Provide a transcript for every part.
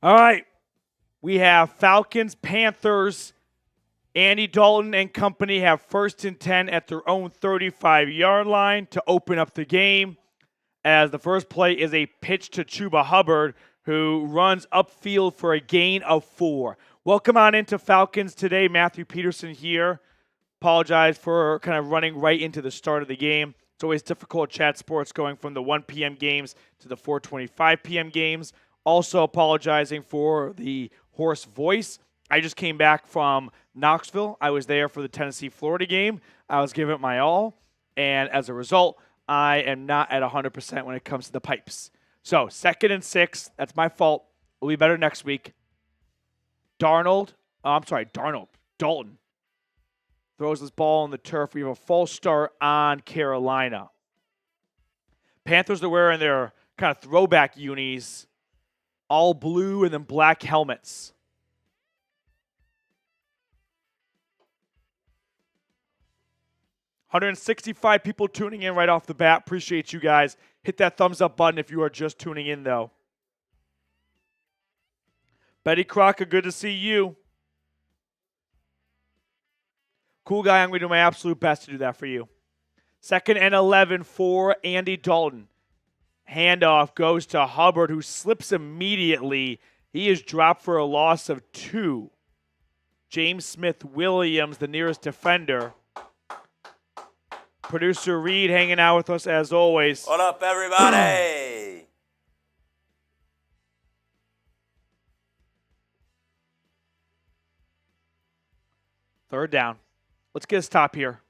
All right. We have Falcons Panthers. Andy Dalton and company have 1st and 10 at their own 35-yard line to open up the game, as the first play is a pitch to Chuba Hubbard, who runs upfield for a gain of 4. Welcome on into Falcons Today. Matthew Peterson here. Apologize for kind of running right into the start of the game. It's always difficult at Chat Sports going from the 1 p.m. games to the 4:25 p.m. games. Also apologizing for the hoarse voice. I just came back from Knoxville. I was there for the Tennessee-Florida game. I was giving it my all, and as a result, I am not at 100% when it comes to the pipes. So 2nd and 6. That's my fault. We'll be better next week. Dalton throws this ball on the turf. We have a false start on Carolina. Panthers are wearing their kind of throwback unis, all blue and then black helmets. $165 people tuning in right off the bat. Appreciate you guys. Hit that thumbs up button if you are just tuning in, though. Betty Crocker, good to see you. Cool guy, I'm going to do my absolute best to do that for you. 2nd and 11 for Andy Dalton. Handoff goes to Hubbard, who slips immediately. He is dropped for a loss of 2. James Smith-Williams, the nearest defender. Producer Reed hanging out with us as always. What up, everybody? 3rd down. Let's get a stop here.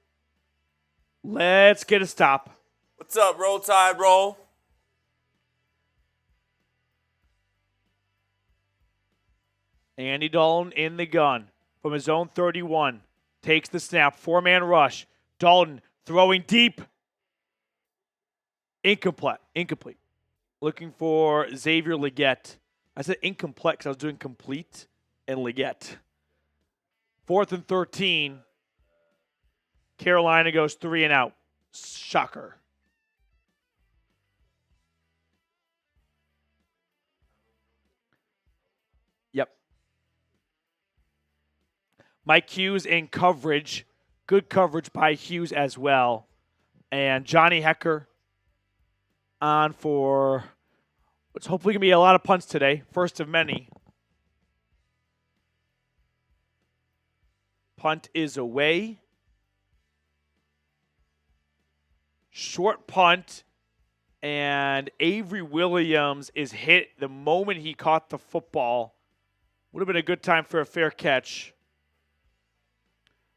Let's get a stop. What's up, Roll Tide Roll? Andy Dalton in the gun from his own 31. Takes the snap. 4-man rush. Dalton throwing deep. Incomplete. Looking for Xavier Legette. I said incomplete because I was doing complete and Legette. 4th and 13. Carolina goes 3 and out. Shocker. Yep. Mike Hughes in coverage. Good coverage by Hughes as well. And Johnny Hecker on for what's hopefully going to be a lot of punts today. First of many. Punt is away. Short punt. And Avery Williams is hit the moment he caught the football. Would have been a good time for a fair catch.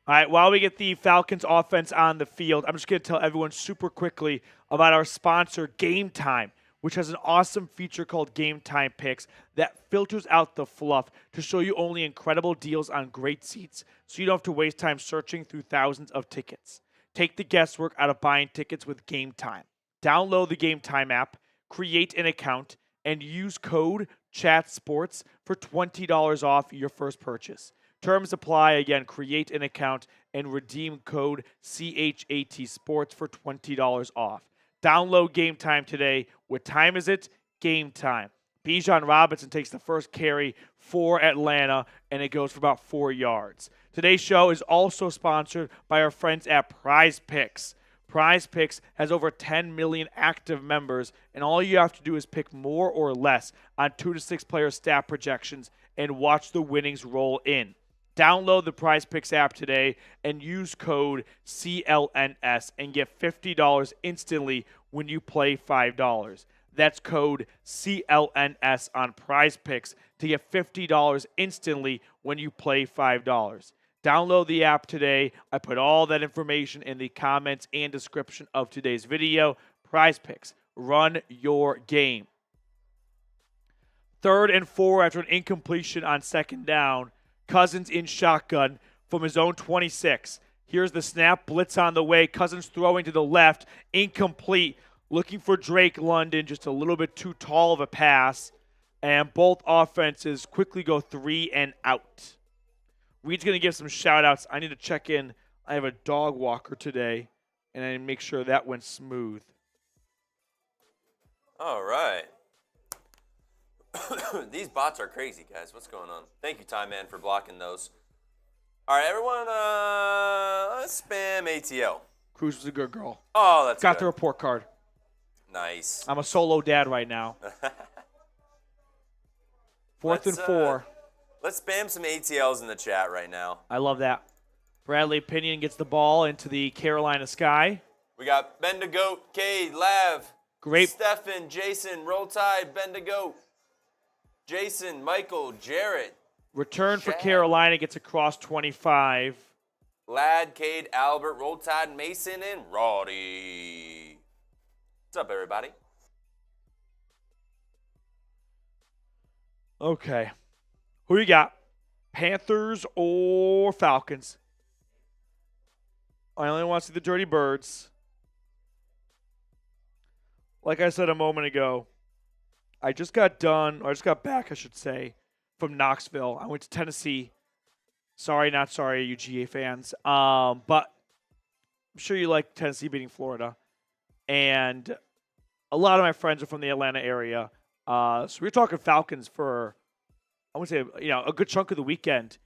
All right, while we get the Falcons offense on the field, I'm just going to tell everyone super quickly about our sponsor, Game Time, which has an awesome feature called Game Time Picks that filters out the fluff to show you only incredible deals on great seats, so you don't have to waste time searching through thousands of tickets. Take the guesswork out of buying tickets with Game Time. Download the Game Time app, create an account, and use code CHATSPORTS for $20 off your first purchase. Terms apply. Again, create an account and redeem code CHAT Sports for $20 off. Download Game Time today. What time is it? Game time. Bijan Robinson takes the first carry for Atlanta, and it goes for about 4 yards. Today's show is also sponsored by our friends at Prize Picks. Prize Picks has over 10 million active members, and all you have to do is pick more or less on 2 to 6 player stat projections and watch the winnings roll in. Download the Prize Picks app today and use code CLNS and get $50 instantly when you play $5. That's code CLNS on Prize Picks to get $50 instantly when you play $5. Download the app today. I put all that information in the comments and description of today's video. Prize Picks. Run your game. 3rd and 4 after an incompletion on 2nd down. Cousins in shotgun from his own 26. Here's the snap. Blitz on the way. Cousins throwing to the left. Incomplete. Looking for Drake London. Just a little bit too tall of a pass. And both offenses quickly go 3 and out. Reed's going to give some shout-outs. I need to check in. I have a dog walker today, and I need to make sure that went smooth. All right. These bots are crazy, guys. What's going on? Thank you, Time Man, for blocking those. All right, everyone, let's spam ATL. Cruz was a good girl. Oh, that's Got good. the report card. Nice. I'm a solo dad right now. Fourth and 4. Let's spam some ATLs in the chat right now. I love that. Bradley Pinion gets the ball into the Carolina sky. We got Ben the Goat, Cade, Lav, Great. Stefan, Jason, Roll Tide, Ben the Goat, Jason, Michael, Jarrett. Return for Chad. Carolina gets across 25. Lad, Cade, Albert, Roll Tide, Mason, and Roddy. What's up, everybody? Okay. Who you got? Panthers or Falcons? I only want to see the Dirty Birds. Like I said a moment ago, I just got back, I should say, from Knoxville. I went to Tennessee. Sorry, not sorry, you GA fans. But I'm sure you like Tennessee beating Florida. And a lot of my friends are from the Atlanta area. So we're talking Falcons for, I would say, a good chunk of the weekend.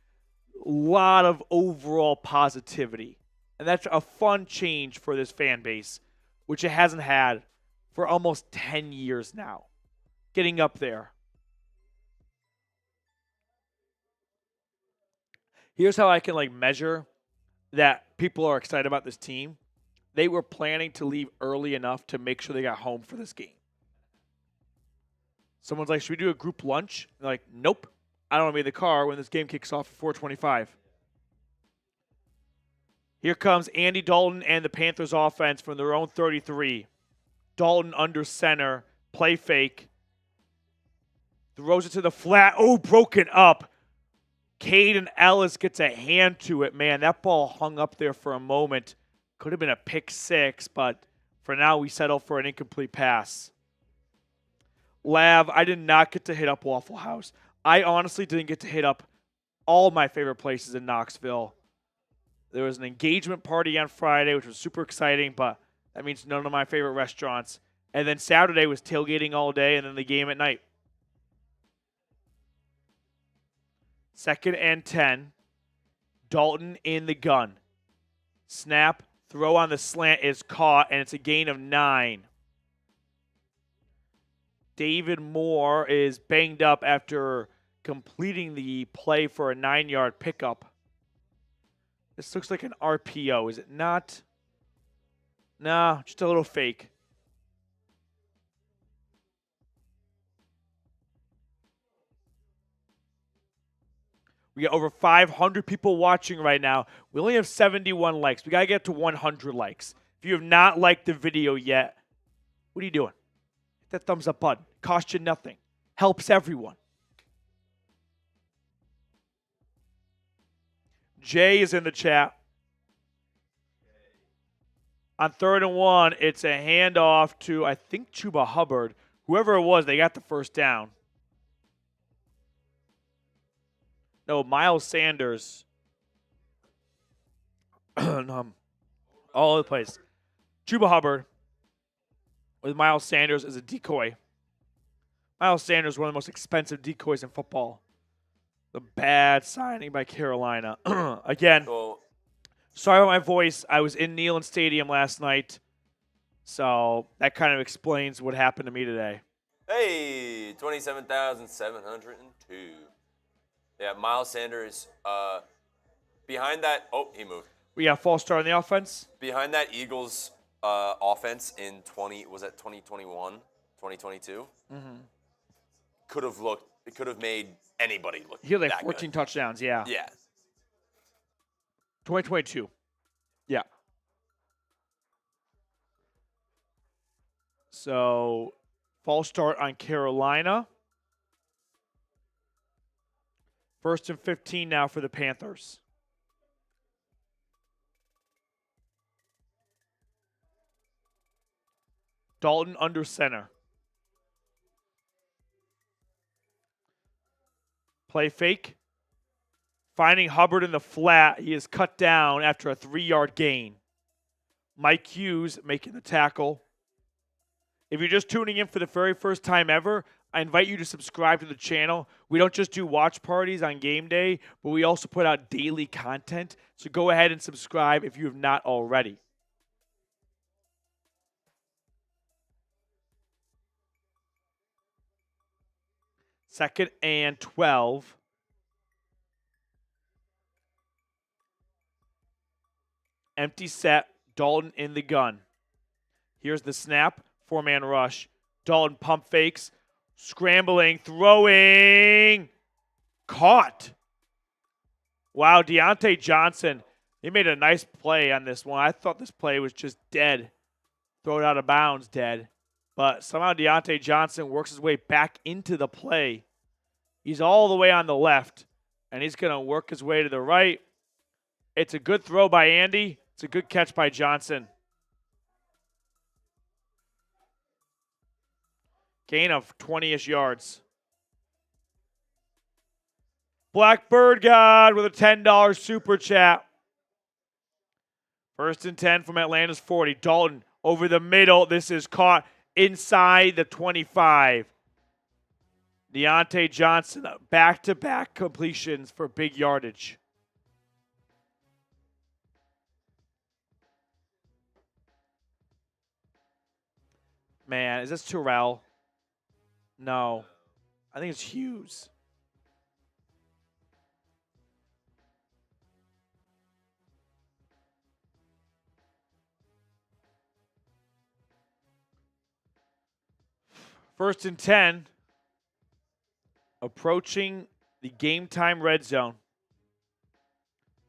A lot of overall positivity. And that's a fun change for this fan base, which it hasn't had for almost 10 years now. Getting up there. Here's how I can measure that people are excited about this team. They were planning to leave early enough to make sure they got home for this game. Someone's like, should we do a group lunch? They're like, nope. I don't want to be in the car when this game kicks off at 4:25. Here comes Andy Dalton and the Panthers offense from their own 33. Dalton under center, play fake. Throws it to the flat. Oh, broken up. Caden Ellis gets a hand to it. Man, that ball hung up there for a moment. Could have been a pick six, but for now we settle for an incomplete pass. Lav, I did not get to hit up Waffle House. I honestly didn't get to hit up all my favorite places in Knoxville. There was an engagement party on Friday, which was super exciting, but that means none of my favorite restaurants. And then Saturday was tailgating all day and then the game at night. 2nd and 10. Dalton in the gun. Snap, throw on the slant is caught, and it's a gain of 9. David Moore is banged up after completing the play for a 9-yard pickup. This looks like an RPO, is it not? No, just a little fake. We got over 500 people watching right now. We only have 71 likes. We got to get to 100 likes. If you have not liked the video yet, what are you doing? Hit that thumbs up button. Costs you nothing. Helps everyone. Jay is in the chat. On 3rd and 1, it's a handoff to, I think, Chuba Hubbard. Whoever it was, they got the first down. No, Miles Sanders. All over the place. Chuba Hubbard with Miles Sanders as a decoy. Miles Sanders, one of the most expensive decoys in football. The bad signing by Carolina. Again, sorry about my voice. I was in Neyland Stadium last night, so that kind of explains what happened to me today. Hey, 27,702. Yeah, Miles Sanders, behind that, he moved. We got a false start on the offense. Behind that Eagles offense in 2021, 2022? Mm-hmm. It could have made anybody look He had like that 14 good. touchdowns, yeah. Yeah. 2022. Yeah. So, false start on Carolina. 1st and 15 now for the Panthers. Dalton under center. Play fake. Finding Hubbard in the flat. He is cut down after a 3-yard gain. Mike Hughes making the tackle. If you're just tuning in for the very first time ever, I invite you to subscribe to the channel. We don't just do watch parties on game day, but we also put out daily content. So go ahead and subscribe if you have not already. Second and 12. Empty set. Dalton in the gun. Here's the snap. 4-man rush. Dalton pump fakes. Scrambling. Throwing. Caught. Wow, Deontay Johnson. He made a nice play on this one. I thought this play was just dead. Throw it out of bounds, dead. But somehow Deontay Johnson works his way back into the play. He's all the way on the left, and he's going to work his way to the right. It's a good throw by Andy. It's a good catch by Johnson. Gain of 20-ish yards. Blackbird God with a $10 super chat. First and 10 from Atlanta's 40. Dalton over the middle. This is caught inside the 25. Deontay Johnson, back-to-back completions for big yardage. Man, is this Terrell? No. I think it's Hughes. First and 10. Approaching the game time red zone.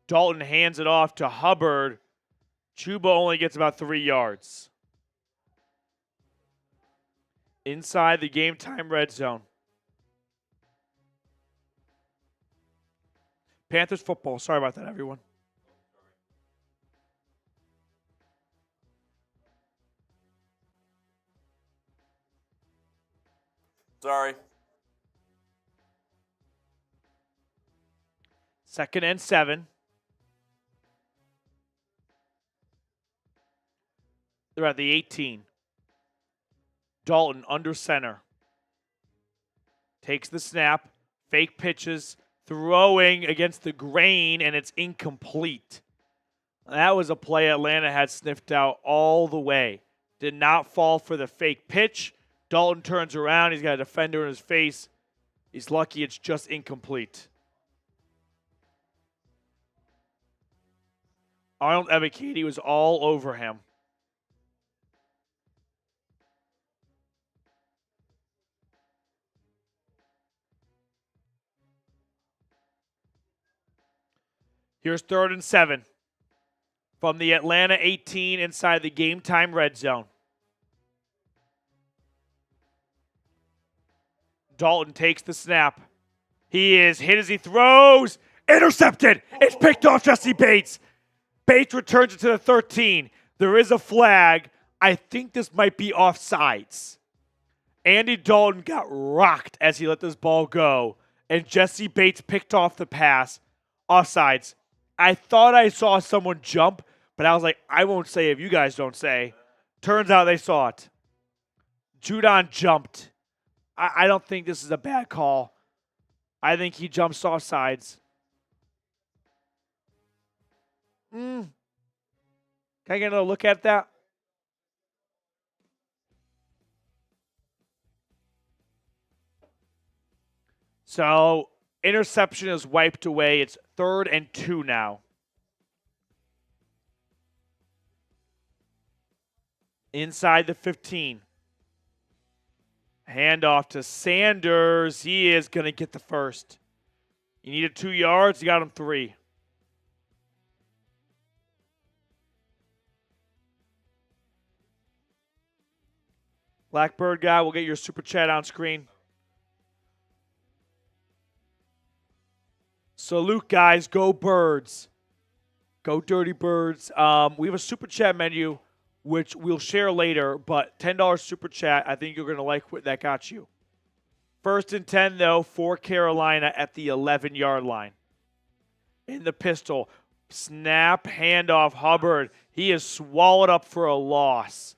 Dalton hands it off to Hubbard. Chuba only gets about 3 yards. Inside the game time red zone. Panthers football. Sorry about that, everyone. Sorry. Second and 7. They're at the 18. Dalton under center. Takes the snap. Fake pitches. Throwing against the grain, and it's incomplete. That was a play Atlanta had sniffed out all the way. Did not fall for the fake pitch. Dalton turns around. He's got a defender in his face. He's lucky it's just incomplete. Arnold Ebiketie was all over him. Here's 3rd and 7 from the Atlanta 18 inside the game time red zone. Dalton takes the snap. He is hit as he throws. Intercepted. It's picked off Jesse Bates. Bates returns it to the 13. There is a flag. I think this might be offsides. Andy Dalton got rocked as he let this ball go, and Jesse Bates picked off the pass. Offsides. I thought I saw someone jump, but I was like, I won't say if you guys don't say. Turns out they saw it. Judon jumped. I don't think this is a bad call. I think he jumps offsides. Can I get another look at that? So, interception is wiped away. It's 3rd and 2 now. Inside the 15. Handoff to Sanders. He is going to get the first. You needed 2 yards. You got him 3. Blackbird guy, we'll get your super chat on screen. Salute, guys. Go Birds. Go Dirty Birds. We have a super chat menu, which we'll share later, but $10 super chat. I think you're going to like what that got you. 1st and 10, though, for Carolina at the 11-yard line. In the pistol. Snap, handoff, Hubbard. He is swallowed up for a loss.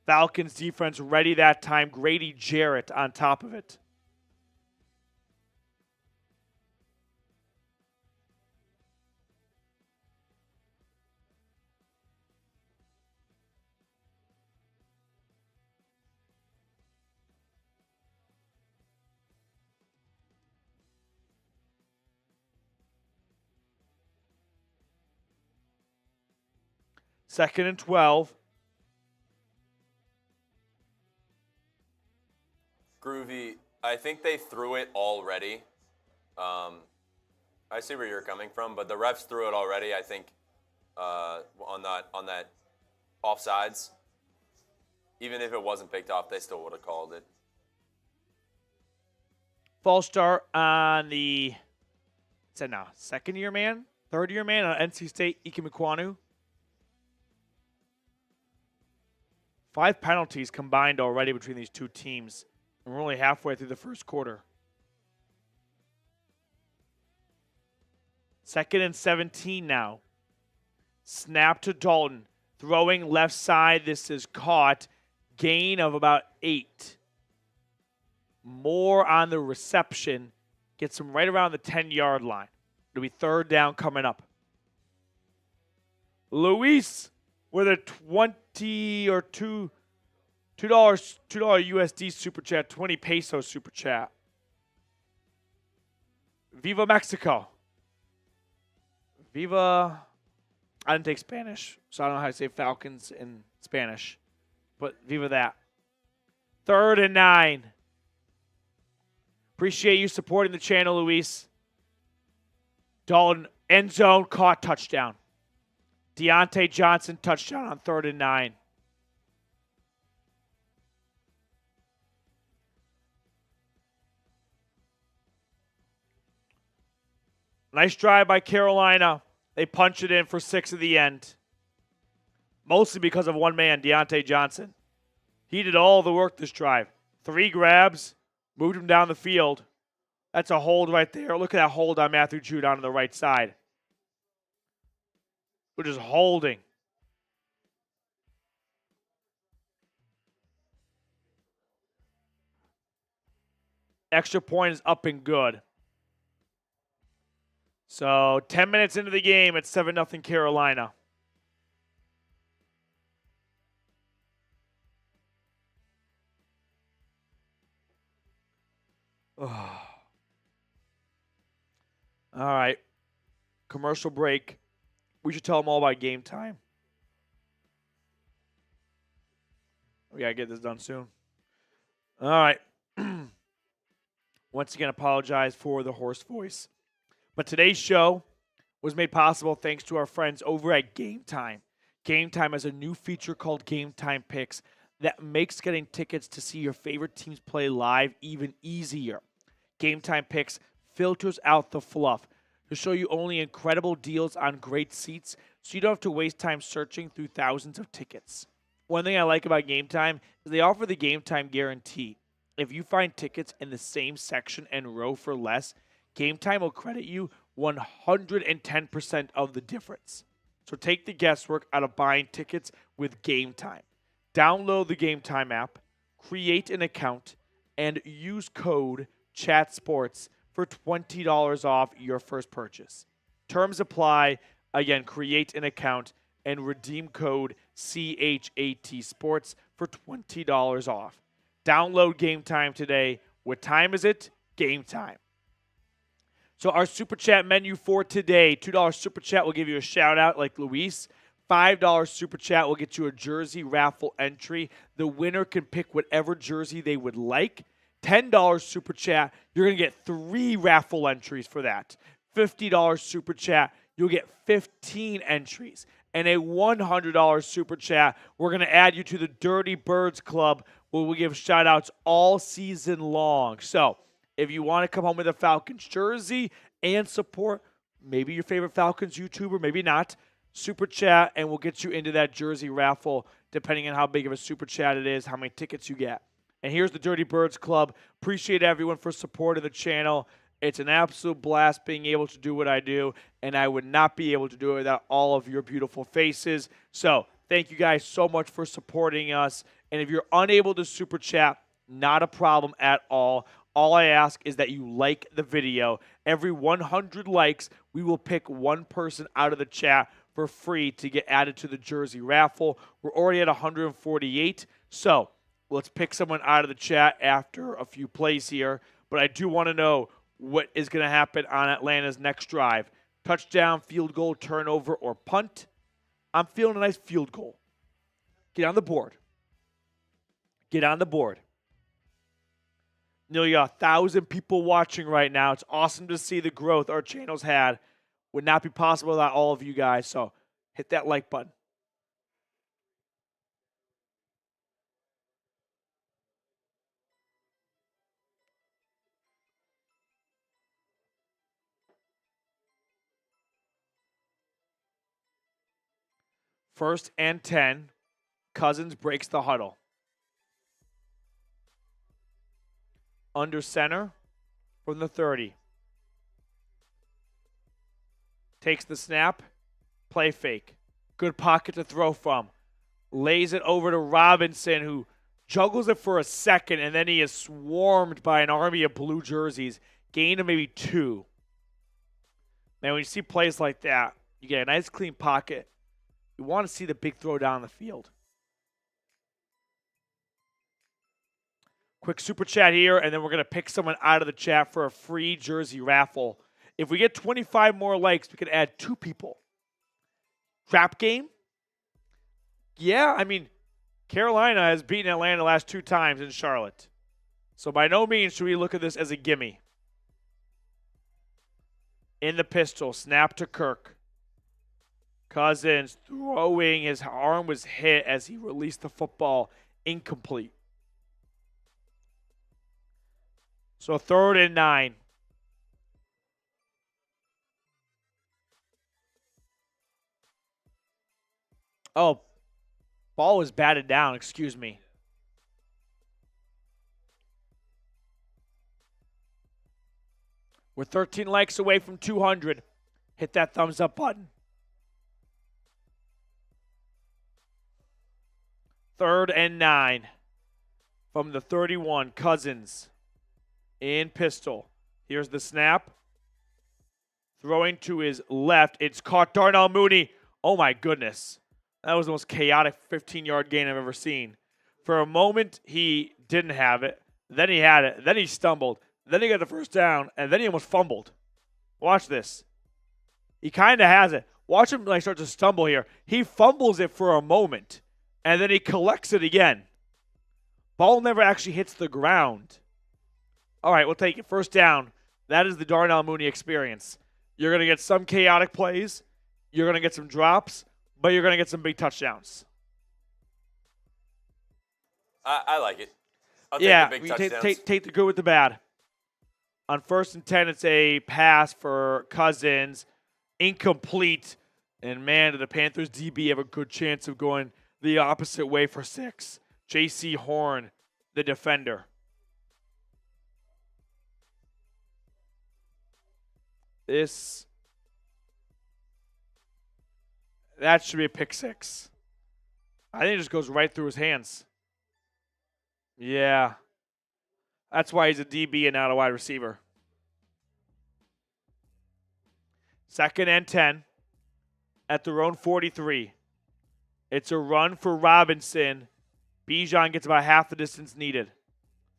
Falcons defense ready that time. Grady Jarrett on top of it. 2nd and 12. Groovy, I think they threw it already. I see where you're coming from, but the refs threw it already, I think, on that offsides. Even if it wasn't picked off, they still would have called it. False start on the second-year man? Third-year man on NC State, Ike Mekwonu. 5 penalties combined already between these two teams. And we're only halfway through the first quarter. 2nd and 17 now. Snap to Dalton. Throwing left side. This is caught. Gain of about 8. More on the reception. Gets him right around the 10-yard line. It'll be 3rd down coming up. Luis with a 20 or $2 USD super chat, 20 peso super chat. Viva Mexico. Viva. I didn't take Spanish, so I don't know how to say Falcons in Spanish. But Viva that. 3rd and 9. Appreciate you supporting the channel, Luis. Dalton, end zone, caught, touchdown. Deontay Johnson, touchdown on 3rd and 9. Nice drive by Carolina. They punch it in for 6 at the end. Mostly because of one man, Deontay Johnson. He did all the work this drive. 3 grabs, moved him down the field. That's a hold right there. Look at that hold on Matthew Judon on the right side. We're just holding. Extra point is up and good. So 10 minutes into the game, it's 7-0 Carolina. Oh. All right. Commercial break. We should tell them all about game time. We got to get this done soon. All right. Once again, apologize for the hoarse voice. But today's show was made possible thanks to our friends over at Game Time. Game Time has a new feature called Game Time Picks that makes getting tickets to see your favorite teams play live even easier. Game Time Picks filters out the fluff to show you only incredible deals on great seats so you don't have to waste time searching through thousands of tickets. One thing I like about Game Time is they offer the Game Time guarantee. If you find tickets in the same section and row for less, Game Time will credit you 110% of the difference. So take the guesswork out of buying tickets with Game Time. Download the Game Time app, create an account, and use code CHATSPORTS for $20 off your first purchase. Terms apply. Again, create an account and redeem code CHAT Sports for $20 off. Download Game Time today. What time is it? Game Time. So our Super Chat menu for today, $2 Super Chat will give you a shout-out like Luis. $5 Super Chat will get you a jersey raffle entry. The winner can pick whatever jersey they would like. $10 Super Chat, you're going to get 3 raffle entries for that. $50 Super Chat, you'll get 15 entries. And a $100 Super Chat, we're going to add you to the Dirty Birds Club where we give shout-outs all season long. So if you want to come home with a Falcons jersey and support maybe your favorite Falcons YouTuber, maybe not, Super Chat, and we'll get you into that jersey raffle depending on how big of a Super Chat it is, how many tickets you get. And here's the Dirty Birds Club. Appreciate everyone for supporting the channel. It's an absolute blast being able to do what I do, and I would not be able to do it without all of your beautiful faces. So thank you guys so much for supporting us. And if you're unable to Super Chat, not a problem at all. All I ask is that you like the video. Every 100 likes, we will pick one person out of the chat for free to get added to the jersey raffle. We're already at 148, so let's pick someone out of the chat after a few plays here. But I do want to know what is going to happen on Atlanta's next drive. Touchdown, field goal, turnover, or punt. I'm feeling a nice field goal. Get on the board. Get on the board. Nearly 1,000 people watching right now. It's awesome to see the growth our channel's had. Would not be possible without all of you guys. So hit that like button. First and 10. Cousins breaks the huddle. Under center from the 30. Takes the snap. Play fake. Good pocket to throw from. Lays it over to Robinson, who juggles it for a second, and then he is swarmed by an army of blue jerseys. Gain of maybe 2. Man, when you see plays like that, you get a nice clean pocket. You want to see the big throw down the field. Quick super chat here, and then we're going to pick someone out of the chat for a free jersey raffle. If we get 25 more likes, we could add 2 people. Trap game? Yeah, I mean, Carolina has beaten Atlanta the last 2 times in Charlotte. So by no means should we look at this as a gimme. In the pistol, snap to Kirk. Cousins throwing, his arm was hit as he released the football, incomplete. So 3rd and 9. Oh, ball was batted down, excuse me. We're 13 likes away from 200. Hit that thumbs up button. 3rd and 9 from the 31. Cousins in pistol. Here's the snap. Throwing to his left. It's caught. Darnell Mooney. Oh, my goodness. That was the most chaotic 15-yard gain I've ever seen. For a moment, he didn't have it. Then he had it. Then he stumbled. Then he got the first down. And then he almost fumbled. Watch this. He kind of has it. Watch him start to stumble here. He fumbles it for a moment. And then he collects it again. Ball never actually hits the ground. All right, we'll take it. First down. That is the Darnell Mooney experience. You're going to get some chaotic plays. You're going to get some drops. But you're going to get some big touchdowns. I like it. I'll take the big touchdowns. Take the good with the bad. On 1st and 10, it's a pass for Cousins. Incomplete. And, man, did the Panthers DB have a good chance of going the opposite way for 6. J.C. Horn, the defender. That should be a pick 6. I think it just goes right through his hands. Yeah. That's why he's a DB and not a wide receiver. 2nd and 10 at their own 43. It's a run for Robinson. Bijan gets about half the distance needed.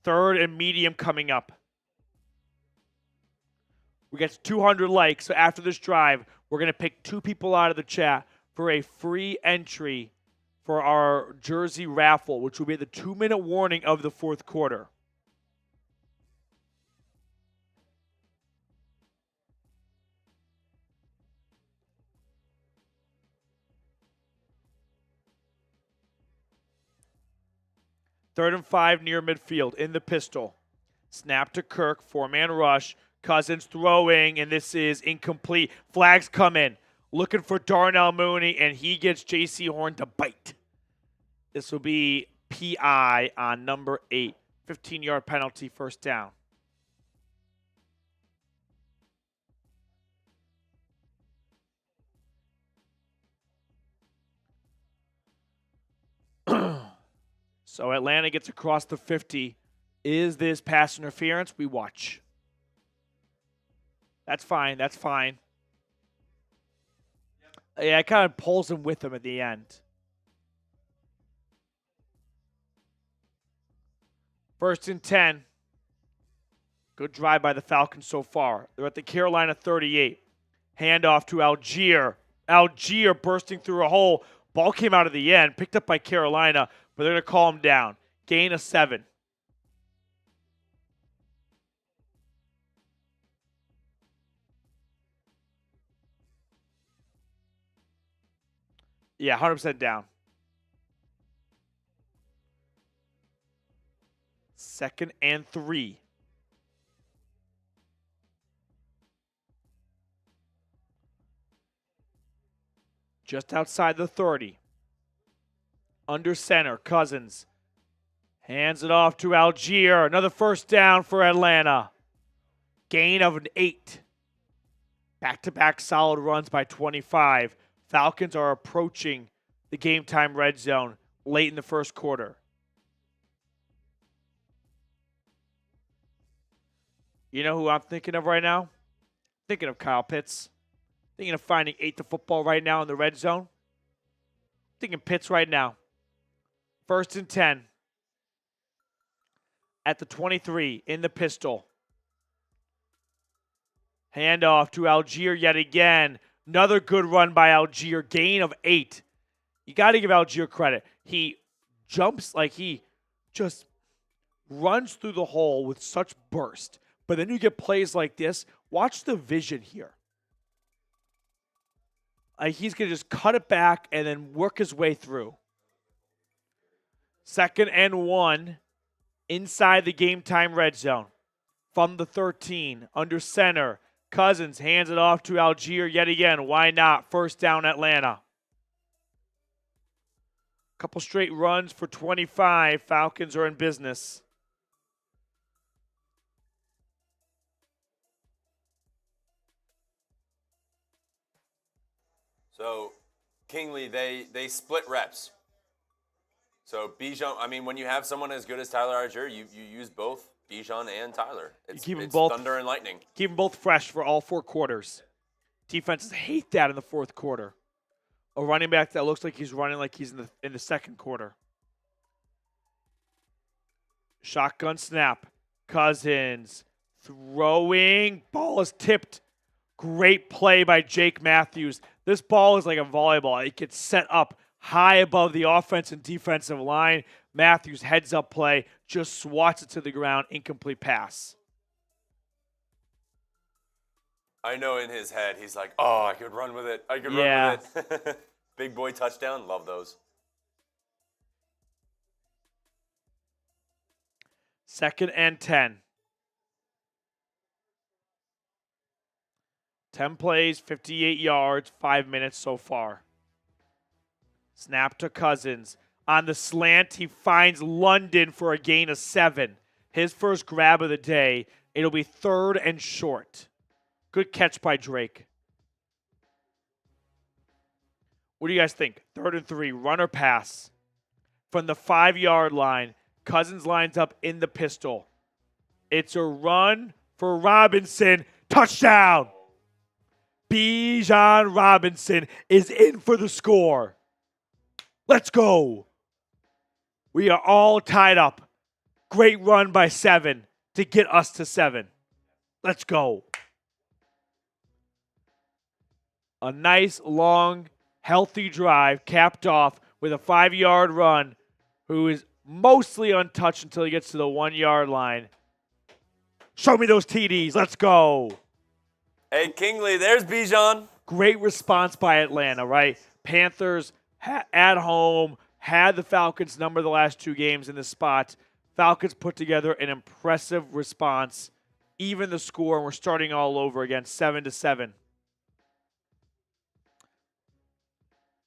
3rd and medium coming up. We get to 200 likes, so after this drive, we're going to pick 2 people out of the chat for a free entry for our jersey raffle, which will be the 2-minute warning of the 4th quarter. Third and 5 near midfield in the pistol. Snap to Kirk, 4-man rush. Cousins throwing, and this is incomplete. Flags come in. Looking for Darnell Mooney, and he gets J.C. Horn to bite. This will be PI on number 8. 15-yard penalty, first down. So Atlanta gets across the 50. Is this pass interference? We watch. That's fine. That's fine. Yeah, it kind of pulls him with him at the end. First and 10. Good drive by the Falcons so far. They're at the Carolina 38. Handoff to Algier. Algier bursting through a hole. Ball came out of the end, picked up by Carolina, but they're going to call him down. Gain of 7. Yeah, 100% down. 2nd and 3. Just outside the 30. Under center, Cousins. Hands it off to Algier. Another first down for Atlanta. Gain of an 8. Back-to-back solid runs by 25. Falcons are approaching the game-time red zone late in the first quarter. You know who I'm thinking of right now? Thinking of Kyle Pitts. Thinking of finding 8 to football right now in the red zone. Thinking Pitts right now. 1st and 10. At the 23 in the pistol. Handoff to Algier yet again. Another good run by Algier. Gain of 8. You got to give Algier credit. He jumps like he just runs through the hole with such burst. But then you get plays like this. Watch the vision here. He's going to just cut it back and then work his way through. 2nd and 1 inside the game time red zone. From the 13, under center. Cousins hands it off to Algier yet again. Why not? First down, Atlanta. Couple straight runs for 25. Falcons are in business. So, Kingley, they split reps. So, Bijan, I mean, when you have someone as good as Tyler Algier, you use both Bijan and Tyler. It's both, thunder and lightning. Keep them both fresh for all 4 quarters. Defenses hate that in the 4th quarter. A running back that looks like he's running like he's in the 2nd quarter. Shotgun snap. Cousins throwing. Ball is tipped. Great play by Jake Matthews. This ball is like a volleyball. It gets set up high above the offense and defensive line. Matthews heads up play, just swats it to the ground, incomplete pass. I know in his head he's like, oh, I could run with it. I could run with it. Big boy touchdown. Love those. 2nd and 10. 10 plays, 58 yards, 5 minutes so far. Snap to Cousins. On the slant, he finds London for a gain of 7. His first grab of the day. It'll be 3rd and short. Good catch by Drake. What do you guys think? 3rd and 3, run or pass? From the 5-yard line, Cousins lines up in the pistol. It's a run for Robinson. Touchdown! Bijan Robinson is in for the score. Let's go. We are all tied up. Great run by 7 to get us to 7. Let's go. A nice, long, healthy drive capped off with a 5-yard run, who is mostly untouched until he gets to the 1-yard line. Show me those TDs. Let's go. Hey, Kingley, there's Bijan. Great response by Atlanta, right? Panthers at home had the Falcons number the last 2 games in this spot. Falcons put together an impressive response. Even the score, and we're starting all over again, 7-7.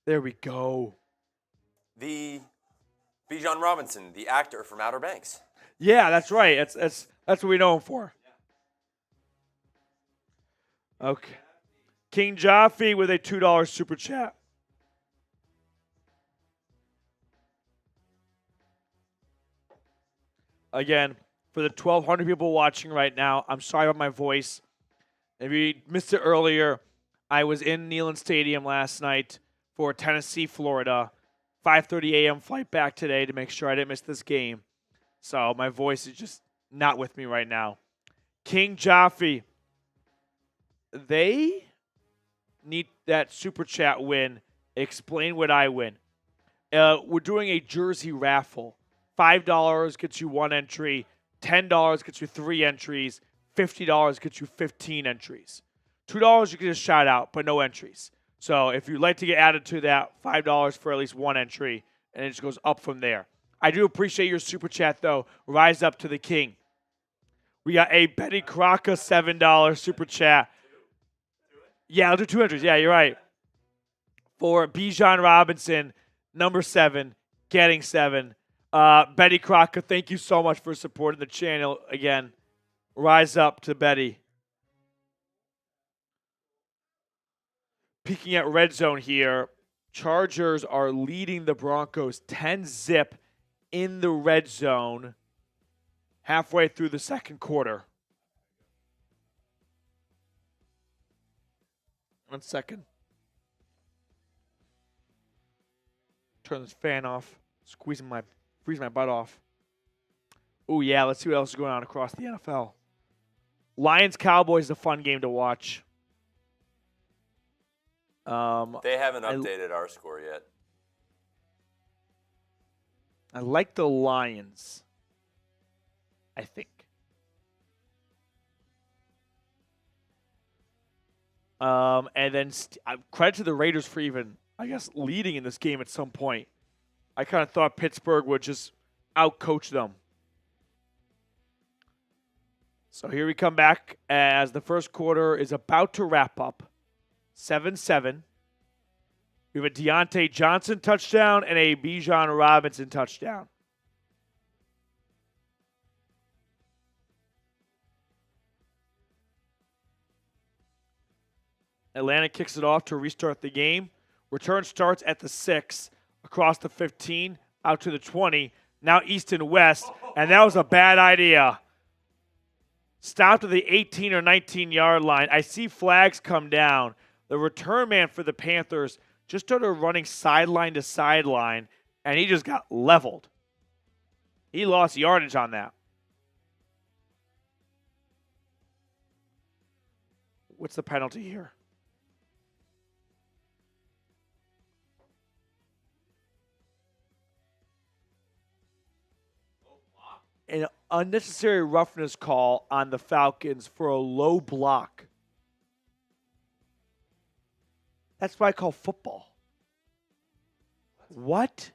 There we go. The Bijan Robinson, the actor from Outer Banks. Yeah, that's right. That's what we know him for. Okay. King Jaffe with a $2 super chat. Again, for the 1,200 people watching right now, I'm sorry about my voice. If you missed it earlier, I was in Neyland Stadium last night for Tennessee, Florida. 5:30 a.m. flight back today to make sure I didn't miss this game. So my voice is just not with me right now. King Jaffe. They need that super chat win. Explain what I win. We're doing a jersey raffle. $5 gets you 1 entry. $10 gets you 3 entries. $50 gets you 15 entries. $2 you can just shout out, but no entries. So if you'd like to get added to that, $5 for at least 1 entry, and it just goes up from there. I do appreciate your super chat, though. Rise up to the king. We got a Betty Crocker $7 super chat. Yeah, I'll do 2 entries. Yeah, you're right. For Bijan Robinson, number 7, getting 7. Betty Crocker, thank you so much for supporting the channel again. Rise up to Betty. Peeking at red zone here, Chargers are leading the Broncos 10-0 in the red zone halfway through the second quarter. 1 second. Turn this fan off. Freezing my butt off. Oh yeah, let's see what else is going on across the NFL. Lions-Cowboys is a fun game to watch. They haven't updated our score yet. I like the Lions, I think. And then credit to the Raiders for even, I guess, leading in this game at some point. I kind of thought Pittsburgh would just outcoach them. So here we come back as the first quarter is about to wrap up. 7-7. We have a Deontay Johnson touchdown and a Bijan Robinson touchdown. Atlanta kicks it off to restart the game. Return starts at the 6, across the 15, out to the 20, now east and west, and that was a bad idea. Stopped at the 18 or 19-yard line. I see flags come down. The return man for the Panthers just started running sideline to sideline, and he just got leveled. He lost yardage on that. What's the penalty here? An unnecessary roughness call on the Falcons for a low block. That's what I call football. What?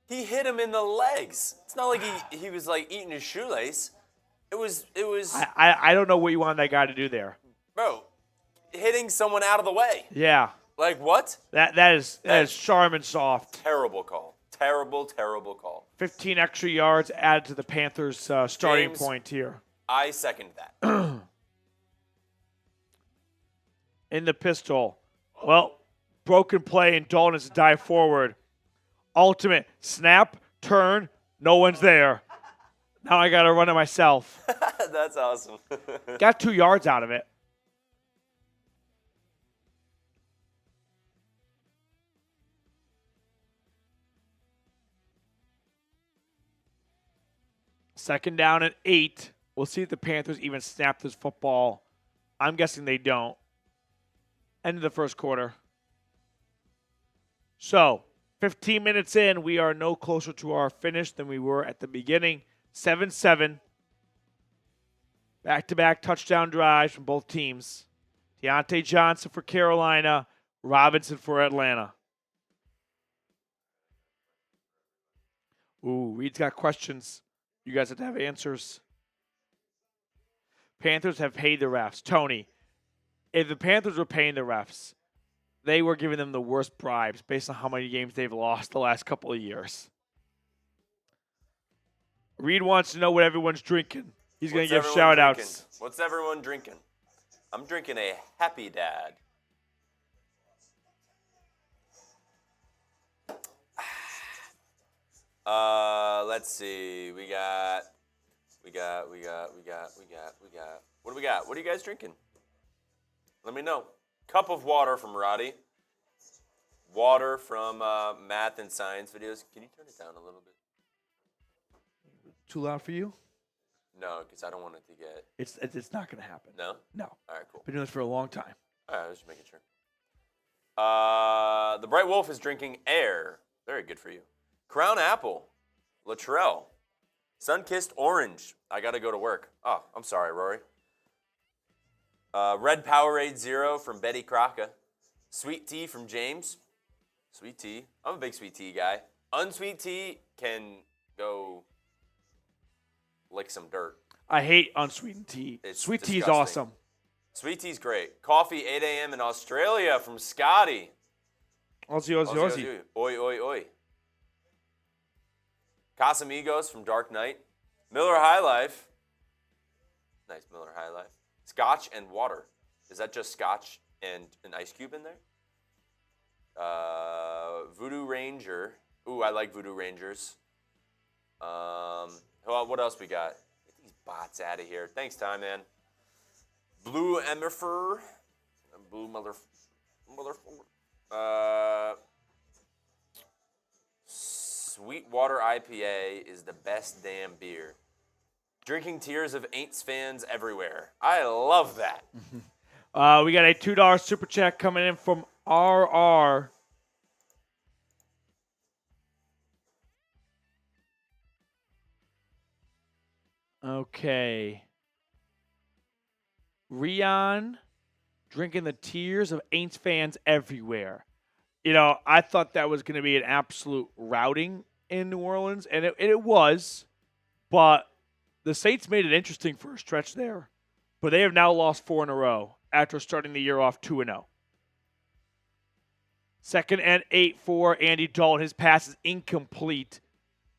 He hit him in the legs. It's not like he was like eating his shoelace. It was. I don't know what you want that guy to do there. Bro, hitting someone out of the way. Yeah. Like what? That is Charmin soft. Terrible call. Terrible call. 15 extra yards added to the Panthers' starting James, point here. I second that. In the pistol. Well, broken play and Dalton has to dive forward. Ultimate snap, turn, no one's there. Now I got to run it myself. That's awesome. Got 2 yards out of it. Second down and 8. We'll see if the Panthers even snap this football. I'm guessing they don't. End of the first quarter. So, 15 minutes in, we are no closer to our finish than we were at the beginning. 7-7. Back-to-back touchdown drives from both teams. Deontay Johnson for Carolina, Robinson for Atlanta. Ooh, Reed's got questions. You guys have to have answers. Panthers have paid the refs. Tony, if the Panthers were paying the refs, they were giving them the worst bribes based on how many games they've lost the last couple of years. Reed wants to know what everyone's drinking. He's going to give shout-outs. What's everyone drinking? I'm drinking a Happy Dad. Let's see. We got. What do we got? What are you guys drinking? Let me know. Cup of water from Roddy. Water from math and science videos. Can you turn it down a little bit? Too loud for you? No, because I don't want it to get. It's not going to happen. No? No. All right, cool. Been doing this for a long time. All right, I was just making sure. The Bright Wolf is drinking air. Very good for you. Crown Apple. Latrell. Sun-Kissed Orange. I got to go to work. Oh, I'm sorry, Rory. Red Powerade Zero from Betty Crocker. Sweet tea from James. Sweet tea. I'm a big sweet tea guy. Unsweet tea can go lick some dirt. I hate unsweetened tea. Sweet tea is awesome. Sweet tea's great. Coffee 8 a.m. in Australia from Scotty. Aussie. Oi, oi, oi. Casamigos from Dark Knight. Miller High Life. Nice Miller High Life. Scotch and water. Is that just scotch and an ice cube in there? Voodoo Ranger. Ooh, I like Voodoo Rangers. What else we got? Get these bots out of here. Thanks, Ty, man. Blue Emerfer. Blue Sweetwater IPA is the best damn beer. Drinking tears of Aints fans everywhere. I love that. We got a $2 super chat coming in from RR. Okay. Rion, drinking the tears of Aints fans everywhere. You know, I thought that was going to be an absolute routing in New Orleans, and it was, but the Saints made it interesting for a stretch there. But they have now lost 4 in a row after starting the year off 2-0. 2nd and 8 for Andy Dalton. His pass is incomplete.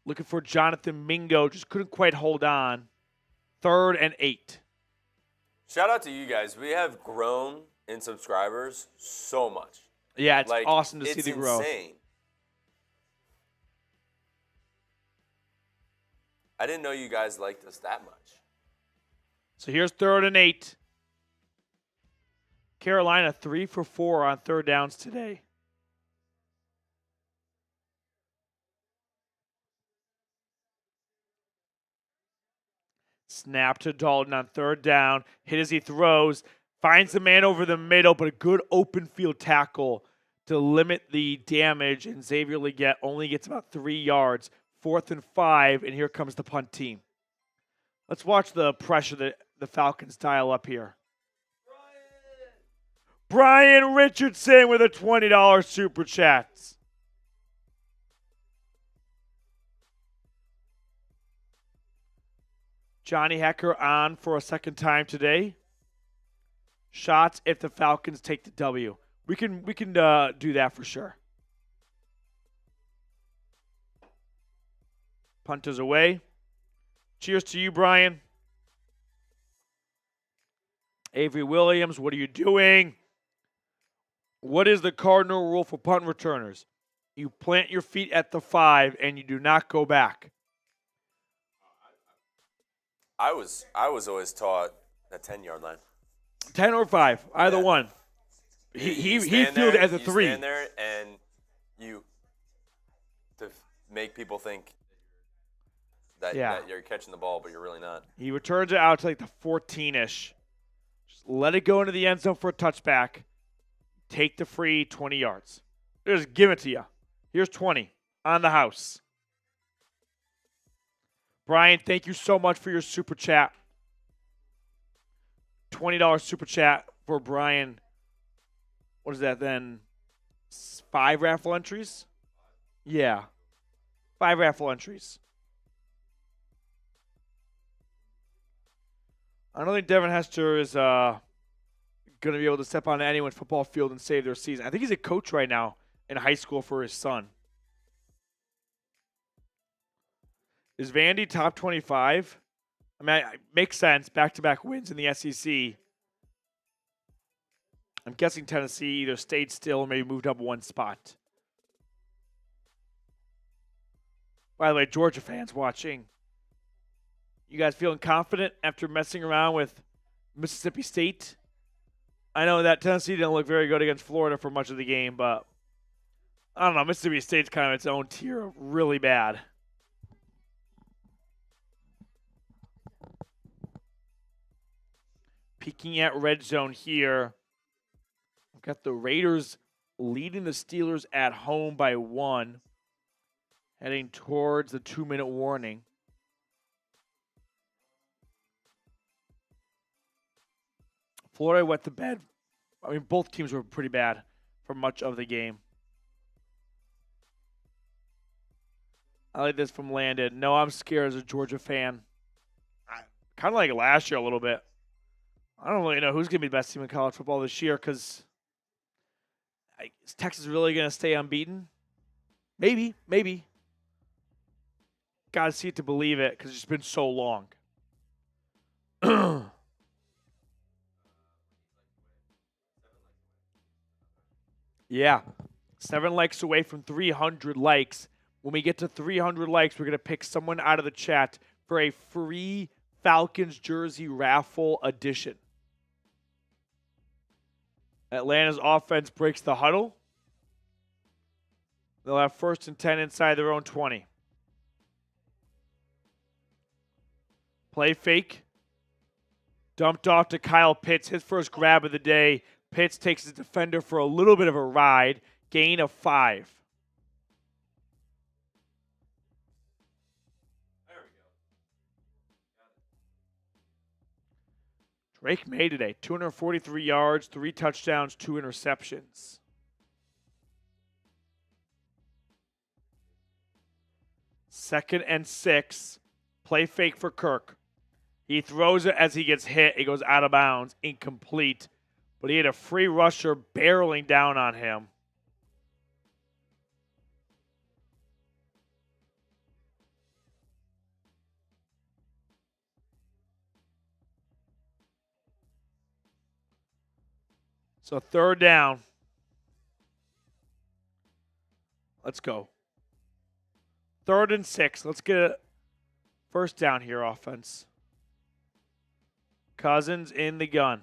Looking for Jonathan Mingo. Just couldn't quite hold on. 3rd and 8. Shout out to you guys. We have grown in subscribers so much. Yeah, it's awesome to see the growth. It's insane. I didn't know you guys liked us that much. So here's 3rd and 8. Carolina 3 for 4 on 3rd downs today. Snap to Dalton on 3rd down. Hit as he throws. Finds the man over the middle, but a good open field tackle to limit the damage. And Xavier Legette only gets about 3 yards. 4th and 5, and here comes the punt team. Let's watch the pressure that the Falcons dial up here. Brian Richardson with a $20 super chat. Johnny Hecker on for a 2nd time today. Shots if the Falcons take the W. We can do that for sure. Punt is away. Cheers to you, Brian. Avery Williams, what are you doing? What is the cardinal rule for punt returners? You plant your feet at the 5 and you do not go back. I was always taught a 10-yard line. 10 or 5, either one. He fielded as a 3. You stand there and you to make people think that you're catching the ball, but you're really not. He returns it out to like the 14-ish. Just let it go into the end zone for a touchback. Take the free 20 yards. Just give it to you. Here's 20 on the house. Brian, thank you so much for your super chat. $20 super chat for Brian. What is that then? 5 raffle entries? Yeah. 5 raffle entries. I don't think Devin Hester is going to be able to step onto anyone's football field and save their season. I think he's a coach right now in high school for his son. Is Vandy top 25? I mean, it makes sense. Back-to-back wins in the SEC. I'm guessing Tennessee either stayed still or maybe moved up 1 spot. By the way, Georgia fans watching, you guys feeling confident after messing around with Mississippi State? I know that Tennessee didn't look very good against Florida for much of the game, but I don't know. Mississippi State's kind of its own tier of really bad. Peeking at red zone here. We've got the Raiders leading the Steelers at home by 1. Heading towards the 2-minute warning. Florida wet the bed. I mean, both teams were pretty bad for much of the game. I like this from Landon. No, I'm scared as a Georgia fan. Kind of like last year a little bit. I don't really know who's going to be the best team in college football this year because is Texas really going to stay unbeaten? Maybe. Got to see it to believe it because it's been so long. Yeah. 7 likes away from 300 likes. When we get to 300 likes, we're going to pick someone out of the chat for a free Falcons jersey raffle edition. Atlanta's offense breaks the huddle. They'll have 1st and 10 inside their own 20. Play fake. Dumped off to Kyle Pitts. His first grab of the day. Pitts takes his defender for a little bit of a ride. Gain of 5. There we go. Drake May today. 243 yards, 3 touchdowns, 2 interceptions. Second and 6. Play fake for Kirk. He throws it as he gets hit. It goes out of bounds. Incomplete. But he had a free rusher barreling down on him. So 3rd down. Let's go. 3rd and 6. Let's get a 1st down here, offense. Cousins in the gun.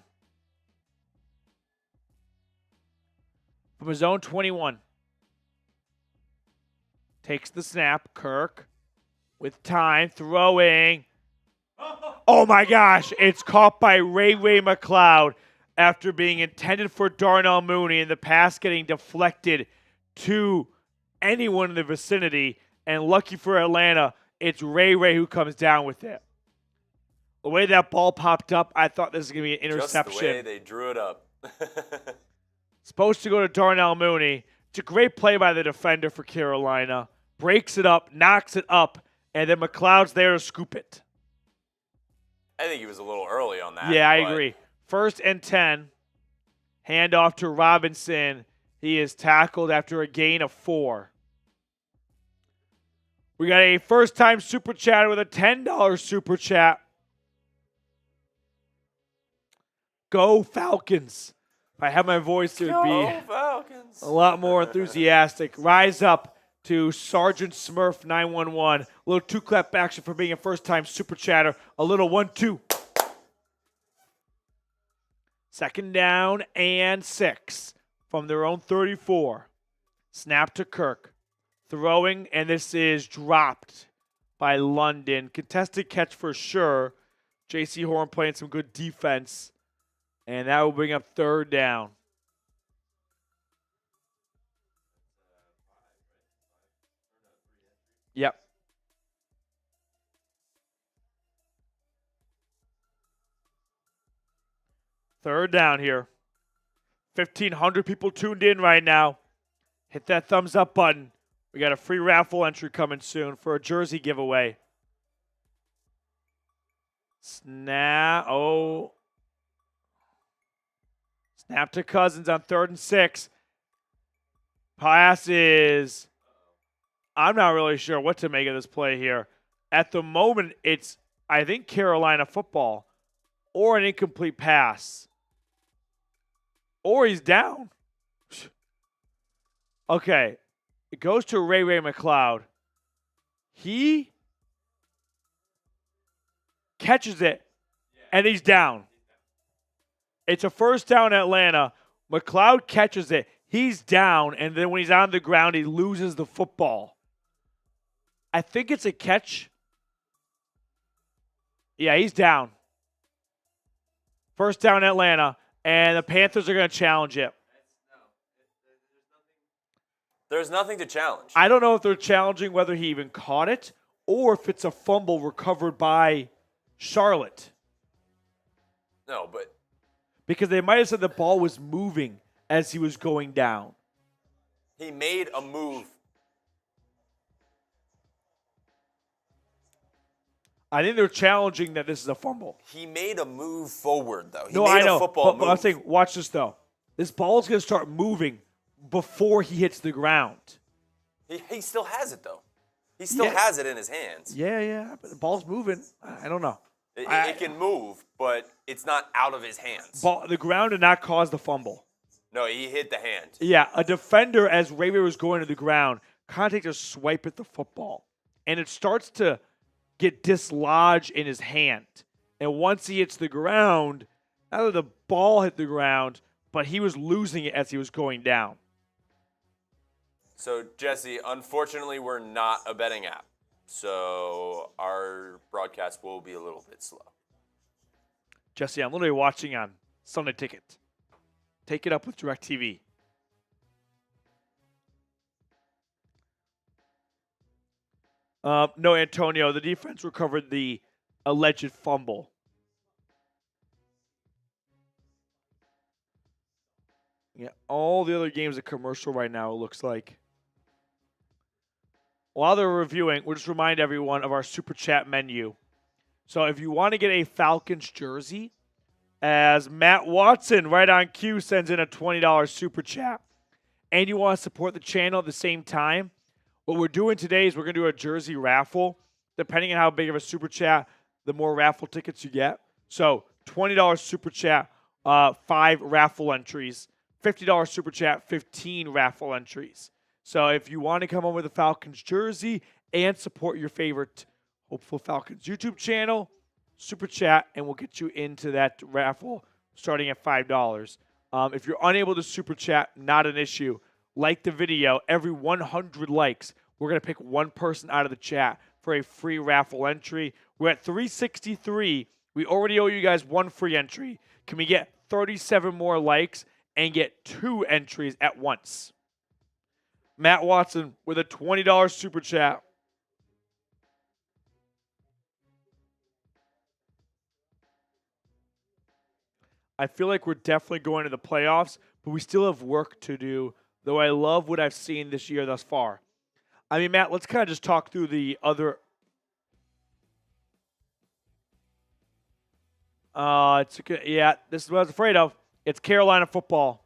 From his own 21. Takes the snap. Kirk with time. Throwing. Oh my gosh. It's caught by Ray McCloud after being intended for Darnell Mooney and the pass getting deflected to anyone in the vicinity. And lucky for Atlanta, it's Ray who comes down with it. The way that ball popped up, I thought this was going to be an interception. Just the way they drew it up. Supposed to go to Darnell Mooney. It's a great play by the defender for Carolina. Breaks it up, knocks it up, and then McLeod's there to scoop it. I think he was a little early on that. Yeah, I agree. 1st and 10. Handoff to Robinson. He is tackled after a gain of 4. We got a first-time super chat with a $10 super chat. Go Falcons. If I had my voice, it would be Falcons. A lot more enthusiastic. Rise up to Sergeant Smurf 911. A little 2-clap action for being a first-time super chatter. A little 1-2. 2nd down and 6 from their own 34. Snap to Kirk. Throwing, and this is dropped by London. Contested catch for sure. J.C. Horn playing some good defense. And that will bring up 3rd down. Yep. Third down here. 1,500 people tuned in right now. Hit that thumbs up button. We got a free raffle entry coming soon for a jersey giveaway. Snap. Oh. Snap to Cousins on 3rd and 6. Pass is. I'm not really sure what to make of this play here. At the moment, it's, I think, Carolina football or an incomplete pass. Or he's down. Okay. It goes to Ray McCloud. He catches it, and he's down. It's a 1st down Atlanta. McCloud catches it. He's down, and then when he's on the ground, he loses the football. I think it's a catch. Yeah, he's down. First down Atlanta, and the Panthers are going to challenge it. There's nothing to challenge. I don't know if they're challenging whether he even caught it or if it's a fumble recovered by Charlotte. No, but because they might have said the ball was moving as he was going down. He made a move. I think they're challenging that this is a fumble. He made a move forward, though. He no, made I know, a football move. But I'm saying, watch this, though. This ball is going to start moving before he hits the ground. He still has it, though. He still has it in his hands. Yeah. But the ball's moving. I don't know. It can move, but it's not out of his hands. The ground did not cause the fumble. No, he hit the hand. Yeah, a defender, as Ray was going to the ground, kind of takes a swipe at the football. And it starts to get dislodged in his hand. And once he hits the ground, not only the ball hit the ground, but he was losing it as he was going down. So, Jesse, unfortunately, we're not a betting app. So our broadcast will be a little bit slow. Jesse, I'm literally watching on Sunday Ticket. Take it up with DirecTV. No, Antonio, the defense recovered the alleged fumble. Yeah, all the other games are commercial right now, it looks like. While they're reviewing, we'll just remind everyone of our Super Chat menu. So if you want to get a Falcons jersey, as Matt Watson right on cue sends in a $20 Super Chat, and you want to support the channel at the same time, what we're doing today is we're going to do a jersey raffle. Depending on how big of a Super Chat, the more raffle tickets you get. So $20 Super Chat, 5 raffle entries. $50 Super Chat, 15 raffle entries. So if you want to come on with a Falcons jersey and support your favorite Hopeful Falcons YouTube channel, Super Chat, and we'll get you into that raffle starting at $5. If you're unable to Super Chat, not an issue. Like the video. Every 100 likes, we're going to pick one person out of the chat for a free raffle entry. We're at 363. We already owe you guys one free entry. Can we get 37 more likes and get 2 entries at once? Matt Watson with a $20 Super Chat. I feel like we're definitely going to the playoffs, but we still have work to do, though I love what I've seen this year thus far. I mean, Matt, let's kind of just talk through the other. This is what I was afraid of. It's Carolina football.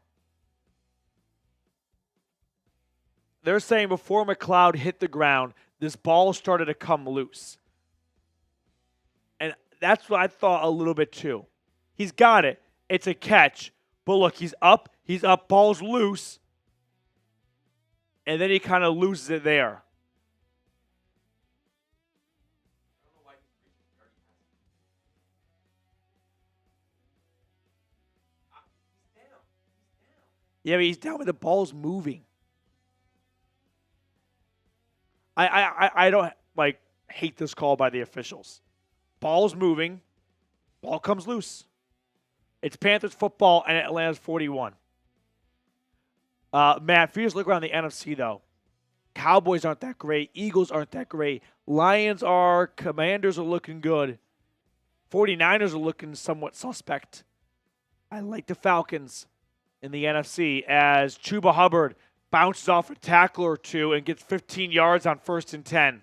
They're saying before McLeod hit the ground, this ball started to come loose. And that's what I thought a little bit too. He's got it. It's a catch. But look, he's up, ball's loose. And then he kind of loses it there. Yeah, but he's down, but the ball's moving. I don't hate this call by the officials. Ball's moving. Ball comes loose. It's Panthers football and Atlanta's 41. Matt, if you just look around the NFC, though, Cowboys aren't that great. Eagles aren't that great. Lions are. Commanders are looking good. 49ers are looking somewhat suspect. I like the Falcons in the NFC as Chuba Hubbard bounces off a tackle or two and gets 15 yards on 1st and 10.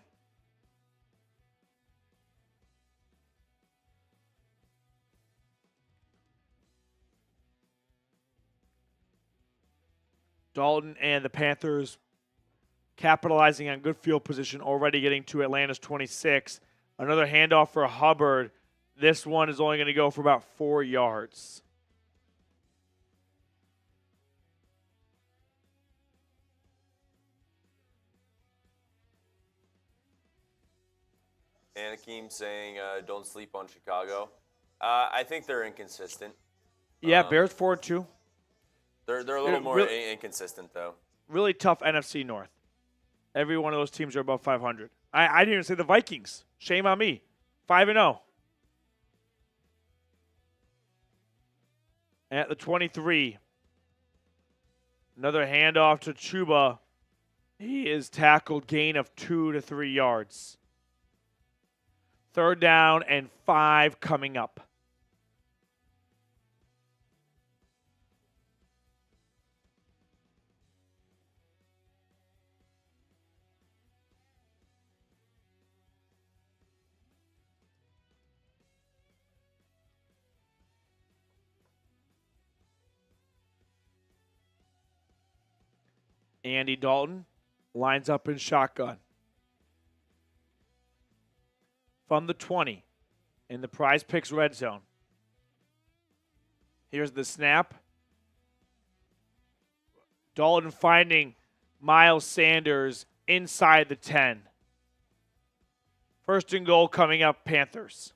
Dalton and the Panthers capitalizing on good field position, already getting to Atlanta's 26. Another handoff for Hubbard. This one is only going to go for about 4 yards. Anakim saying, don't sleep on Chicago. I think they're inconsistent. Yeah, Bears 4-2. They're a little more inconsistent, though. Really tough NFC North. Every one of those teams are above 500. I didn't even say the Vikings. Shame on me. 5-0. At the 23. Another handoff to Chuba. He is tackled, gain of 2 to 3 yards. 3rd down and 5 coming up. Andy Dalton lines up in shotgun. From the 20 in the Prize Picks red zone. Here's the snap. Dalton finding Miles Sanders inside the 10. 1st and goal coming up, Panthers.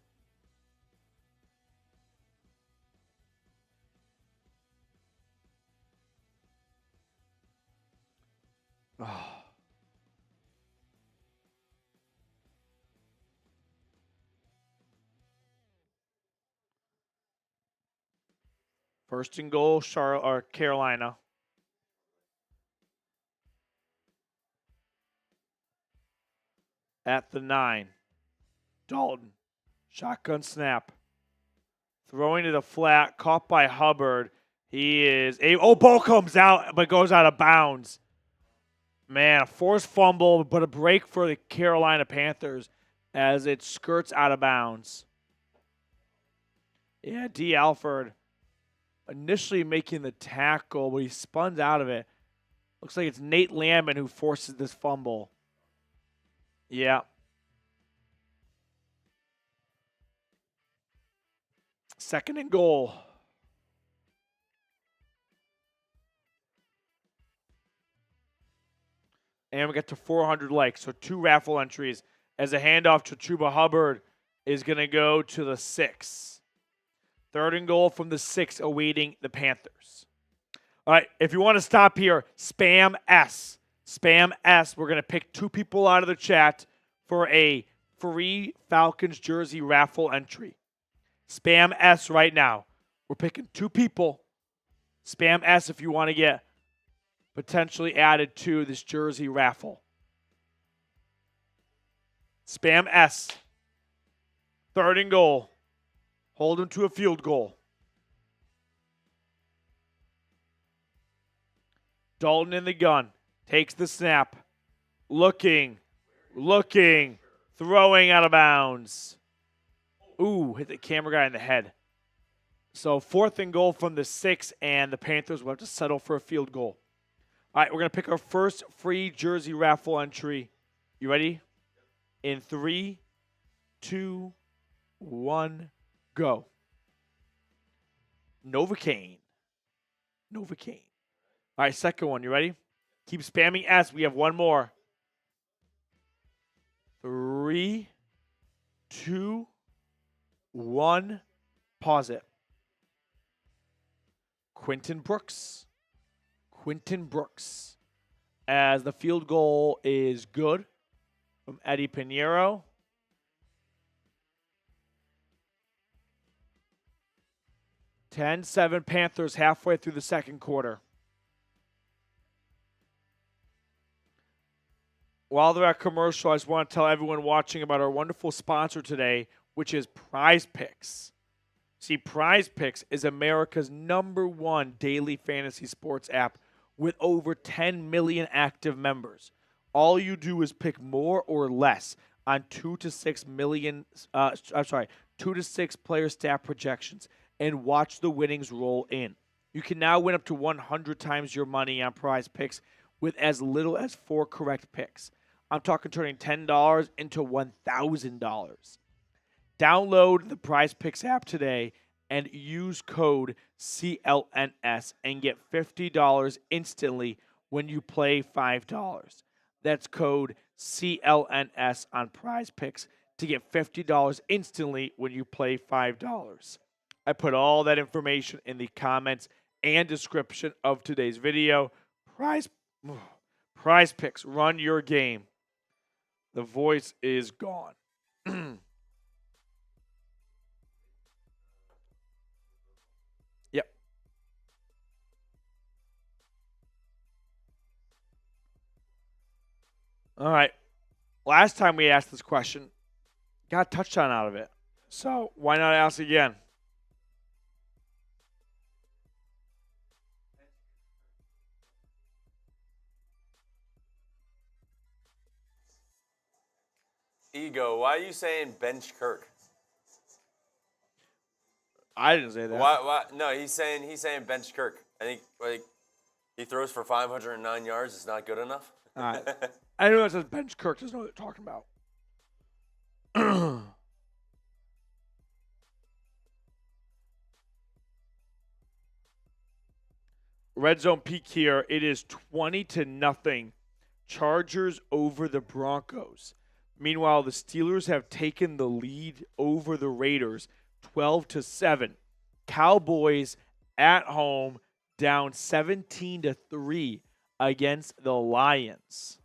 Oh. First and goal, Carolina. At the 9. Dalton. Shotgun snap. Throwing to the flat, caught by Hubbard. He is ball comes out, but goes out of bounds. Man, a forced fumble, but a break for the Carolina Panthers as it skirts out of bounds. Yeah, D. Alford initially making the tackle, but he spun out of it. Looks like it's Nate Landman who forces this fumble. Yeah. Second and goal. And we get to 400 likes, so 2 raffle entries as a handoff to Chuba Hubbard is going to go to the 6. 3rd and goal from the 6 awaiting the Panthers. All right, if you want to stop here, spam S. Spam S. We're going to pick 2 people out of the chat for a free Falcons jersey raffle entry. Spam S right now. We're picking 2 people. Spam S if you want to get potentially added to this jersey raffle. Spam S. 3rd and goal. Hold him to a field goal. Dalton in the gun. Takes the snap. Looking. Throwing out of bounds. Ooh, hit the camera guy in the head. So 4th and goal from the 6, and the Panthers will have to settle for a field goal. All right, we're going to pick our first free jersey raffle entry. You ready? In 3, 2, 1, go. Novocaine. All right, second one. You ready? Keep spamming S. We have one more. 3, 2, 1. Pause it. Quentin Brooks. As the field goal is good from Eddie Pinheiro. (10-7) Panthers halfway through the second quarter. While they're at commercial, I just want to tell everyone watching about our wonderful sponsor today, which is Prize Picks. See, Prize Picks is America's #1 daily fantasy sports app with over 10 million active members. All you do is pick more or less on 2 to 6 player stat projections and watch the winnings roll in. You can now win up to 100 times your money on Prize Picks with as little as 4 correct picks. I'm talking turning $10 into $1,000. Download the Prize Picks app today and use code CLNS and get $50 instantly when you play $5. That's code CLNS on Prize Picks to get $50 instantly when you play $5. I put all that information in the comments and description of today's video. Prize Picks, run your game. The voice is gone. Yep. All right. Last time we asked this question, got a touchdown out of it. So why not ask again? Ego, why are you saying bench Kirk? I didn't say that. Why? No, he's saying bench Kirk. I think he throws for 509 yards. It's not good enough. All right. Anyone that says bench Kirk doesn't know what they're talking about. Red zone peak here. It is 20-0. Chargers over the Broncos. Meanwhile, the Steelers have taken the lead over the Raiders, 12-7. Cowboys at home down 17-3 against the Lions.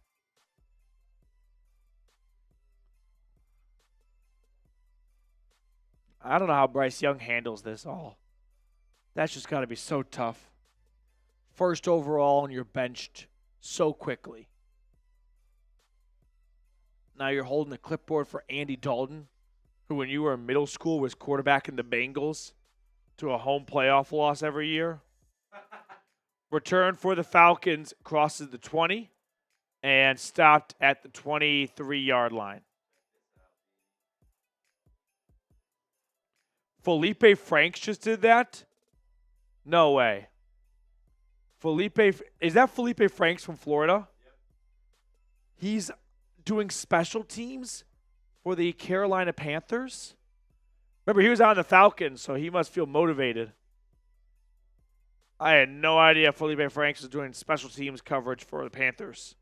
I don't know how Bryce Young handles this all. That's just got to be so tough. First overall, and you're benched so quickly. Now you're holding the clipboard for Andy Dalton, who when you were in middle school was quarterbacking the Bengals to a home playoff loss every year. Return for the Falcons crosses the 20 and stopped at the 23-yard line. Felipe Franks just did that? No way. Is that Felipe Franks from Florida? Yep. He's doing special teams for the Carolina Panthers? Remember, he was on the Falcons, so he must feel motivated. I had no idea Felipe Franks was doing special teams coverage for the Panthers.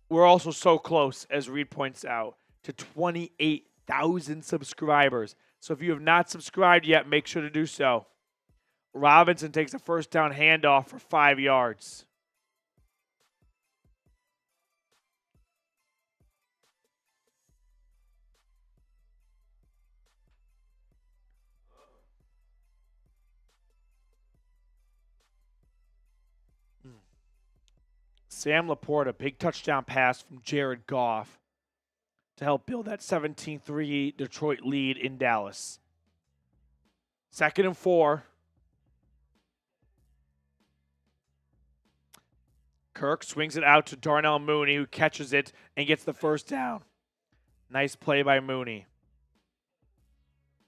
We're also so close, as Reed points out, to 28,000 subscribers. So if you have not subscribed yet, make sure to do so. Robinson takes a first down handoff for 5 yards. Sam Laporta, big touchdown pass from Jared Goff to help build that 17-3 Detroit lead in Dallas. 2nd and 4. Kirk swings it out to Darnell Mooney, who catches it and gets the first down. Nice play by Mooney.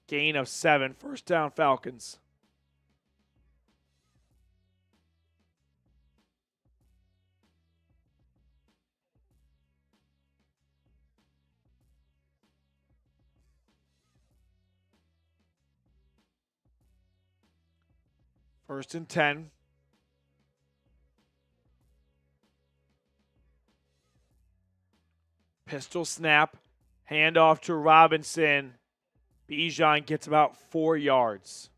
Gain of 7, first down Falcons. First and 10. Pistol snap. Handoff to Robinson. Bijan gets about 4 yards.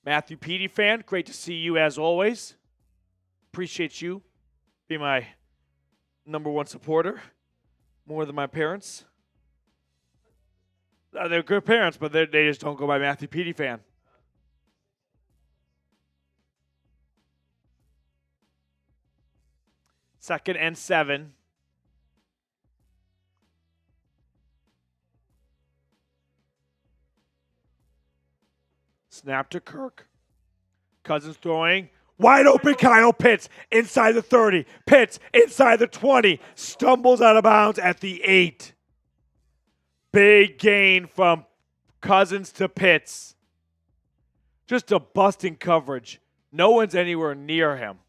Matthew Petey fan, great to see you as always. Appreciate you. Be my #1 supporter. More than my parents. They're good parents, but they just don't go by Matthew Petey fan. Second and 7. Snap to Kirk. Cousins throwing. Wide open Kyle Pitts inside the 30. Pitts inside the 20. Stumbles out of bounds at the 8. Big gain from Cousins to Pitts. Just a busting coverage. No one's anywhere near him.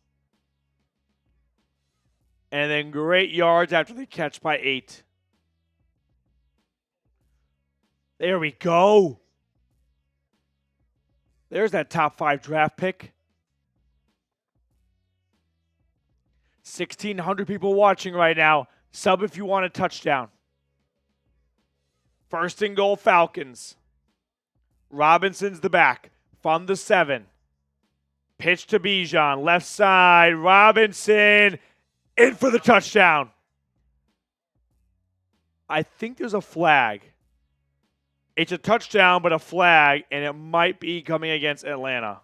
And then great yards after the catch by 8. There we go. There's that top 5 draft pick. 1,600 people watching right now. Sub if you want a touchdown. First and goal, Falcons. Robinson's the back from the 7. Pitch to Bijan. Left side. Robinson in for the touchdown. I think there's a flag. It's a touchdown, but a flag, and it might be coming against Atlanta.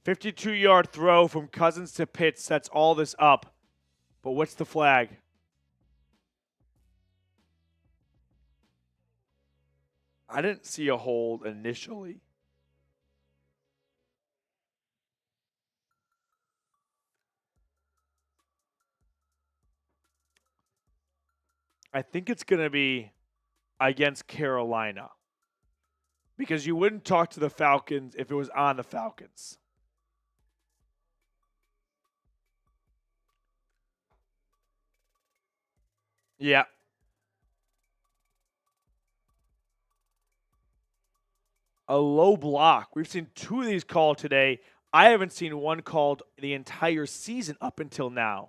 52-yard throw from Cousins to Pitts sets all this up. But what's the flag? I didn't see a hold initially. I think it's going to be against Carolina. Because you wouldn't talk to the Falcons if it was on the Falcons. Yeah. A low block. We've seen 2 of these called today. I haven't seen one called the entire season up until now.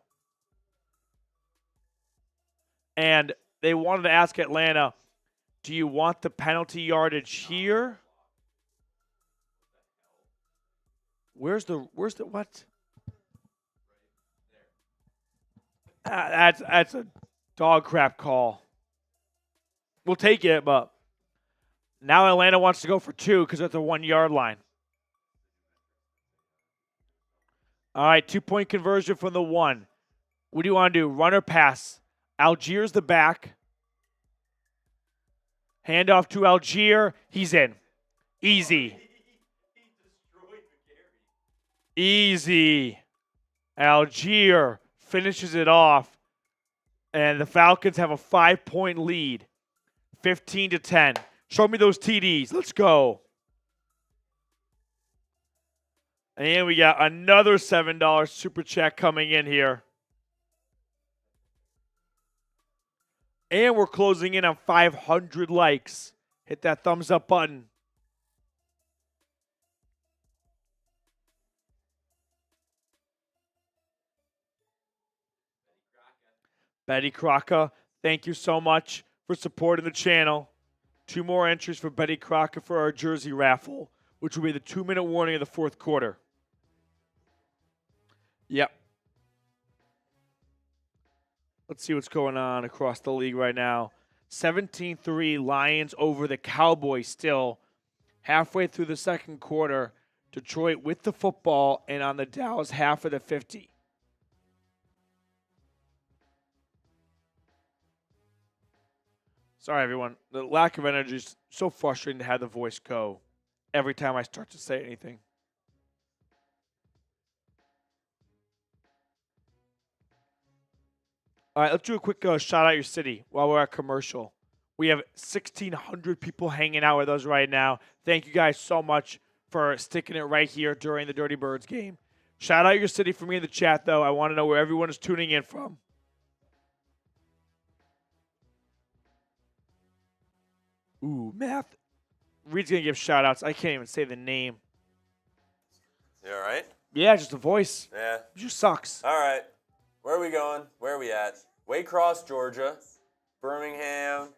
And they wanted to ask Atlanta, do you want the penalty yardage here? Where's the what? That's a dog crap call. We'll take it, but now Atlanta wants to go for 2 because they're at the 1-yard line. All right, 2-point conversion from the 1. What do you want to do? Run or pass? Algiers the back. Handoff to Algier. He's in. Easy. Easy. Algier finishes it off. And the Falcons have a 5-point lead. 15-10. Show me those TDs. Let's go. And we got another $7 super chat coming in here. And we're closing in on 500 likes. Hit that thumbs up button. Betty Crocker, thank you so much for supporting the channel. 2 more entries for Betty Crocker for our jersey raffle, which will be the 2-minute warning of the 4th quarter. Yep. Let's see what's going on across the league right now. 17-3 Lions over the Cowboys still. Halfway through the 2nd quarter, Detroit with the football and on the Dallas half of the 50. Sorry, everyone. The lack of energy is so frustrating to have the voice go every time I start to say anything. All right, let's do a quick shout out your city while we're at commercial. We have 1,600 people hanging out with us right now. Thank you guys so much for sticking it right here during the Dirty Birds game. Shout out your city for me in the chat, though. I want to know where everyone is tuning in from. Ooh, Math. Reed's going to give shout outs. I can't even say the name. You all right? Yeah, just a voice. Yeah. It just sucks. All right. Where are we going? Where are we at? Waycross, Georgia. Birmingham.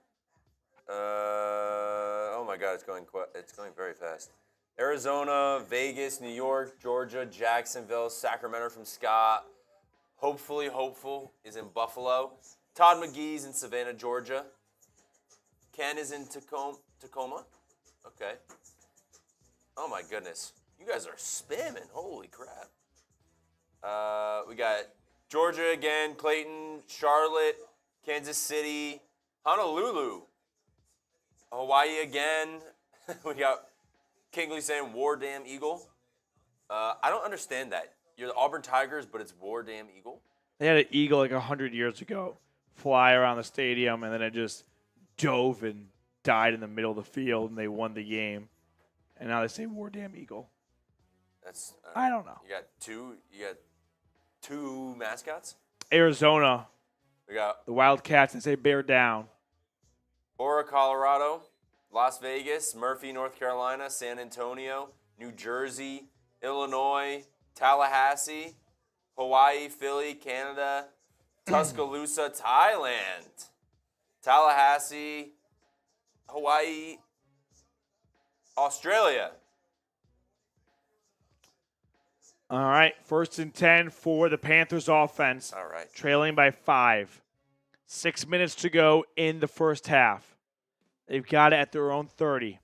Oh my God, it's going very fast. Arizona, Vegas, New York, Georgia, Jacksonville, Sacramento from Scott. Hopefully Hopeful is in Buffalo. Todd McGee's in Savannah, Georgia. Ken is in Tacoma. Okay. Oh my goodness. You guys are spamming. Holy crap. We got Georgia again, Clayton, Charlotte, Kansas City, Honolulu, Hawaii again. We got Kingley saying War Damn Eagle. I don't understand that. You're the Auburn Tigers, but it's War Damn Eagle. They had an eagle like 100 years ago fly around the stadium, and then it just dove and died in the middle of the field, and they won the game. And now they say War Damn Eagle. That's I don't know. You got two mascots? Arizona. We got the Wildcats, they say bear down. Aura, Colorado, Las Vegas, Murphy, North Carolina, San Antonio, New Jersey, Illinois, Tallahassee, Hawaii, Philly, Canada, Tuscaloosa, Thailand, Tallahassee, Hawaii, Australia. All right, 1st and 10 for the Panthers offense. All right. Trailing by 5. 6 minutes to go in the first half. They've got it at their own 30.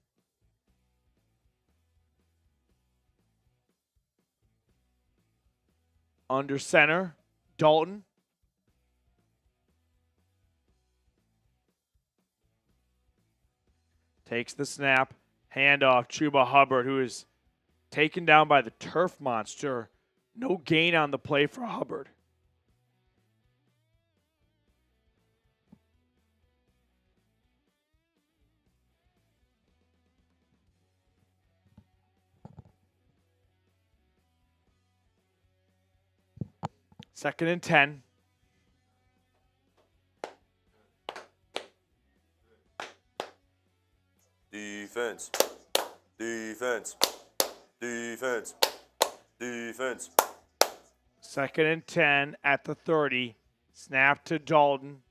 Under center, Dalton. Takes the snap. Handoff, Chuba Hubbard, who is taken down by the turf monster. No gain on the play for Hubbard. Second and 10. Defense. Defense. Defense. Defense. Second and 10 at the 30. Snap to Dalton.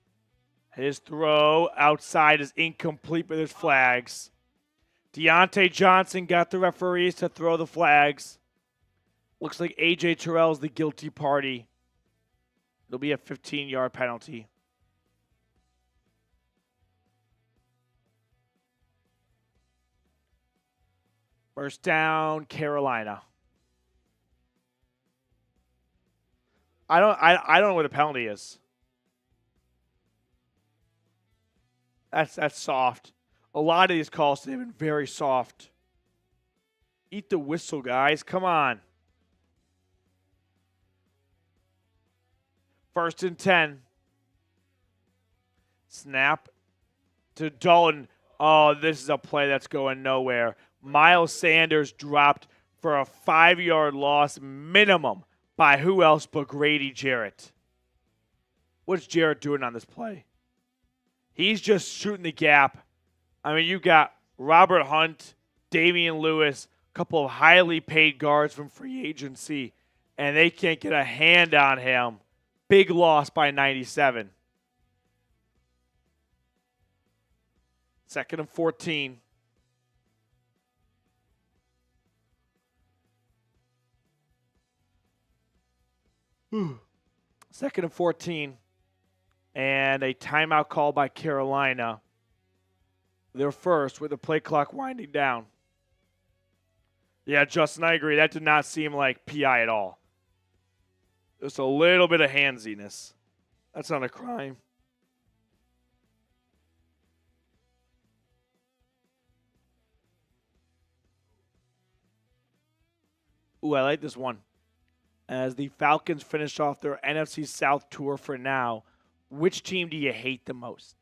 His throw outside is incomplete, but there's flags. Deontay Johnson got the referees to throw the flags. Looks like A.J. Terrell's the guilty party. It'll be a 15-yard penalty. First down, Carolina. I don't know what the penalty is. That's soft. A lot of these calls today have been very soft. Eat the whistle, guys. Come on. First and 10. Snap to Dalton. Oh, this is a play that's going nowhere. Miles Sanders dropped for a 5-yard loss minimum by who else but Grady Jarrett. What's Jarrett doing on this play? He's just shooting the gap. I mean, you got Robert Hunt, Damian Lewis, a couple of highly paid guards from free agency, and they can't get a hand on him. Big loss by 97. Second and 14. Second and 14. And a timeout call by Carolina. They're first with the play clock winding down. Yeah, Justin, I agree. That did not seem like PI at all. Just a little bit of handsiness. That's not a crime. Ooh, I like this one. As the Falcons finish off their NFC South tour for now, which team do you hate the most?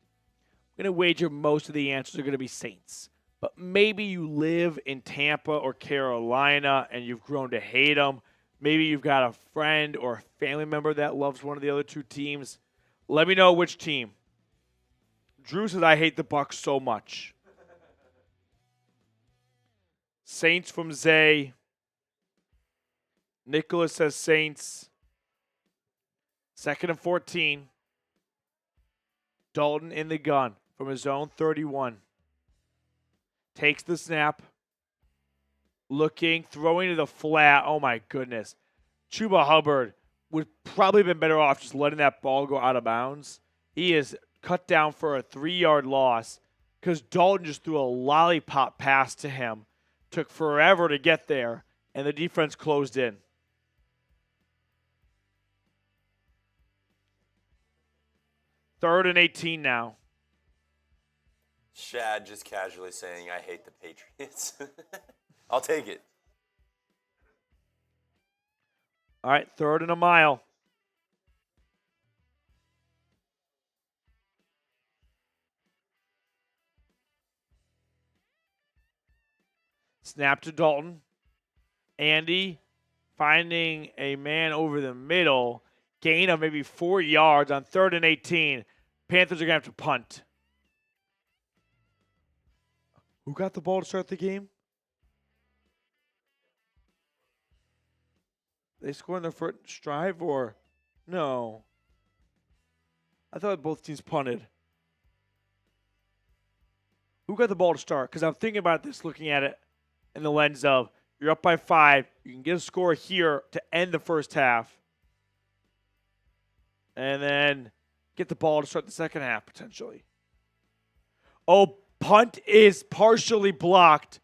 I'm going to wager most of the answers are going to be Saints. But maybe you live in Tampa or Carolina and you've grown to hate them. Maybe you've got a friend or a family member that loves one of the other two teams. Let me know which team. Drew says, I hate the Bucs so much. Saints from Zay. Nicholas says Saints. Second and 14. Dalton in the gun from his own 31. Takes the snap. Looking, throwing to the flat. Oh, my goodness. Chuba Hubbard would probably have been better off just letting that ball go out of bounds. He is cut down for a 3-yard loss because Dalton just threw a lollipop pass to him. Took forever to get there, and the defense closed in. Third and 18 now. Shad just casually saying, I hate the Patriots. I'll take it. All right, third and a mile. Snap to Dalton. Andy finding a man over the middle. Gain of maybe 4 yards on third and 18. Panthers are going to have to punt. Who got the ball to start the game? They scored in their first drive or no? I thought both teams punted. Who got the ball to start? Because I'm thinking about this, looking at it in the lens of you're up by 5. You can get a score here to end the first half. And then get the ball to start the second half, potentially. Oh, punt is partially blocked.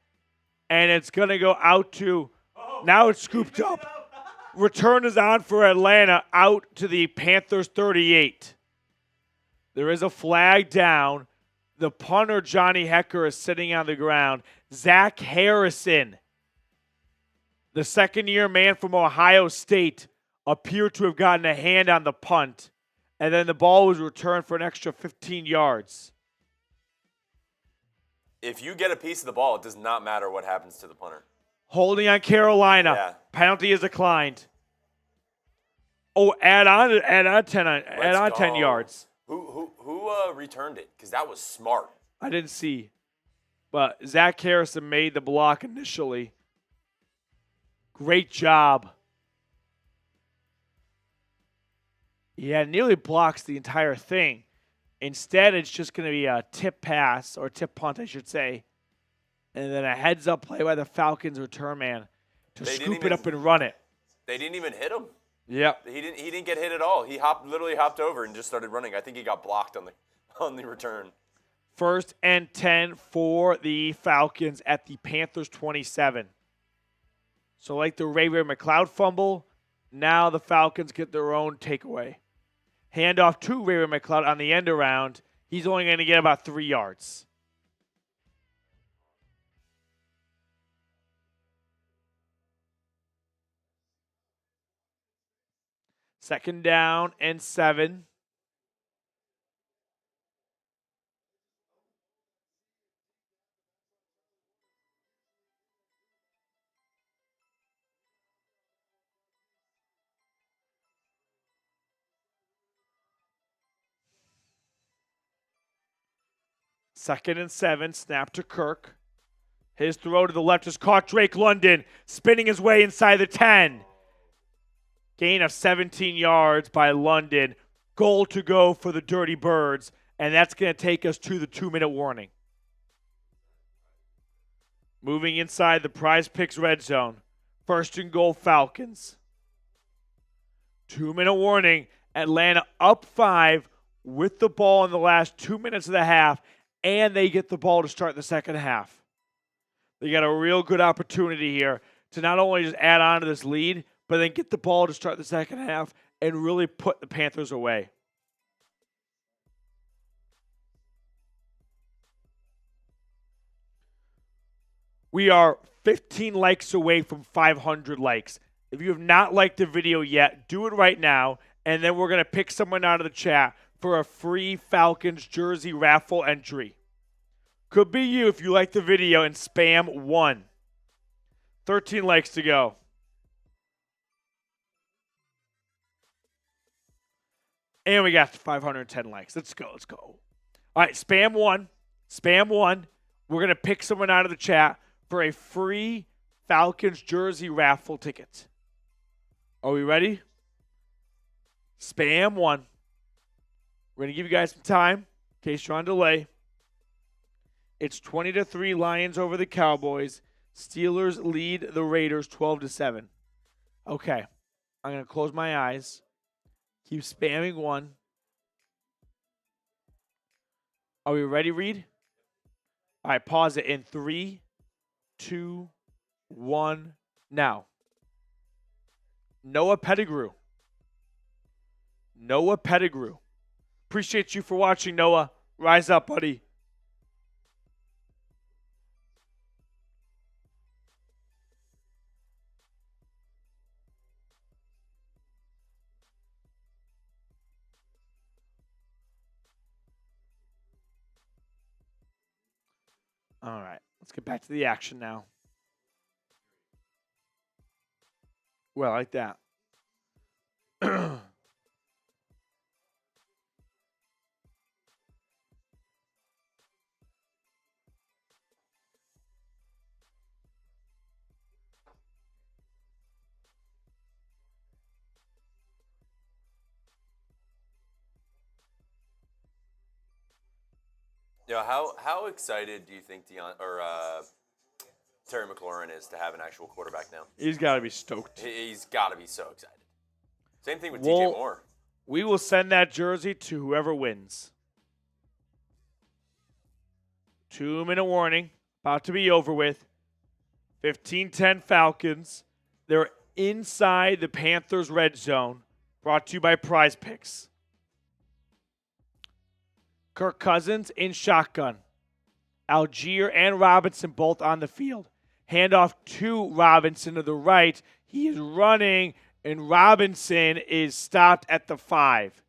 And it's going to go out to – now it's scooped up. Return is on for Atlanta out to the Panthers 38. There is a flag down. The punter, Johnny Hecker, is sitting on the ground. Zach Harrison, the second-year man from Ohio State, appeared to have gotten a hand on the punt, and then the ball was returned for an extra 15 yards. If you get a piece of the ball, it does not matter what happens to the punter. Holding on Carolina. Yeah. Penalty is declined. Oh, add on 10 yards. Who returned it? Because that was smart. I didn't see. But Zach Harrison made the block initially. Great job. Yeah, nearly blocks the entire thing. Instead, it's just going to be a tip pass, or tip punt, I should say. And then a heads-up play by the Falcons return man to scoop it up and run it. They didn't even hit him. Yep. He didn't get hit at all. He literally hopped over and just started running. I think he got blocked on the return. 1st and 10 for the Falcons at the Panthers 27. So like the Ray McLeod fumble, now the Falcons get their own takeaway. Handoff to Ray McLeod on the end around. He's only going to get about 3 yards. Second down and 7. Second and 7, snap to Kirk. His throw to the left is caught. Drake London spinning his way inside the 10. Gain of 17 yards by London. Goal to go for the Dirty Birds, and that's going to take us to the 2-minute warning. Moving inside the Prize Picks red zone. 1st and goal, Falcons. 2-minute warning. Atlanta up 5 with the ball in the last 2 minutes of the half, and they get the ball to start the second half. They got a real good opportunity here to not only just add on to this lead, but then get the ball to start the second half and really put the Panthers away. We are 15 likes away from 500 likes. If you have not liked the video yet, do it right now, and then we're going to pick someone out of the chat for a free Falcons jersey raffle entry. Could be you if you like the video and spam 1. 13 likes to go. And we got 510 likes. Let's go. All right, spam 1. Spam 1. We're going to pick someone out of the chat for a free Falcons jersey raffle ticket. Are we ready? Spam 1. We're going to give you guys some time in case you're on delay. It's 20-3 Lions over the Cowboys. Steelers lead the Raiders 12-7. Okay. I'm going to close my eyes. Keep spamming 1. Are we ready, Reed? All right, pause it in 3, 2, 1, now. Noah Pettigrew. Appreciate you for watching, Noah. Rise up, buddy. All right, let's get back to the action now. Well, I like that. You know, how excited do you think Terry McLaurin is to have an actual quarterback now? He's got to be stoked. He's got to be so excited. Same thing with DJ Moore. We will send that jersey to whoever wins. 2-minute warning. About to be over with. 15-10 Falcons. They're inside the Panthers red zone, brought to you by Prize Picks. Kirk Cousins in shotgun. Algier and Robinson both on the field. Handoff to Robinson to the right. He is running, and Robinson is stopped at the 5.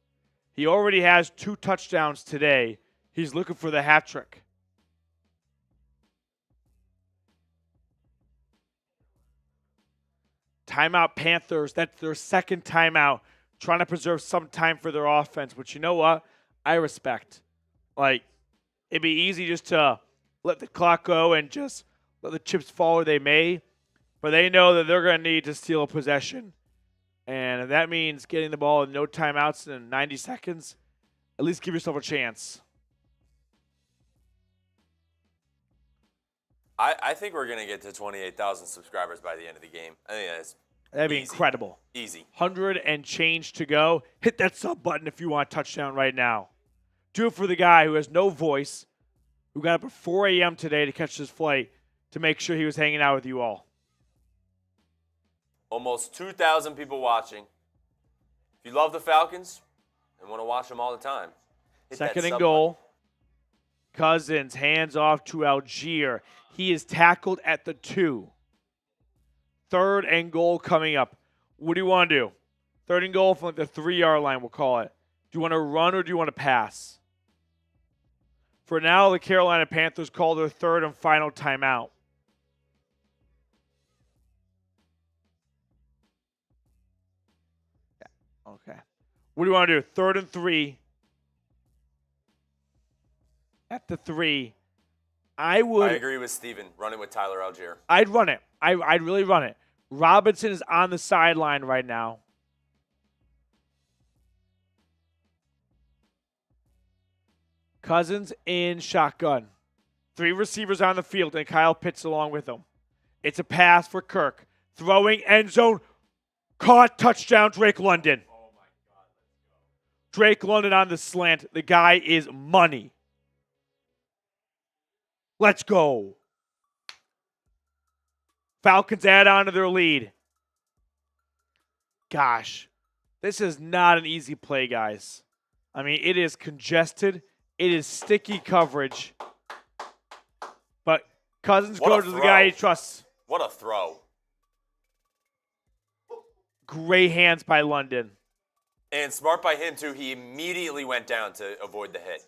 He already has 2 touchdowns today. He's looking for the hat trick. Timeout Panthers. That's their second timeout. Trying to preserve some time for their offense. But you know what? I respect. Like, it'd be easy just to let the clock go and just let the chips fall where they may. But they know that they're going to need to steal a possession. And if that means getting the ball with no timeouts in 90 seconds, at least give yourself a chance. I think we're going to get to 28,000 subscribers by the end of the game. I think that'd be incredible. Easy. 100 and change to go. Hit that sub button if you want a touchdown right now. Do it for the guy who has no voice, who got up at 4 a.m. today to catch this flight to make sure he was hanging out with you all. Almost 2,000 people watching. If you love the Falcons and want to watch them all the time, hit that Second and sub goal. button. Cousins hands off to Algier. He is tackled at the 2. Third and goal coming up. What do you want to do? Third and goal from like the 3-yard line, we'll call it. Do you want to run or do you want to pass? For now, the Carolina Panthers call their third and final timeout. Okay. What do you want to do? 3rd and 3. At the 3. I agree with Steven. Run it with Tyler Algier. I'd run it. I'd really run it. Robinson is on the sideline right now. Cousins in shotgun. 3 receivers on the field, and Kyle Pitts along with them. It's a pass for Kirk. Throwing end zone. Caught, touchdown, Drake London. Oh, my God. Let's go. Drake London on the slant. The guy is money. Let's go. Falcons add on to their lead. Gosh, this is not an easy play, guys. I mean, it is congested. It is sticky coverage. But Cousins goes to the guy he trusts. What a throw. Great hands by London. And smart by him, too. He immediately went down to avoid the hit.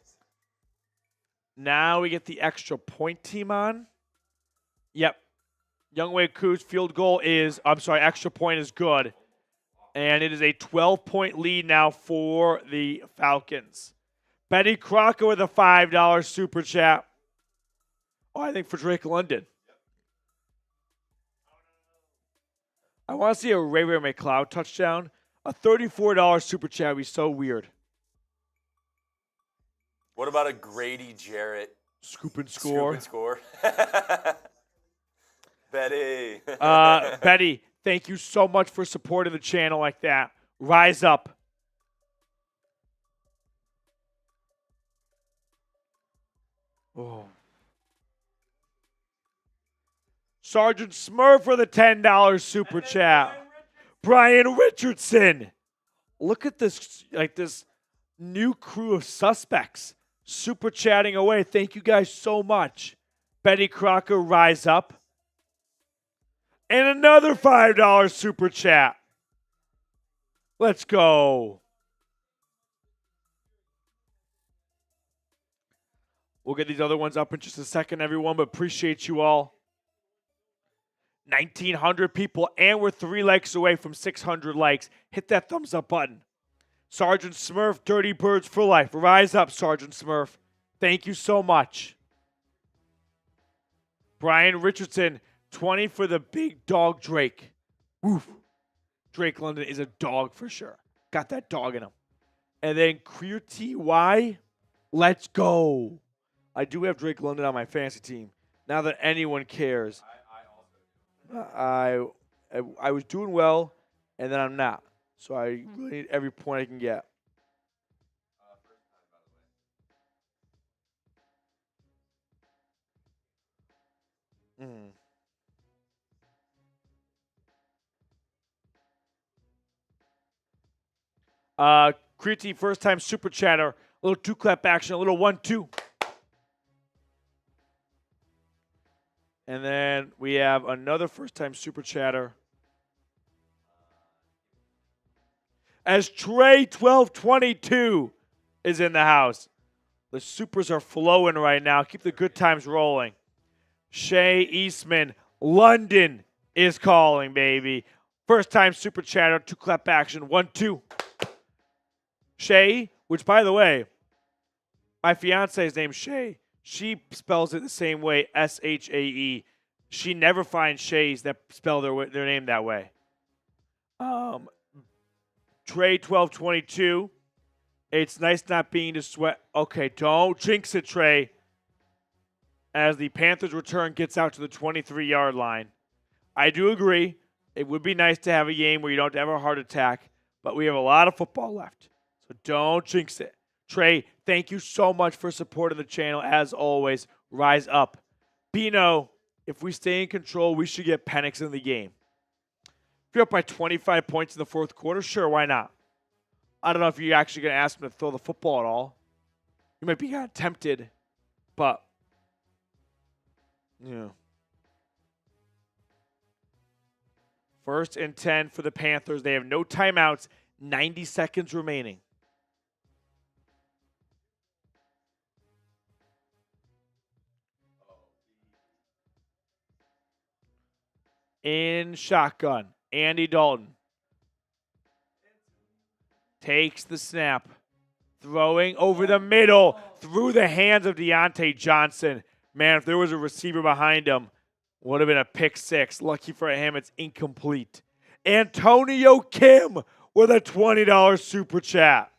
Now we get the extra point team on. Yep. Younghoe Koo's field goal is, extra point is good. And it is a 12-point lead now for the Falcons. Betty Crocker with a $5 super chat. Oh, I think for Drake London. I want to see a Ray Ray McLeod touchdown. A $34 super chat would be so weird. What about a Grady Jarrett scoop and score? Betty. Betty, thank you so much for supporting the channel like that. Rise up. Oh. Sergeant Smurf for the $10 super chat. Brian Richardson. Look at this, this new crew of suspects super chatting away. Thank you guys so much. Betty Crocker, rise up. And another $5 super chat. Let's go. We'll get these other ones up in just a second, everyone, but appreciate you all. 1,900 people, and we're 3 likes away from 600 likes. Hit that thumbs up button. Sergeant Smurf, Dirty Birds for life. Rise up, Sergeant Smurf. Thank you so much. Brian Richardson, 20 for the big dog Drake. Woof. Drake London is a dog for sure. Got that dog in him. And then Creer TY, let's go. I do have Drake London on my fantasy team. Now that anyone cares. I was doing well, and then I'm not. So I really need every point I can get. Creety, first-time super chatter. A little two-clap action, a little 1-2. And then we have another first-time super chatter. As Trey 1222 is in the house. The supers are flowing right now. Keep the good times rolling. Shay Eastman, London is calling, baby. First-time super chatter, two-clap action, 1-2. Shay, which, by the way, my fiance's name's Shay. She spells it the same way, S-H-A-E. She never finds Shays that spell their name that way. Trey 1222. It's nice not being to sweat. Okay, don't jinx it, Trey. As the Panthers return gets out to the 23-yard line. I do agree. It would be nice to have a game where you don't have a heart attack, but we have a lot of football left. So don't jinx it. Trey, thank you so much for supporting the channel. As always, rise up. Bino, if we stay in control, we should get Penix in the game. If you're up by 25 points in the fourth quarter, sure, why not? I don't know if you're actually going to ask him to throw the football at all. You might be kind of tempted, but, yeah. 1st and 10 for the Panthers. They have no timeouts, 90 seconds remaining. In shotgun, Andy Dalton takes the snap, throwing over the middle, through the hands of Deontay Johnson. Man, if there was a receiver behind him, would have been a pick six. Lucky for him, it's incomplete. Antonio Kim with a $20 super chat.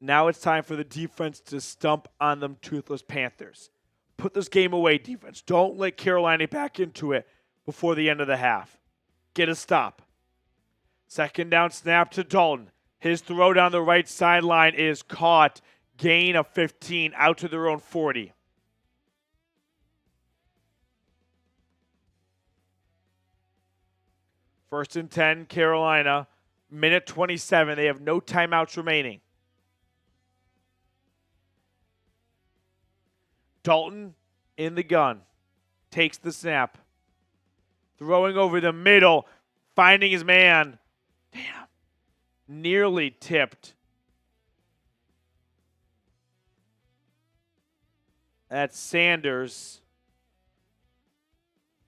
Now it's time for the defense to stump on them toothless Panthers. Put this game away, defense. Don't let Carolina back into it before the end of the half. Get a stop. 2nd down snap to Dalton. His throw down the right sideline is caught. Gain of 15 out to their own 40. First and 10, Carolina. Minute 27. They have no timeouts remaining. Dalton in the gun. Takes the snap. Throwing over the middle. Finding his man. Damn. Nearly tipped. That's Sanders.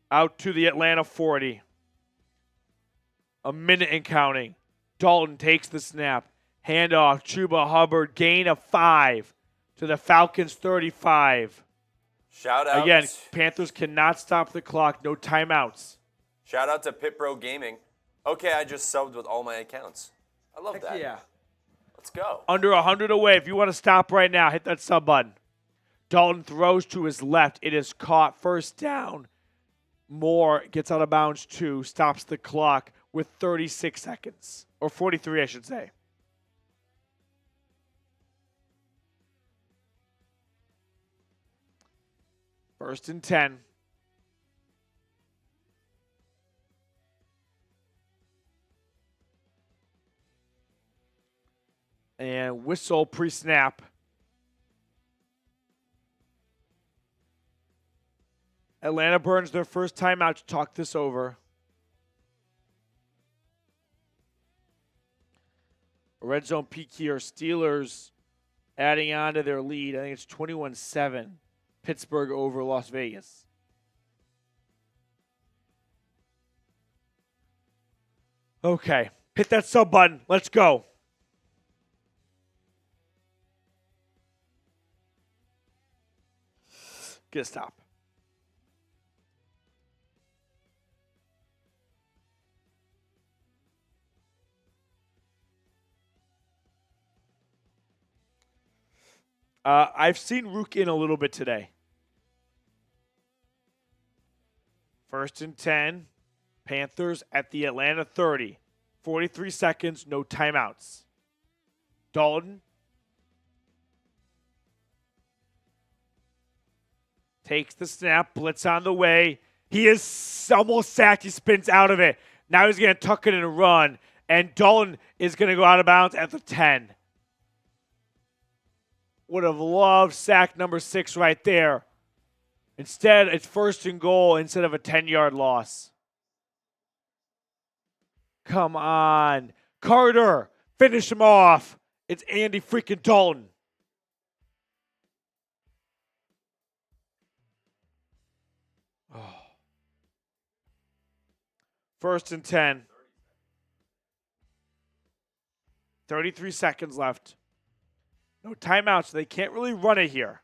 Out to the Atlanta 40. A minute and counting. Dalton takes the snap. Handoff. Chuba Hubbard. Gain of 5 to the Falcons 35. Shout out. Again, Panthers cannot stop the clock. No timeouts. Shout out to Pitbro Gaming. Okay, I just subbed with all my accounts. I love that. Yeah. Let's go. Under 100 away. If you want to stop right now, hit that sub button. Dalton throws to his left. It is caught. First down. Moore gets out of bounds 2. Stops the clock with 36 seconds. Or 43, I should say. First and 10. And whistle pre-snap. Atlanta burns their first timeout to talk this over. Red zone peak here. Steelers adding on to their lead. I think it's 21-7. Pittsburgh over Las Vegas. Okay. Hit that sub button. Let's go. Get a stop. I've seen Rook in a little bit today. First and 10. Panthers at the Atlanta 30. 43 seconds, no timeouts. Dalton Takes the snap. Blitz on the way. He is almost sacked. He spins out of it. Now he's going to tuck it and run. And Dalton is going to go out of bounds at the 10. Would have loved sack number 6 right there. Instead, it's 1st and goal instead of a 10-yard loss. Come on. Carter, finish him off. It's Andy freaking Dalton. Oh. 1st and 10. 33 seconds left. No timeouts. They can't really run it here.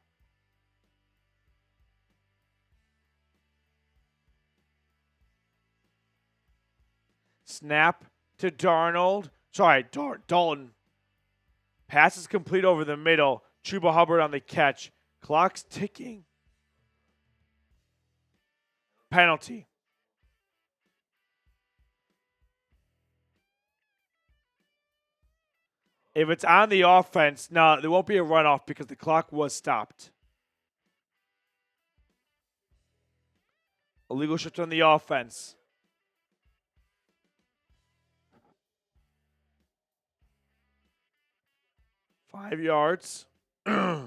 Snap to Darnold. Sorry, Dalton. Pass is complete over the middle. Chuba Hubbard on the catch. Clock's ticking. Penalty. If it's on the offense, no, there won't be a runoff because the clock was stopped. Illegal shift on the offense. Five yards. I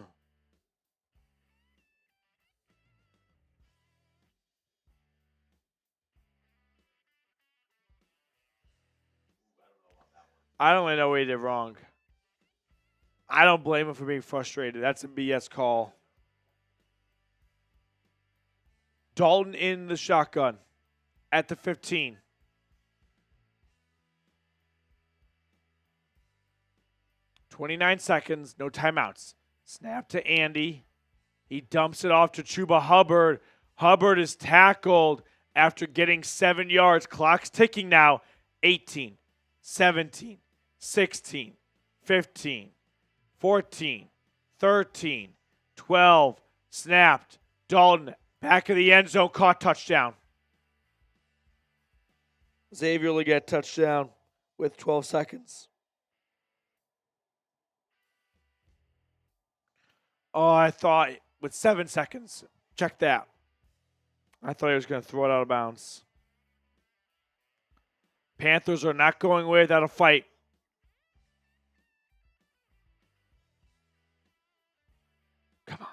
don't really know what he did wrong. I don't blame him for being frustrated. That's a BS call. Dalton in the shotgun at the 15. .29 seconds, no timeouts. Snap to Andy. He dumps it off to Chuba Hubbard. Hubbard is tackled after getting 7 yards. Clock's ticking now. 18, 17, 16, 15, 14, 13, 12. Snapped. Dalton, back of the end zone, caught touchdown. Xavier will get touchdown with 12 seconds. Oh, I thought with 7 seconds. Check that. I thought he was going to throw it out of bounds. Panthers are not going away without a fight. Come on.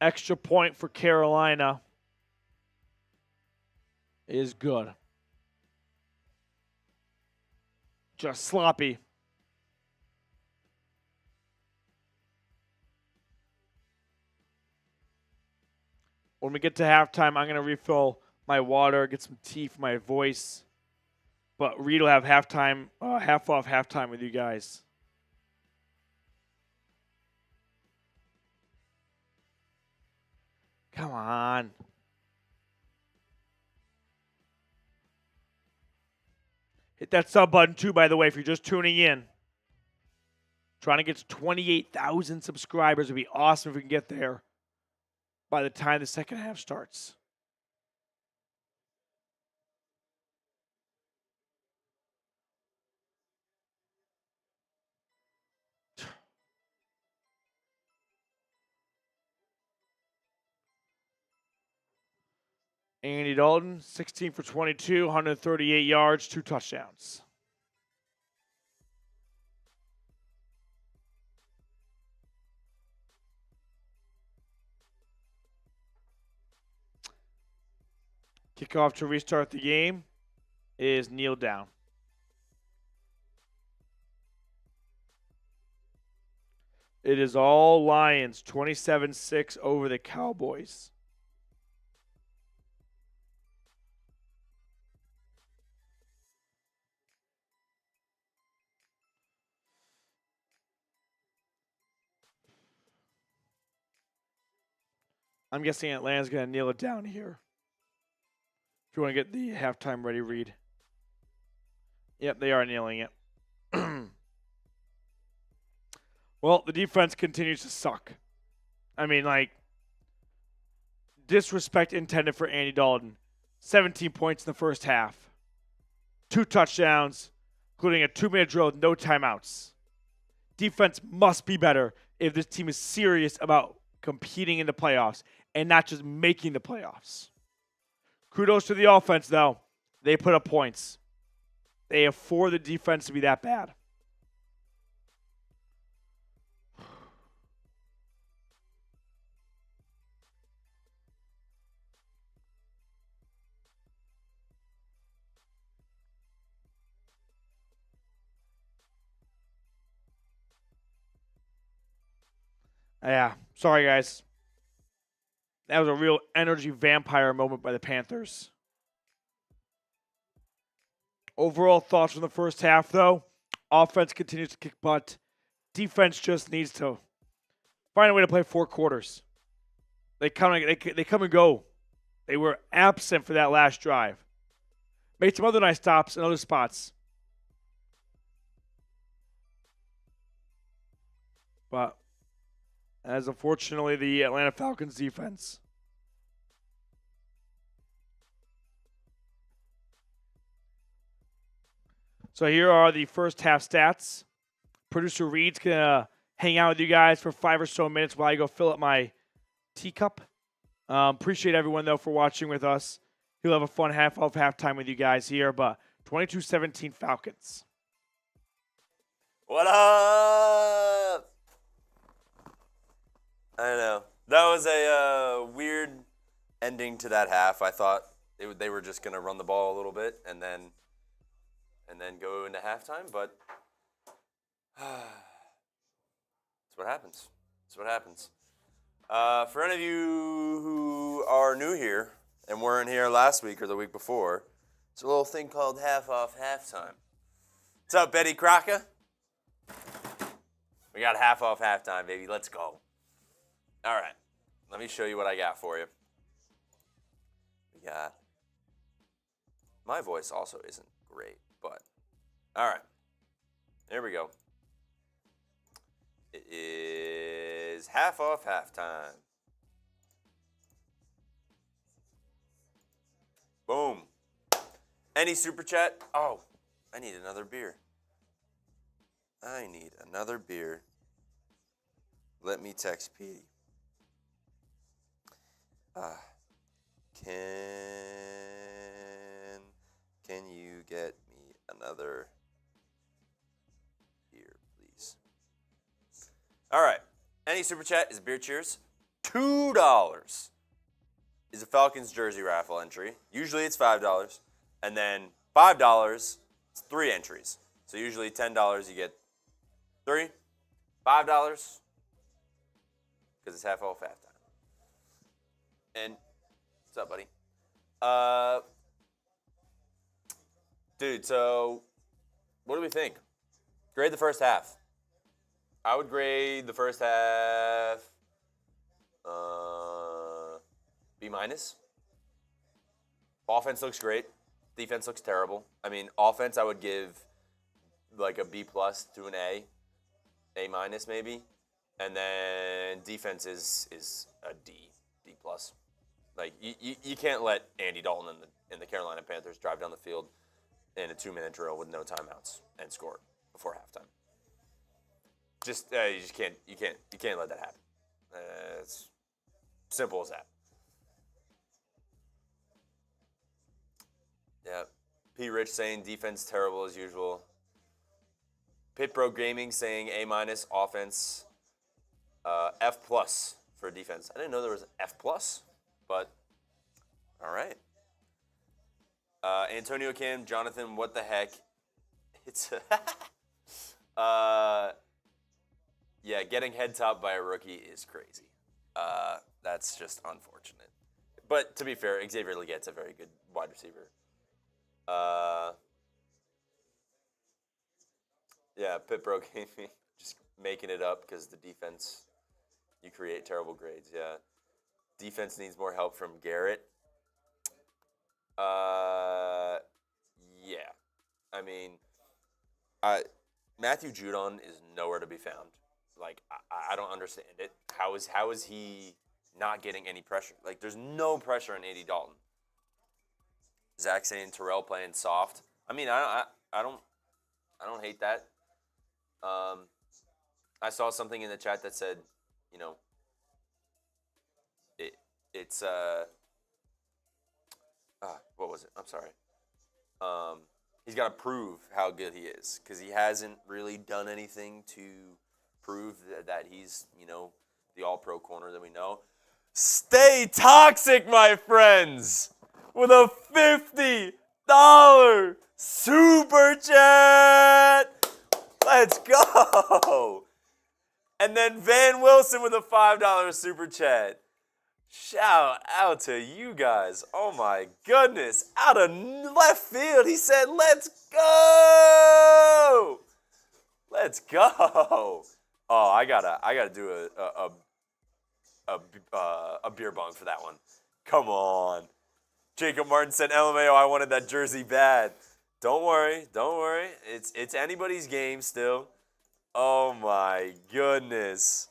Extra point for Carolina is good. Just sloppy. When we get to halftime, I'm going to refill my water, get some tea for my voice. But Reed will have halftime, half off halftime with you guys. Come on. Hit that sub button too, by the way, if you're just tuning in. Trying to get to 28,000 subscribers. It'd be awesome if we can get there by the time the second half starts. Andy Dalton, 16 for 22, 138 yards, 2 touchdowns. Kickoff to restart the game is kneel down. It is all Lions, 27-6 over the Cowboys. I'm guessing Atlanta's going to kneel it down here. If you want to get the halftime ready, Reed. Yep, they are kneeling it. Well, the defense continues to suck. I mean, like, disrespect intended for Andy Dalton. 17 points in the first half. 2 touchdowns. including a 2-minute drill with no timeouts. Defense must be better if this team is serious about competing in the playoffs and not just making the playoffs. Kudos to the offense, though. They put up points. They afford the defense to be that bad. Yeah, sorry, guys. That was a real energy vampire moment by the Panthers. Overall thoughts from the first half, though. Offense continues to kick butt. Defense just needs to find a way to play 4 quarters. They come and go. They were absent for that last drive. Made some other nice stops in other spots. But as unfortunately the Atlanta Falcons defense. So here are the first half stats. Producer Reed's going to hang out with you guys for 5 or so minutes while I go fill up my teacup. Appreciate everyone, though, for watching with us. He'll have a fun halftime with you guys here, but 22-17 Falcons. What up? I don't know. That was a weird ending to that half. I thought they were just going to run the ball a little bit and then go into halftime, but that's what happens. That's what happens. For any of you who are new here and weren't here last week or the week before, it's a little thing called half off halftime. What's up, Betty Crocker? We got half off halftime, baby. Let's go. All right. Let me show you what I got for you. We got... My voice also isn't great, but... All right. There we go. It is half off halftime. Boom. Any super chat? Oh, I need another beer. Let me text Petey. Can you get me another beer, please? All right. Any super chat is beer cheers. $2 is a Falcons jersey raffle entry. Usually it's $5. And then $5, it's 3 entries. So usually $10 you get 3. $5 because it's half off halftime. And what's up, buddy? Dude, so what do we think? Grade the first half. I would grade the first half B-. Offense looks great. Defense looks terrible. I mean, offense I would give like a B+ to an A. A- maybe. And then defense is a D+. Like you can't let Andy Dalton and the Carolina Panthers drive down the field in a 2-minute drill with no timeouts and score before halftime. Just you can't let that happen. It's simple as that. Yeah. P. Rich saying defense terrible as usual. Pitbro Gaming saying A- offense. F+ for defense. I didn't know there was an F+, but all right. Antonio Kim, Jonathan, what the heck? It's yeah, getting head topped by a rookie is crazy. That's just unfortunate. But to be fair, Xavier Leggett's a very good wide receiver. Yeah, Pitbro Gaming, just making it up because the defense, you create terrible grades. Yeah, defense needs more help from Garrett. Yeah, I mean, Matthew Judon is nowhere to be found. Like, I don't understand it. How is he not getting any pressure? Like, there's no pressure on Andy Dalton. Zach saying Terrell playing soft. I mean, I don't. I don't hate that. I saw something in the chat that said, you know, it's what was it? I'm sorry. He's got to prove how good he is because he hasn't really done anything to prove that he's, the all-pro corner that we know. Stay toxic, my friends, with a $50 super chat. Let's go. And then Van Wilson with a $5 super chat. Shout out to you guys. Oh my goodness. Out of left field, he said, let's go. Let's go. Oh, I gotta do a beer bong for that one. Come on. Jacob Martin said, LMAO, I wanted that jersey bad. Don't worry. It's anybody's game still. Oh my goodness.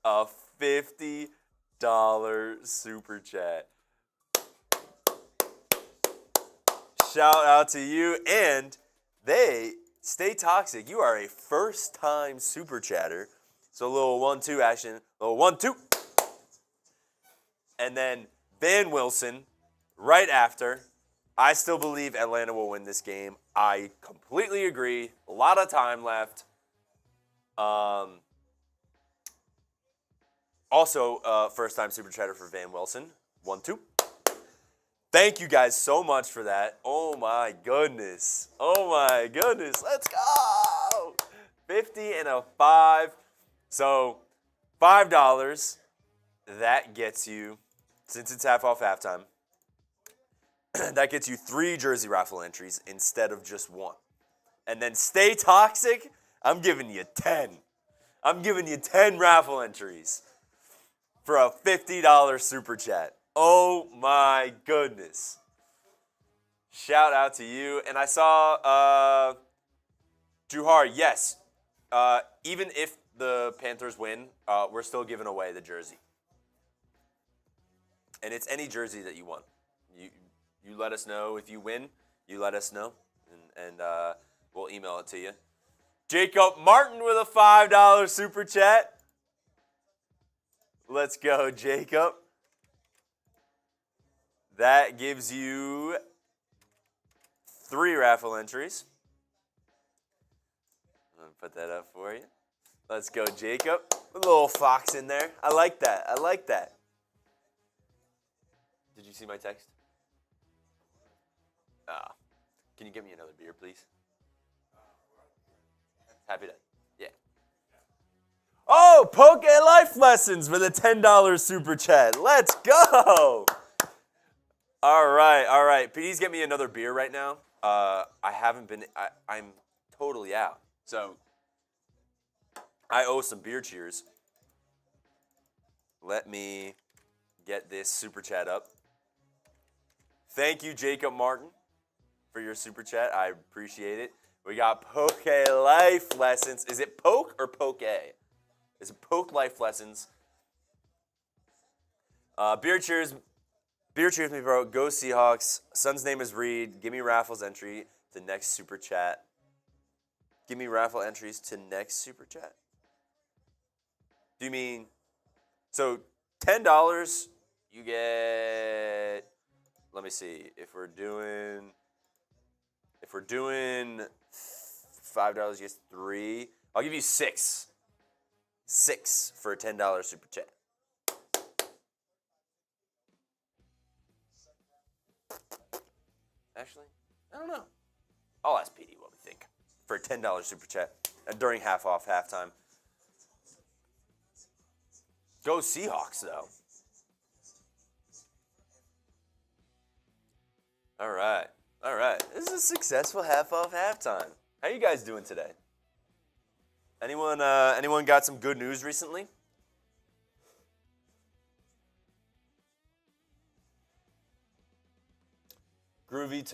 A $50 super chat. Shout out to you. And they stay toxic. You are a first-time super chatter. So a little 1-2 action. A little 1-2. And then Van Wilson right after. I still believe Atlanta will win this game. I completely agree. A lot of time left. Also, first-time super chatter for Van Wilson. 1-2. Thank you guys so much for that. Oh, my goodness. Let's go. 50 and a 5. So, $5. That gets you, since it's half off halftime, that gets you 3 jersey raffle entries instead of just 1. And then stay toxic, I'm giving you 10. I'm giving you 10 raffle entries for a $50 super chat. Oh my goodness. Shout out to you. And I saw Juhar, yes. Even if the Panthers win, we're still giving away the jersey. And it's any jersey that you want. You let us know if you win. You let us know, and we'll email it to you. Jacob Martin with a $5 super chat. Let's go, Jacob. That gives you 3 raffle entries. I'm going to put that up for you. Let's go, Jacob. A little fox in there. I like that. Did you see my text? Can you get me another beer, please? Happy to. Yeah. Oh, Poke Life Lessons for the $10 super chat. Let's go. All right. Please get me another beer right now. I'm totally out. So I owe some beer cheers. Let me get this super chat up. Thank you, Jacob Martin, for your super chat. I appreciate it. We got Poke Life Lessons. Is it Poke or Poke? Is it Poke Life Lessons? Beer cheers, me, bro. Go Seahawks. Son's name is Reed. Give me raffles entry to next super chat. Give me raffle entries to next super chat. Do you mean, so $10, you get, let me see, if we're doing $5, you get 3. I'll give you 6. 6 for a $10 super chat. Actually, I don't know. I'll ask PD what we think for a $10 super chat during halftime. Go Seahawks, though. All right. This is a successful halftime. How you guys doing today? Anyone got some good news recently? Groovy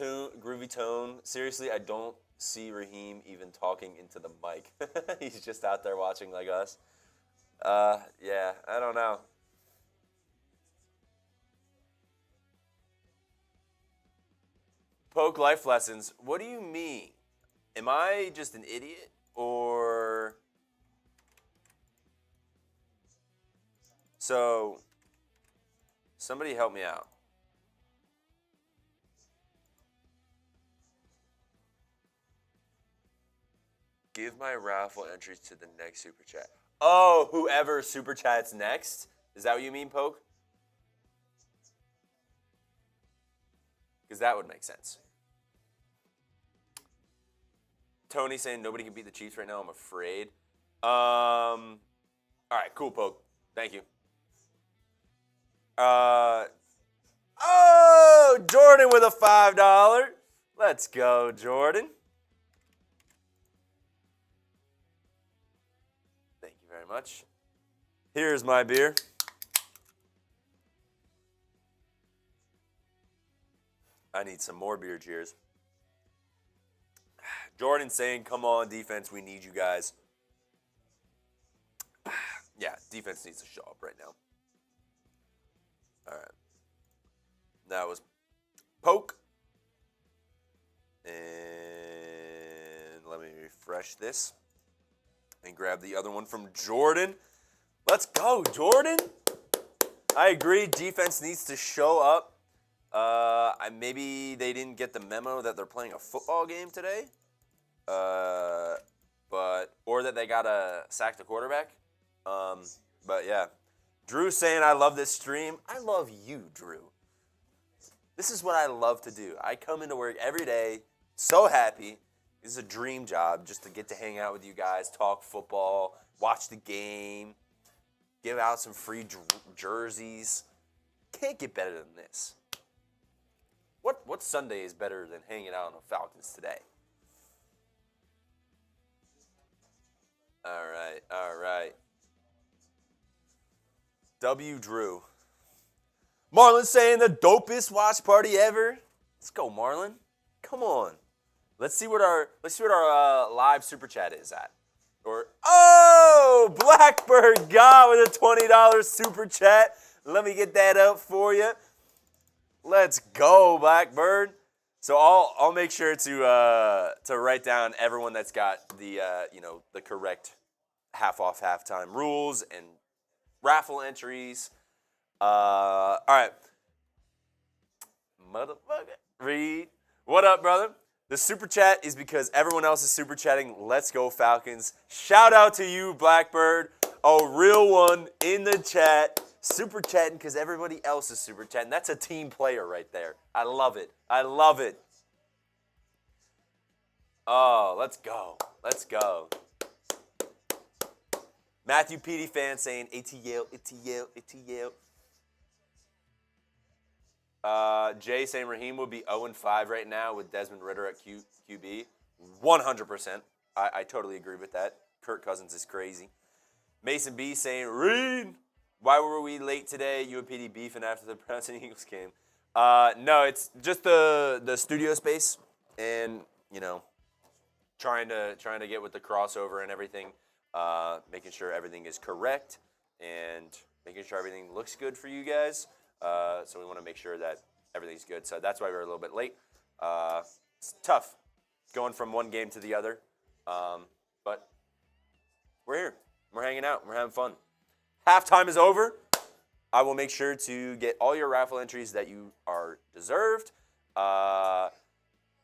tone. Seriously, I don't see Raheem even talking into the mic. He's just out there watching like us. Yeah, I don't know. Poke Life Lessons. What do you mean? Am I just an idiot or so? Somebody help me out. Give my raffle entries to the next super chat. Oh, whoever super chats next. Is that what you mean, Poke? Because that would make sense. Tony saying nobody can beat the Chiefs right now. I'm afraid. All right, cool, Poke. Thank you. Oh, Jordan with a $5. Let's go, Jordan. Thank you very much. Here's my beer. I need some more beer cheers. Jordan saying, come on, defense, we need you guys. Yeah, defense needs to show up right now. All right. That was Poke. And let me refresh this and grab the other one from Jordan. Let's go, Jordan. I agree. Defense needs to show up. Maybe they didn't get the memo that they're playing a football game today. Or that they gotta sack the quarterback. But yeah. Drew saying, I love this stream. I love you, Drew. This is what I love to do. I come into work every day, so happy. This is a dream job, just to get to hang out with you guys, talk football, watch the game, give out some free jerseys. Can't get better than this. What Sunday is better than hanging out on the Falcons Today? All right. W. Drew. Marlon saying the dopest watch party ever. Let's go, Marlon. Come on. Let's see what our live super chat is at. Blackbird got with a $20 super chat. Let me get that up for you. Let's go, Blackbird. So I'll make sure to write down everyone that's got the the correct half off halftime rules and raffle entries. All right. Motherfucker. Reed. What up, brother? The super chat is because everyone else is super chatting. Let's go, Falcons. Shout out to you, Blackbird. A real one in the chat. Super chatting because everybody else is super chatting. That's a team player right there. I love it. Oh, let's go. Matthew Petey fan saying ATL. Jay saying Raheem will be 0-5 right now with Desmond Ridder at QB. 100%. I totally agree with that. Kirk Cousins is crazy. Mason B saying, Reed, why were we late today? You and PD beefing after the Browns and Eagles game. No, it's just the studio space and, trying to get with the crossover and everything, making sure everything is correct and making sure everything looks good for you guys. So we want to make sure that everything's good. So that's why we're a little bit late. It's tough going from one game to the other. But we're here. We're hanging out. We're having fun. Halftime is over. I will make sure to get all your raffle entries that you are deserved. I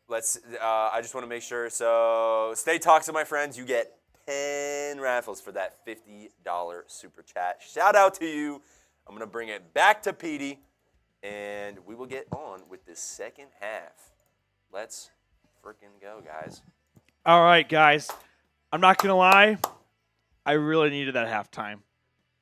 just want to make sure. So stay toxic, my friends. You get 10 raffles for that $50 super chat. Shout out to you. I'm going to bring it back to Petey, and we will get on with the second half. Let's freaking go, guys. All right, guys. I'm not going to lie. I really needed that halftime.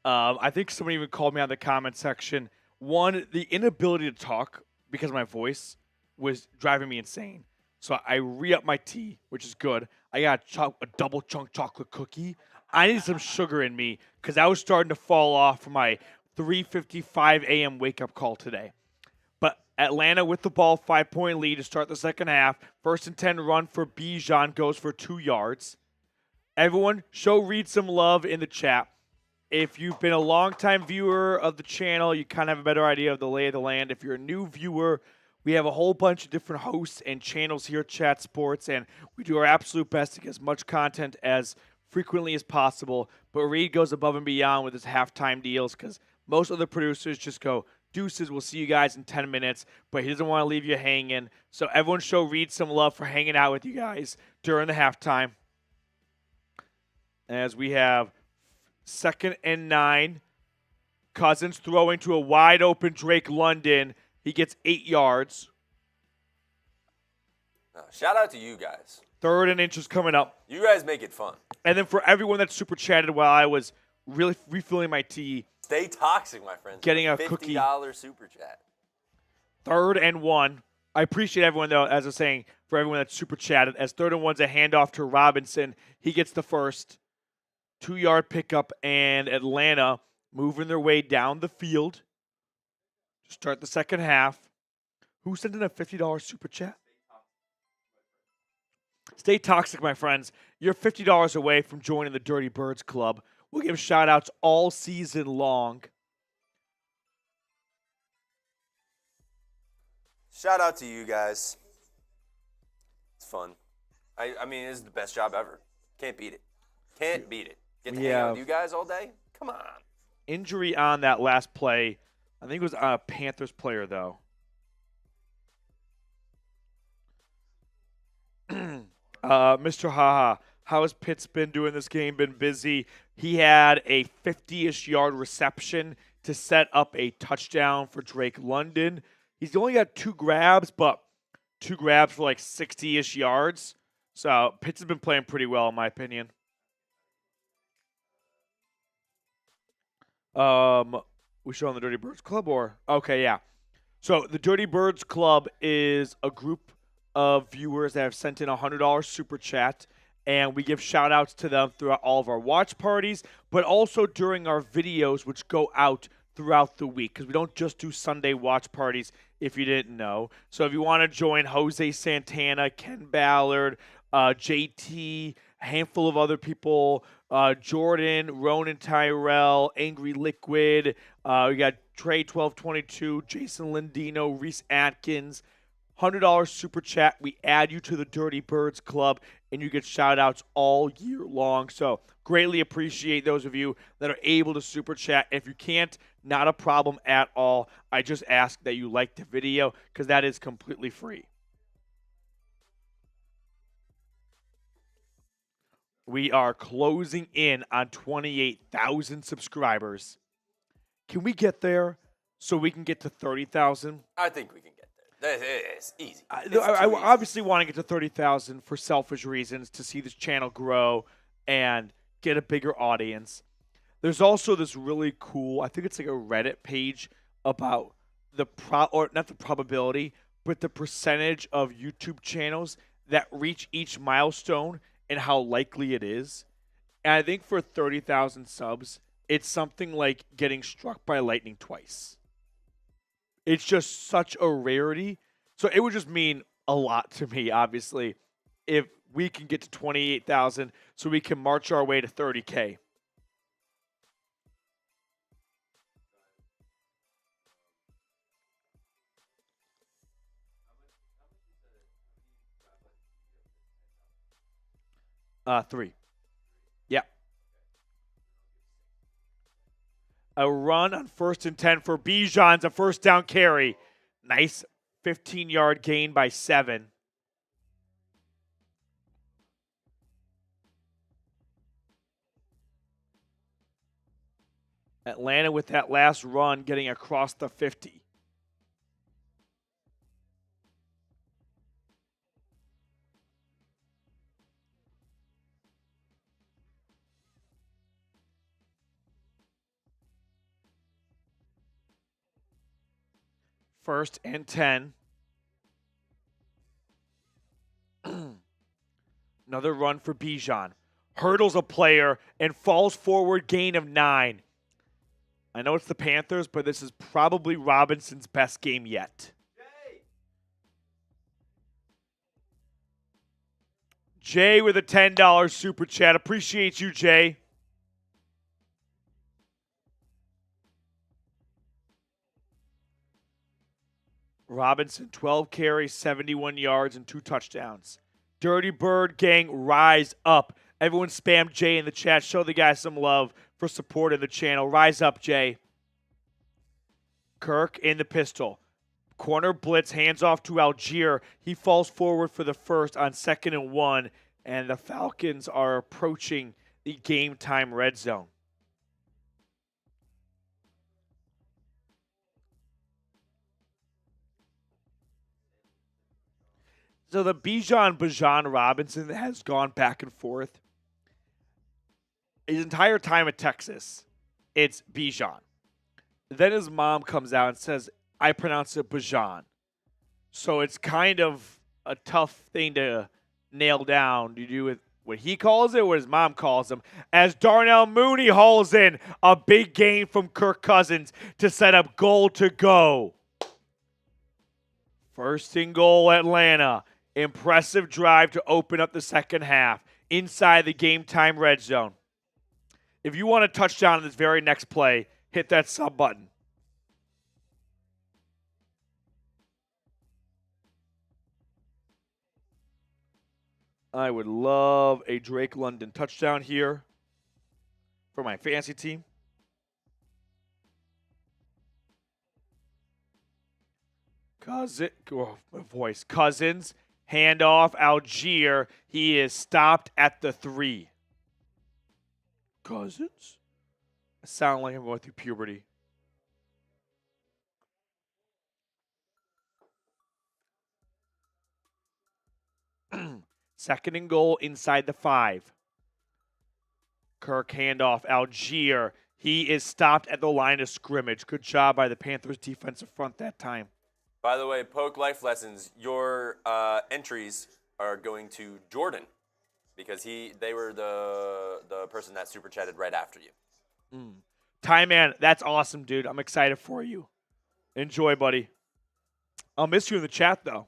I think somebody even called me on the comment section. One, the inability to talk because of my voice was driving me insane. So I re-upped my tea, which is good. I got a double chunk chocolate cookie. I need some sugar in me because I was starting to fall off from my 3:55 a.m. wake-up call today. But Atlanta with the ball, 5-point lead to start the second half. 1st and 10 run for Bijan goes for 2 yards. Everyone, show Reed some love in the chat. If you've been a longtime viewer of the channel, you kind of have a better idea of the lay of the land. If you're a new viewer, We have a whole bunch of different hosts and channels here at Chat Sports, and we do our absolute best to get as much content as frequently as possible. But Reed goes above and beyond with his halftime deals because most other producers just go, deuces, we'll see you guys in 10 minutes, but he doesn't want to leave you hanging. So everyone show Reed some love for hanging out with you guys during the halftime. As we have 2nd and 9, Cousins throwing to a wide open Drake London. He gets 8 yards. Shout out to you guys. 3rd and inches coming up. You guys make it fun. And then for everyone that super chatted while I was really refilling my tea. Stay toxic, my friends. Getting a $50 super chat. 3rd and 1. I appreciate everyone, though, as I was saying, for everyone that super chatted. As 3rd and 1's a handoff to Robinson. He gets the first 2-yard pickup, and Atlanta moving their way down the field. Start the second half. Who sent in a $50 super chat? Stay toxic, my friends. You're $50 away from joining the Dirty Birds Club. We'll give shout-outs all season long. Shout out to you guys. It's fun. I mean, this is the best job ever. Can't beat it. Can't beat it. Get to hang out with you guys all day? Come on. Injury on that last play. I think it was a Panthers player, though. Mr. Haha, how has Pitts been doing this game? Been busy. He had a 50-ish yard reception to set up a touchdown for Drake London. He's only got 2 grabs, but 2 grabs for like 60-ish yards. So Pitts has been playing pretty well, in my opinion. We show on the Dirty Birds Club, or okay, yeah. So the Dirty Birds Club is a group of viewers that have sent in a $100 super chat, and we give shout outs to them throughout all of our watch parties, but also during our videos, which go out throughout the week, because we don't just do Sunday watch parties, if you didn't know. So if you want to join Jose Santana, Ken Ballard, JT, a handful of other people, Jordan, Ronan Tyrell, Angry Liquid, we got Trey 1222, Jason Lindino, Reese Atkins, $100 super chat. We add you to the Dirty Birds Club, and you get shout-outs all year long. So greatly appreciate those of you that are able to super chat. If you can't, not a problem at all. I just ask that you like the video because that is completely free. We are closing in on 28,000 subscribers. Can we get there so we can get to 30,000? I think we can get there. It's easy. I obviously want to get to 30,000 for selfish reasons, to see this channel grow and get a bigger audience. There's also this really cool, I think it's like a Reddit page about not the probability, but the percentage of YouTube channels that reach each milestone and how likely it is. And I think for 30,000 subs, it's something like getting struck by lightning twice. It's just such a rarity. So it would just mean a lot to me, obviously, if we can get to 28,000 so we can march our way to 30K. Three. Yeah. A run on 1st and 10 for Bijan's a first down carry. Nice 15-yard gain by 7. Atlanta with that last run getting across the 50. First and 10. Another run for Bijan. Hurdles a player and falls forward, gain of 9. I know it's the Panthers, but this is probably Robinson's best game yet. Jay with a $10 super chat. Appreciate you, Jay. Robinson, 12 carries, 71 yards, and 2 touchdowns. Dirty Bird gang, rise up. Everyone spam Jay in the chat. Show the guy some love for supporting the channel. Rise up, Jay. Kirk in the pistol. Corner blitz, hands off to Algier. He falls forward for the first on 2nd and 1, and the Falcons are approaching the game time red zone. So the Bijan Robinson has gone back and forth. His entire time at Texas, it's Bijan. Then his mom comes out and says, I pronounce it Bijan. So it's kind of a tough thing to nail down. Do you do with what he calls it or what his mom calls him? As Darnell Mooney hauls in a big game from Kirk Cousins to set up goal to go. First and goal, Atlanta. Impressive drive to open up the second half inside the game time red zone. If you want a touchdown in this very next play, hit that sub button. I would love a Drake London touchdown here for my fantasy team. Cousins, handoff, Algier. He is stopped at the 3. Cousins? I sound like I'm going through puberty. Second and goal inside the 5. Kirk handoff, Algier. He is stopped at the line of scrimmage. Good job by the Panthers defensive front that time. By the way, Poke Life Lessons, your entries are going to Jordan because they were the person that super chatted right after you. Ty Man, that's awesome, dude. I'm excited for you. Enjoy, buddy. I'll miss you in the chat, though.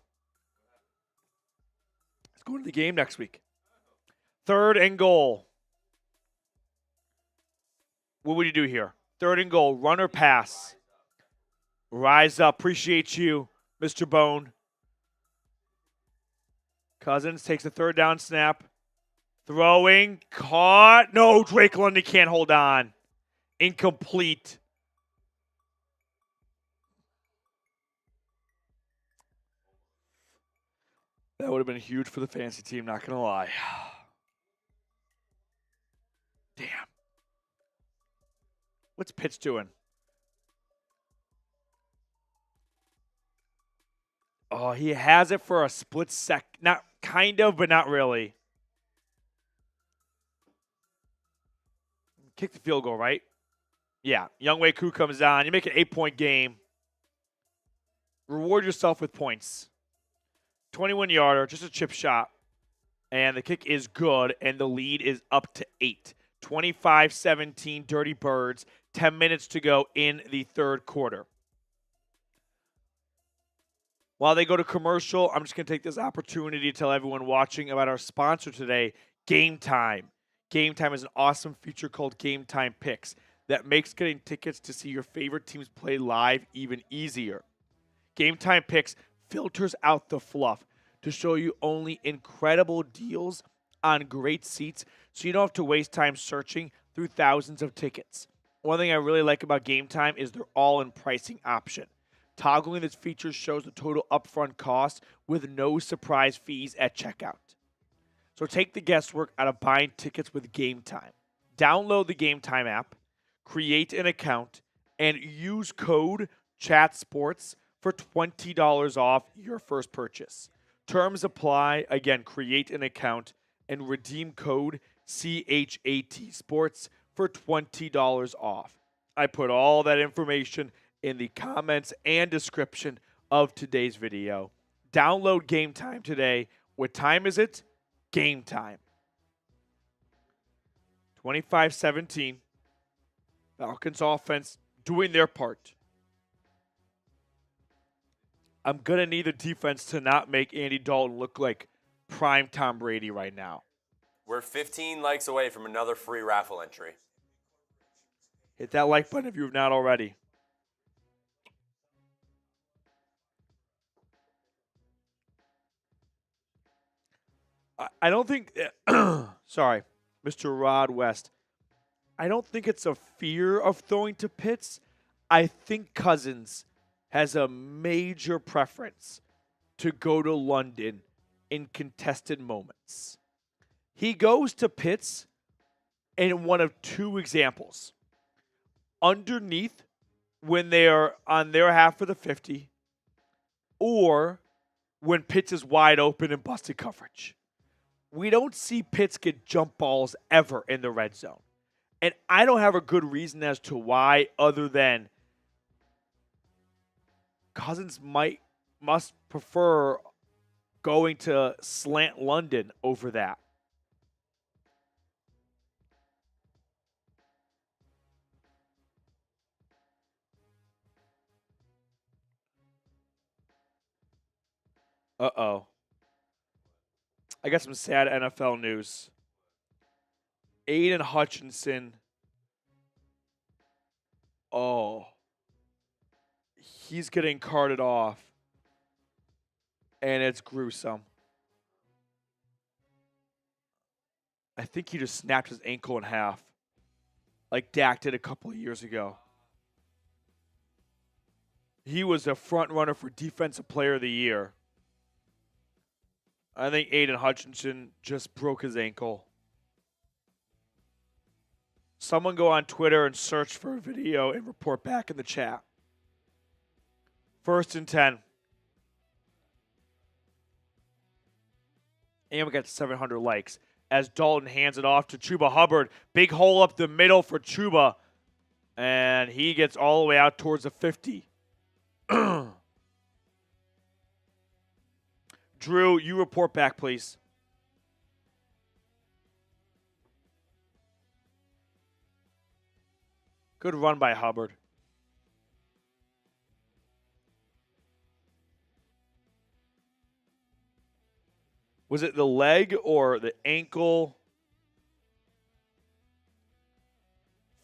Let's go to the game next week. Third and goal. What would you do here? Third and goal, run or pass? Rise up. Appreciate you, Mr. Bone. Cousins takes the third down snap. Throwing. Caught. No, Drake London can't hold on. Incomplete. That would have been huge for the fantasy team, not going to lie. Damn. What's Pitts doing? Oh, he has it for a split sec. Not kind of, but not really. Kick the field goal, right? Yeah. Younghoe Koo comes on. You make an 8-point game. Reward yourself with points. 21-yarder, just a chip shot. And the kick is good, and the lead is up to 8. 25-17, Dirty Birds. 10 minutes to go in the third quarter. While they go to commercial, I'm just going to take this opportunity to tell everyone watching about our sponsor today, Game Time. Game Time is an awesome feature called Game Time Picks that makes getting tickets to see your favorite teams play live even easier. Game Time Picks filters out the fluff to show you only incredible deals on great seats so you don't have to waste time searching through thousands of tickets. One thing I really like about Game Time is their all-in pricing option. Toggling this feature shows the total upfront cost with no surprise fees at checkout. So take the guesswork out of buying tickets with Game Time. Download the Game Time app, create an account, and use code CHATSPORTS for $20 off your first purchase. Terms apply. Again, create an account and redeem code CHAT Sports for $20 off. I put all that information in the comments and description of today's video. Download Game Time today. What time is it? Game time. 25-17. Falcons offense doing their part. I'm going to need the defense to not make Andy Dalton look like prime Tom Brady right now. We're 15 likes away from another free raffle entry. Hit that like button if you have not already. I don't think. Sorry, Mr. Rod West. I don't think it's a fear of throwing to Pitts. I think Cousins has a major preference to go to London in contested moments. He goes to Pitts in one of two examples. Underneath when they are on their half of the 50, or when Pitts is wide open and busted coverage. We don't see Pitts get jump balls ever in the red zone. And I don't have a good reason as to why, other than Cousins must prefer going to slant London over that. Uh-oh. I got some sad NFL news. Aiden Hutchinson. Oh. He's getting carted off. And it's gruesome. I think he just snapped his ankle in half. Like Dak did a couple of years ago. He was a front runner for Defensive Player of the Year. I think Aiden Hutchinson just broke his ankle. Someone go on Twitter and search for a video and report back in the chat. 1st and 10. And we got 700 likes. As Dalton hands it off to Chuba Hubbard. Big hole up the middle for Chuba. And he gets all the way out towards the 50. Drew, you report back, please. Good run by Hubbard. Was it the leg or the ankle?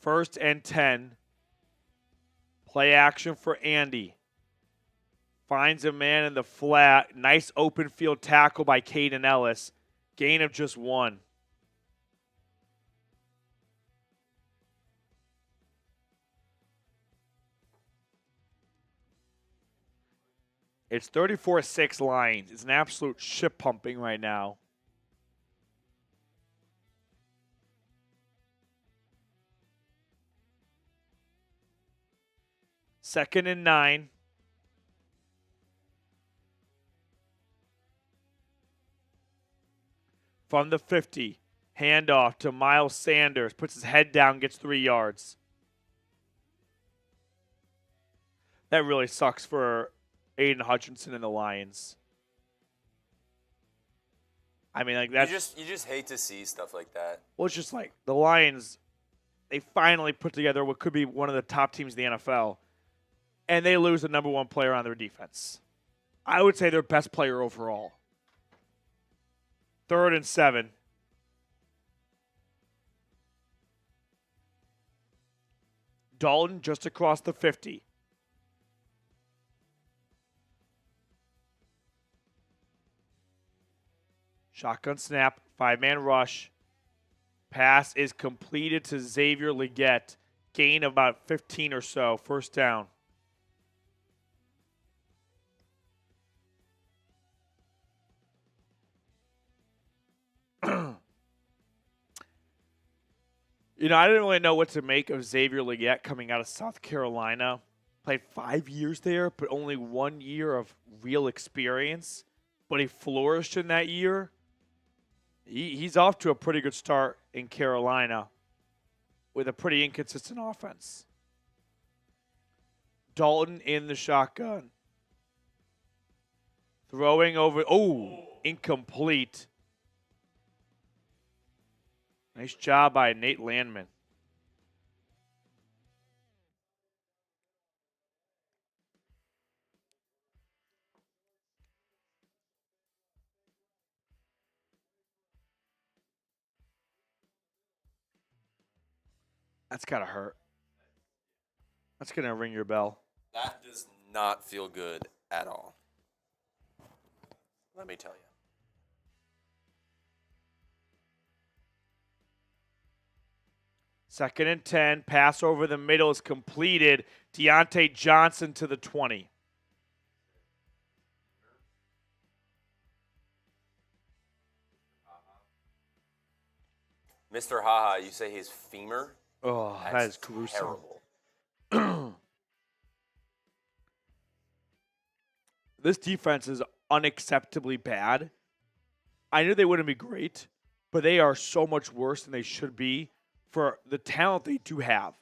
1st and 10. Play action for Andy. Finds a man in the flat. Nice open field tackle by Caden Ellis. Gain of just 1. It's 34-6 Lions. It's an absolute ship pumping right now. Second and 9. From the 50, handoff to Miles Sanders. Puts his head down, gets 3 yards. That really sucks for Aiden Hutchinson and the Lions. I mean, like that's You just hate to see stuff like that. Well, it's just like the Lions. They finally put together what could be one of the top teams in the NFL, and they lose the number 1 player on their defense. I would say their best player overall. 3rd and 7. Dalton just across the 50. Shotgun snap, 5-man rush. Pass is completed to Xavier Legette. Gain of about 15 or so. 1st down. You know, I didn't really know what to make of Xavier Legette coming out of South Carolina. Played 5 years there, but only 1 year of real experience. But he flourished in that year. He's off to a pretty good start in Carolina with a pretty inconsistent offense. Dalton in the shotgun. Throwing over. Oh, incomplete. Nice job by Nate Landman. That's gotta hurt. That's gonna ring your bell. That does not feel good at all. Let me tell you. 2nd and 10. Pass over the middle is completed. Deontay Johnson to the 20. Mr. Haha, you say his femur? Oh, That's that is gruesome. Terrible. This defense is unacceptably bad. I knew they wouldn't be great, but they are so much worse than they should be for the talent they do have.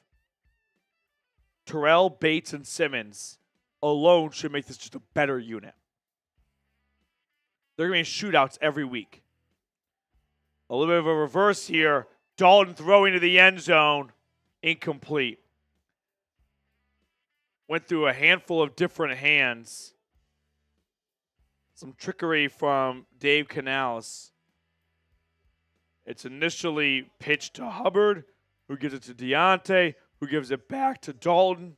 Terrell, Bates, and Simmons alone should make this just a better unit. They're going to be in shootouts every week. A little bit of a reverse here. Dalton throwing to the end zone. Incomplete. Went through a handful of different hands. Some trickery from Dave Canales. It's initially pitched to Hubbard, who gives it to Deontay, who gives it back to Dalton.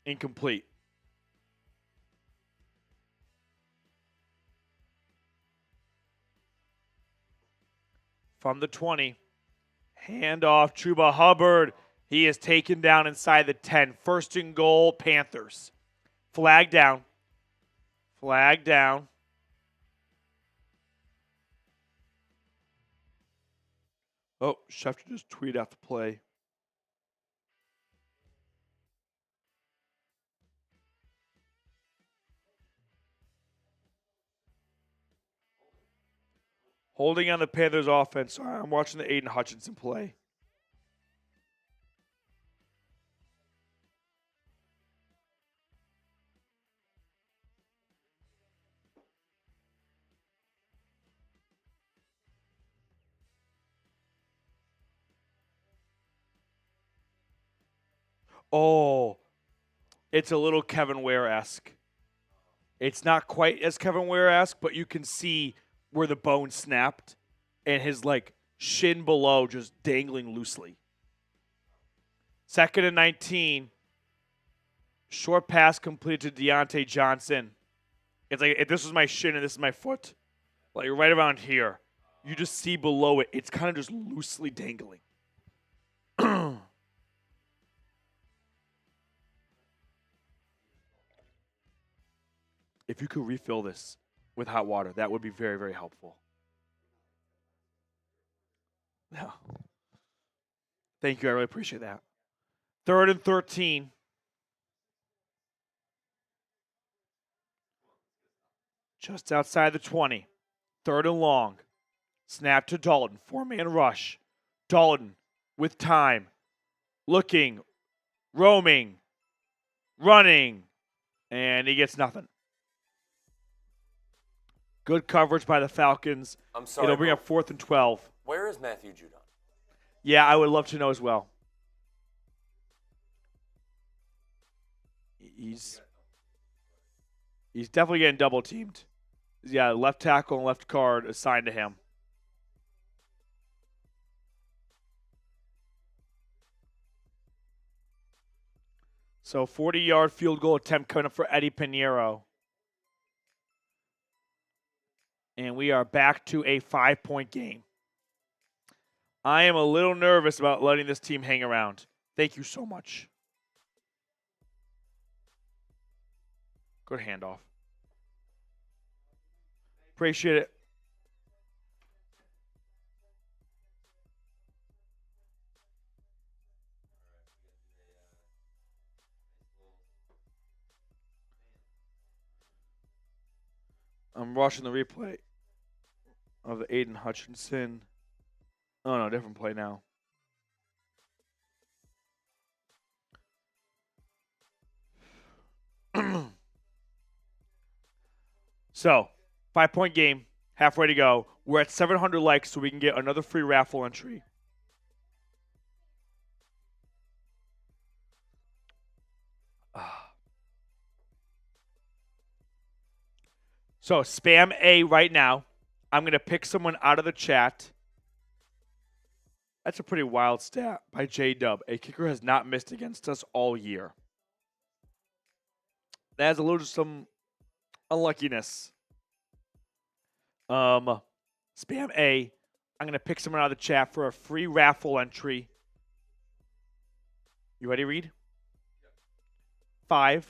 Incomplete. From the 20. Handoff, Chuba Hubbard. He is taken down inside the 10. 1st and goal, Panthers. Flag down. Flag down. Oh, Schefter just tweeted out the play. Holding on the Panthers offense. Sorry, I'm watching the Aiden Hutchinson play. Oh, it's a little Kevin Ware-esque. It's not quite as Kevin Ware-esque, but you can see where the bone snapped and his shin below just dangling loosely. 2nd and 19. Short pass completed to Deontay Johnson. It's like if this was my shin and this is my foot, right around here, you just see below it, it's kind of just loosely dangling. If you could refill this with hot water, that would be very, very helpful. Yeah. Thank you. I really appreciate that. 3rd and 13. Just outside the 20. 3rd and long. Snap to Dalton. 4-man rush. Dalton with time. Looking. Roaming. Running. And he gets nothing. Good coverage by the Falcons. I'm sorry. It'll bring up 4th and 12. Where is Matthew Judon? Yeah, I would love to know as well. He's definitely getting double teamed. Yeah, left tackle and left guard assigned to him. So 40-yard field goal attempt coming up for Eddie Pinheiro. And we are back to a 5-point game. I am a little nervous about letting this team hang around. Thank you so much. Good handoff. Appreciate it. I'm watching the replay of the Aiden Hutchinson. Oh, no, different play now. So, 5-point game, halfway to go. We're at 700 likes, so we can get another free raffle entry. So, spam A right now. I'm going to pick someone out of the chat. That's a pretty wild stat by J-Dub. A kicker has not missed against us all year. That has a little some unluckiness. Spam A. I'm going to pick someone out of the chat for a free raffle entry. You ready, Reed? 5,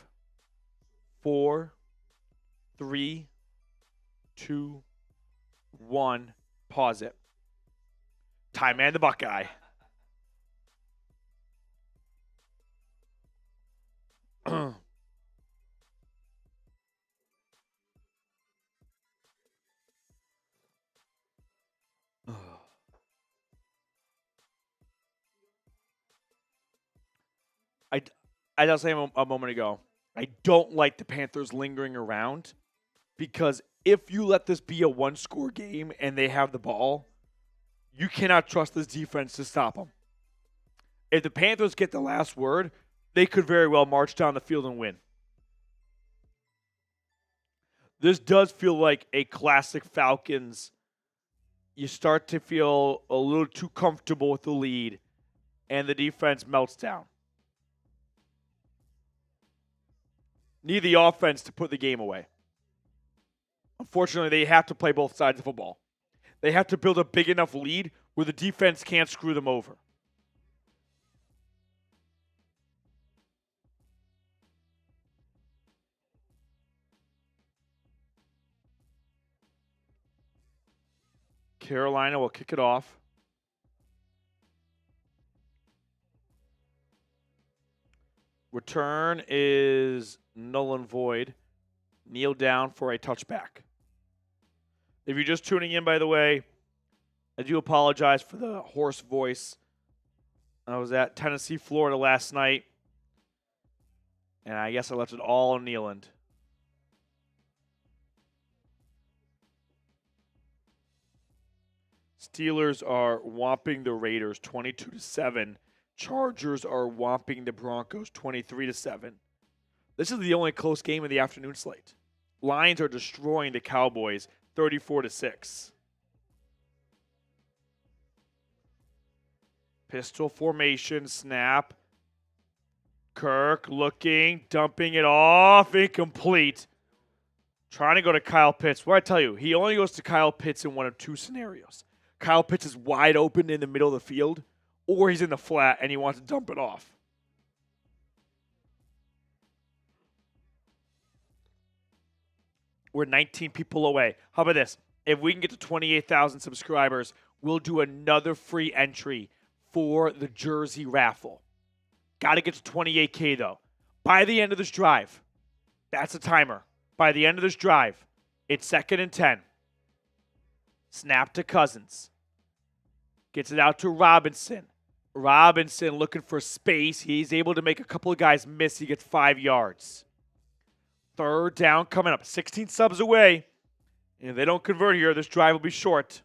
4, 3, 2, 1. Pause it. Tie man the Buckeye. I was saying a moment ago, I don't like the Panthers lingering around because if you let this be a one-score game and they have the ball, you cannot trust this defense to stop them. If the Panthers get the last word, they could very well march down the field and win. This does feel like a classic Falcons. You start to feel a little too comfortable with the lead, and the defense melts down. Need the offense to put the game away. Unfortunately, they have to play both sides of the football. They have to build a big enough lead where the defense can't screw them over. Carolina will kick it off. Return is null and void. Kneel down for a touchback. If you're just tuning in, by the way, I do apologize for the hoarse voice. I was at Tennessee, Florida last night, and I guess I left it all in Neyland. Steelers are whopping the Raiders 22-7. Chargers are whopping the Broncos 23-7. This is the only close game of the afternoon slate. Lions are destroying the Cowboys 34-6. Pistol formation, snap. Kirk looking, dumping it off, incomplete. Trying to go to Kyle Pitts. What I tell you, he only goes to Kyle Pitts in one of two scenarios. Kyle Pitts is wide open in the middle of the field, or he's in the flat and he wants to dump it off. We're 19 people away. How about this? If we can get to 28,000 subscribers, we'll do another free entry for the jersey raffle. Got to get to 28K, though. By the end of this drive, that's a timer. By the end of this drive, it's 2nd and 10. Snap to Cousins. Gets it out to Robinson. Robinson looking for space. He's able to make a couple of guys miss. He gets 5 yards. 3rd down coming up. 16 subs away. And if they don't convert here, this drive will be short.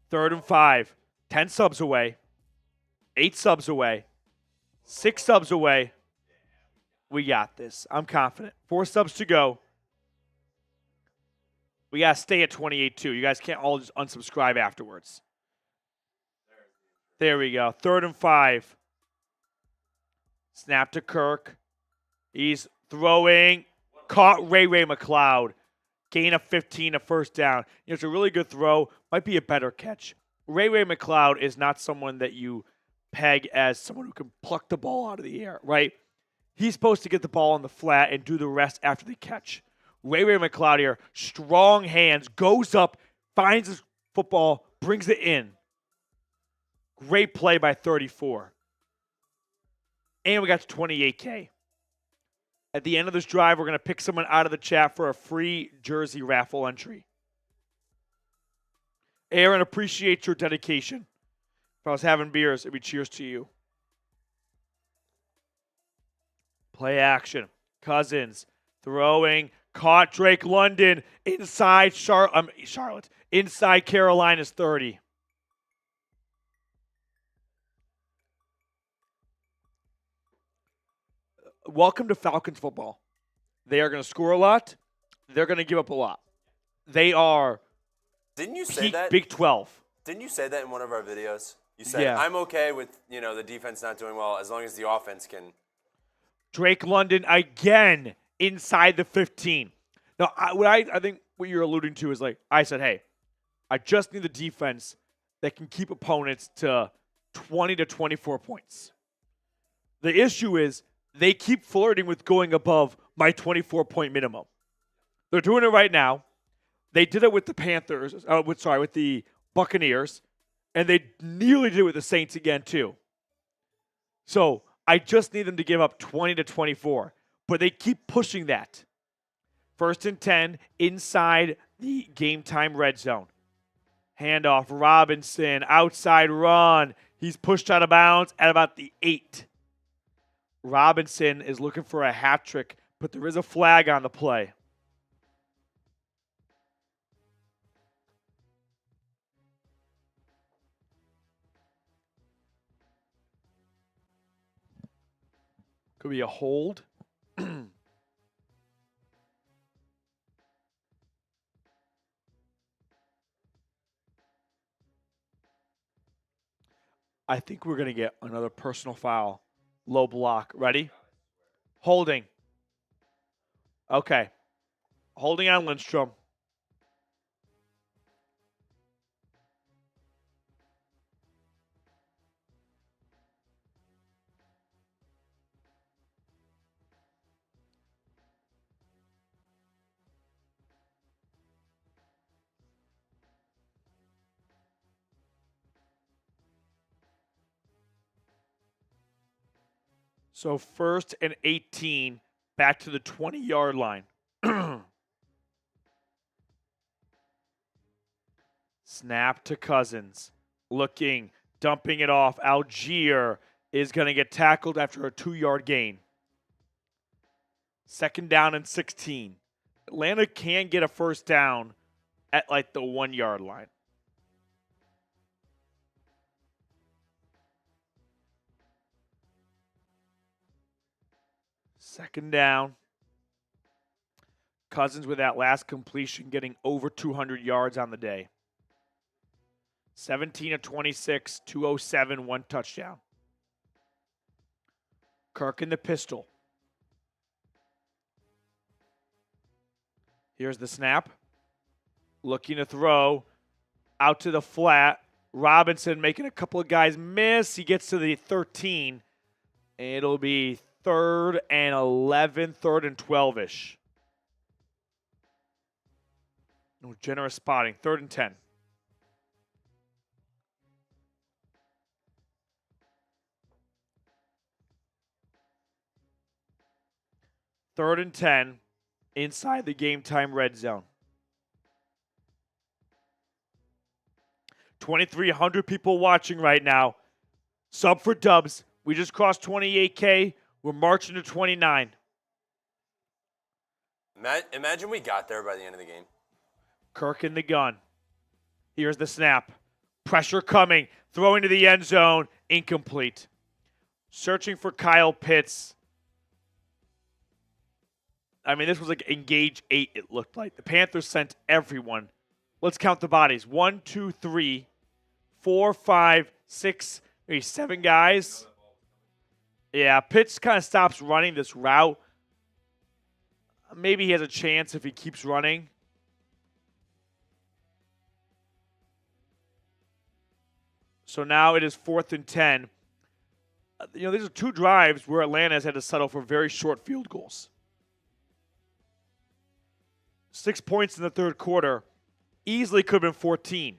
Third and 5. 10 subs away. 8 subs away. 6 subs away. We got this. I'm confident. 4 subs to go. We got to stay at 28-2. You guys can't all just unsubscribe afterwards. There we go. 3rd and 5. Snap to Kirk. He's throwing. Caught Ray McLeod. Gain of 15, a first down. You know, it's a really good throw. Might be a better catch. Ray McLeod is not someone that you peg as someone who can pluck the ball out of the air, right? He's supposed to get the ball on the flat and do the rest after the catch. Ray McLeod here, strong hands, goes up, finds his football, brings it in. Great play by 34. And we got to 28K. At the end of this drive, we're going to pick someone out of the chat for a free jersey raffle entry. Aaron, appreciate your dedication. If I was having beers, it'd be cheers to you. Play action. Cousins throwing. Caught Drake London inside Charlotte. Inside Carolina's 30. Welcome to Falcons football. They are going to score a lot. They're going to give up a lot. They are Didn't you say that? Big 12. Didn't you say that in one of our videos? You said, Yeah. I'm okay with, the defense not doing well as long as the offense can. Drake London again inside the 15. Now, I think what you're alluding to is I said, hey, I just need the defense that can keep opponents to 20 to 24 points. The issue is they keep flirting with going above my 24-point minimum. They're doing it right now. They did it with the Panthers, with the Buccaneers, and they nearly did it with the Saints again too. So I just need them to give up 20 to 24, but they keep pushing that. 1st and 10 inside the game time red zone. Handoff, Robinson, outside run. He's pushed out of bounds at about the 8. Robinson is looking for a hat trick, but there is a flag on the play. Could be a hold. I think we're going to get another personal foul. Low block. Ready? Holding. Okay. Holding on Lindstrom. So 1st and 18, back to the 20-yard line. Snap to Cousins. Looking, dumping it off. Algier is going to get tackled after a 2-yard gain. 2nd down and 16. Atlanta can get a first down at the 1-yard line. Second down. Cousins with that last completion getting over 200 yards on the day. 17 of 26, 207, 1 touchdown. Kirk in the pistol. Here's the snap. Looking to throw. Out to the flat. Robinson making a couple of guys miss. He gets to the 13. It'll be 3rd and 11, 3rd and 12-ish. No generous spotting. 3rd and 10. Third and 10 inside the game time red zone. 2,300 people watching right now. Sub for Dubs. We just crossed 28K. We're marching to 29. Imagine we got there by the end of the game. Kirk in the gun. Here's the snap. Pressure coming. Throwing to the end zone. Incomplete. Searching for Kyle Pitts. I mean, this was engage 8, it looked like. The Panthers sent everyone. Let's count the bodies. 1, 2, 3, 4, 5, 6, maybe 7 guys. Yeah, Pitts kind of stops running this route. Maybe he has a chance if he keeps running. So now it is 4th and 10. These are 2 drives where Atlanta has had to settle for very short field goals. 6 points in the 3rd quarter. Easily could have been 14.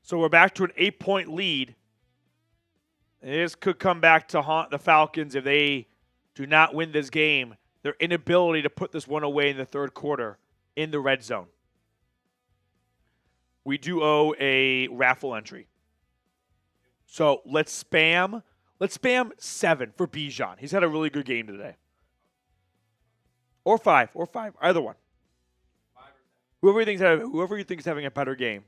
So we're back to an 8-point lead. This could come back to haunt the Falcons if they do not win this game. Their inability to put this one away in the 3rd quarter in the red zone. We do owe a raffle entry. So let's spam 7 for Bijan. He's had a really good game today. Or 5, either one. Whoever you think is having a better game.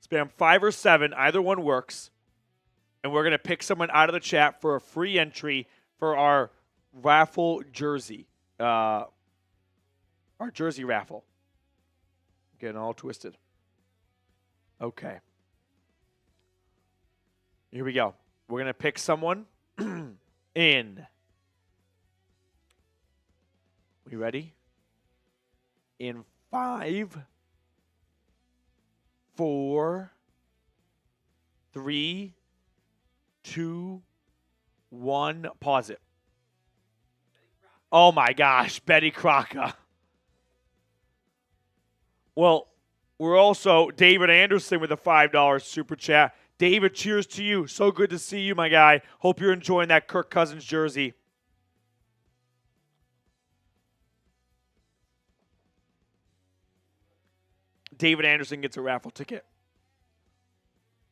Spam 5 or 7, either one works. And we're going to pick someone out of the chat for a free entry for our raffle jersey. Our jersey raffle. Getting all twisted. Okay. Here we go. We're going to pick someone in. We ready? In 5, 4, 3, 2, 1. Pause it. Oh my gosh, Betty Crocker. Well, we're also David Anderson with a $5 super chat. David, cheers to you. So good to see you, my guy. Hope you're enjoying that Kirk Cousins jersey. David Anderson gets a raffle ticket.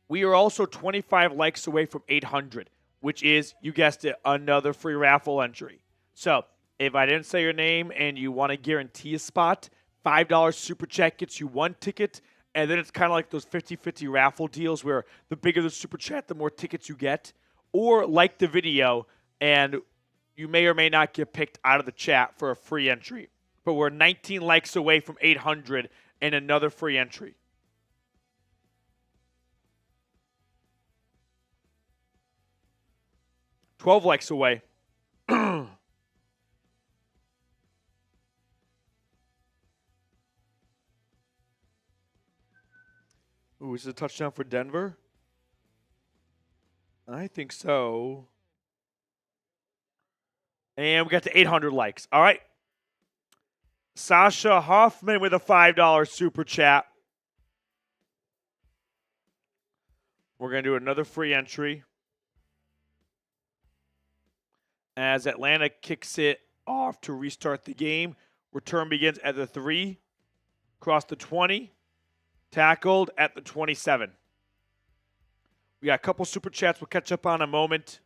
We are also 25 likes away from 800, which is, you guessed it, another free raffle entry. So if I didn't say your name and you want to guarantee a spot, $5 super chat gets you 1 ticket. And then it's kind of like those 50-50 raffle deals where the bigger the super chat, the more tickets you get. Or like the video, and you may or may not get picked out of the chat for a free entry. But we're 19 likes away from 800 and another free entry. $12 likes away. Ooh, is it a touchdown for Denver? I think so. And we got to 800 likes. All right. Sasha Hoffman with a $5 super chat. We're going to do another free entry. As Atlanta kicks it off to restart the game. Return begins at the 3. Across the 20. Tackled at the 27. We got a couple super chats we'll catch up on in a moment.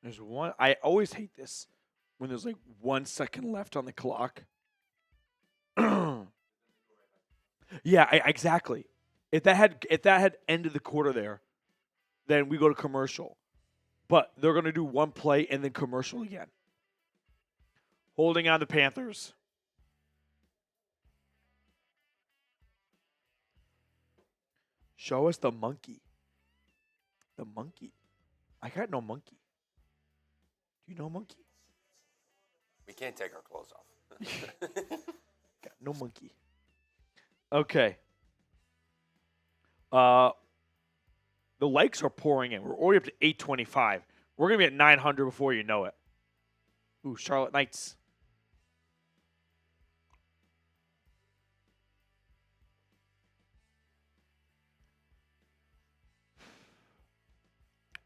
There's one. I always hate this when there's like 1 second left on the clock. Yeah, exactly. If that had ended the quarter there, then we go to commercial. But they're going to do one play and then commercial again. Holding on the Panthers. Show us the monkey. The monkey. I got no monkey. Do you know monkey? We can't take our clothes off. Got no monkey. Okay. The likes are pouring in. We're already up to 825. We're going to be at 900 before you know it. Ooh, Charlotte Knights.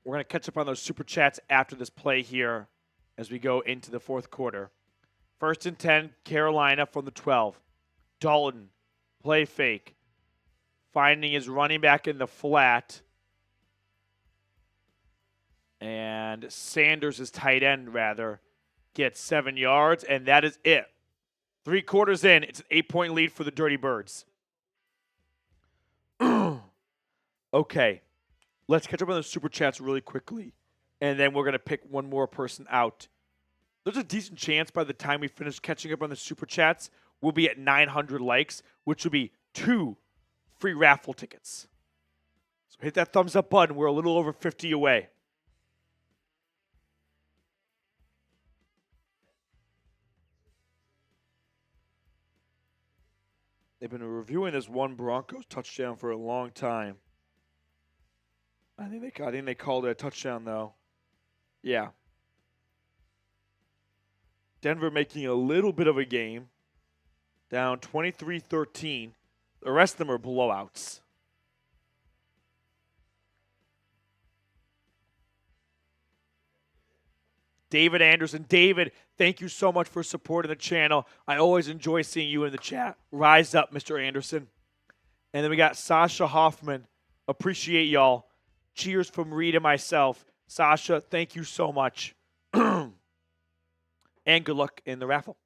We're going to catch up on those super chats after this play here as we go into the fourth quarter. 1st and 10, Carolina from the 12. Dalton, play fake. Finding his running back in the flat. And Sanders, his tight end, rather, gets 7 yards, and that is it. 3 quarters in, it's an 8-point lead for the Dirty Birds. Okay, let's catch up on the super chats really quickly, and then we're going to pick one more person out. There's a decent chance by the time we finish catching up on the super chats, we'll be at 900 likes, which will be 2 free raffle tickets. So hit that thumbs up button. We're a little over 50 away. They've been reviewing this one Broncos touchdown for a long time. I think they called it a touchdown, though. Yeah. Denver making a little bit of a game. Down 23-13. The rest of them are blowouts. David Anderson. David, thank you so much for supporting the channel. I always enjoy seeing you in the chat. Rise up, Mr. Anderson. And then we got Sasha Hoffman. Appreciate y'all. Cheers from Reed and myself. Sasha, thank you so much. And good luck in the raffle.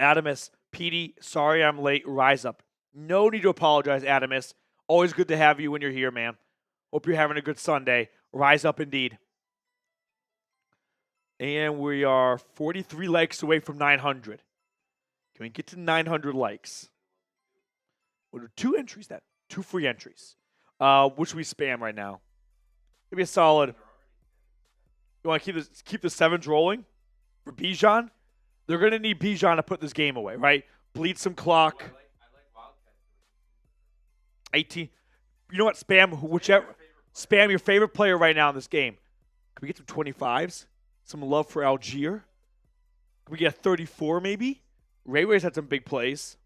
Adamus, Petey, sorry I'm late. Rise up. No need to apologize, Adamus. Always good to have you when you're here, man. Hope you're having a good Sunday. Rise up indeed. And we are 43 likes away from 900. Can we get to 900 likes? We'll do 2 entries then. 2 free entries. Which we spam right now. Maybe a solid. You want to keep the 7s rolling for Bijan? They're going to need Bijan to put this game away, right? Bleed some clock. I like Wildcats. 18. You know what? Spam your favorite player right now in this game. Can we get some 25s? Some love for Algier? Can we get a 34 maybe? Rayway's had some big plays.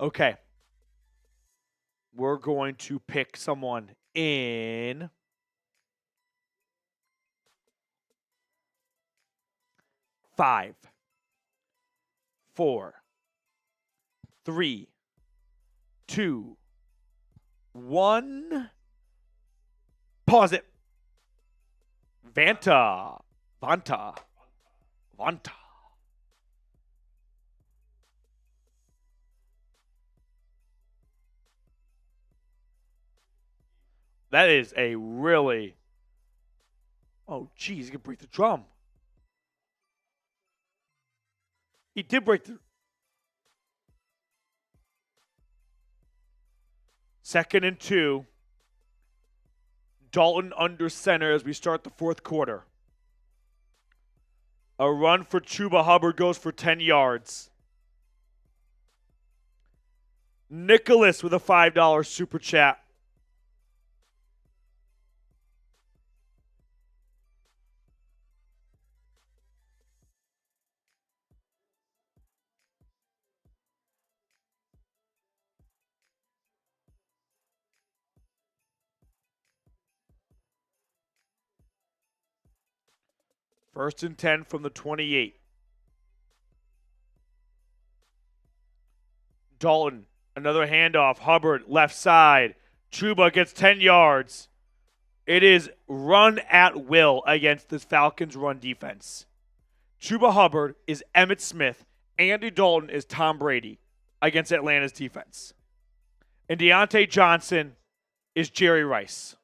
Okay. We're going to pick someone in 5, 4, 3, 2, 1. Pause it. Vanta. That is a really... Oh, geez, he's going to break the drum. He did break the... 2nd and 2. Dalton under center as we start the 4th quarter. A run for Chuba Hubbard goes for 10 yards. Nicholas with a $5 super chat. First and 10 from the 28. Dalton, another handoff. Hubbard, left side. Chuba gets 10 yards. It is run at will against this Falcons run defense. Chuba Hubbard is Emmitt Smith. Andy Dalton is Tom Brady against Atlanta's defense. And Deontay Johnson is Jerry Rice.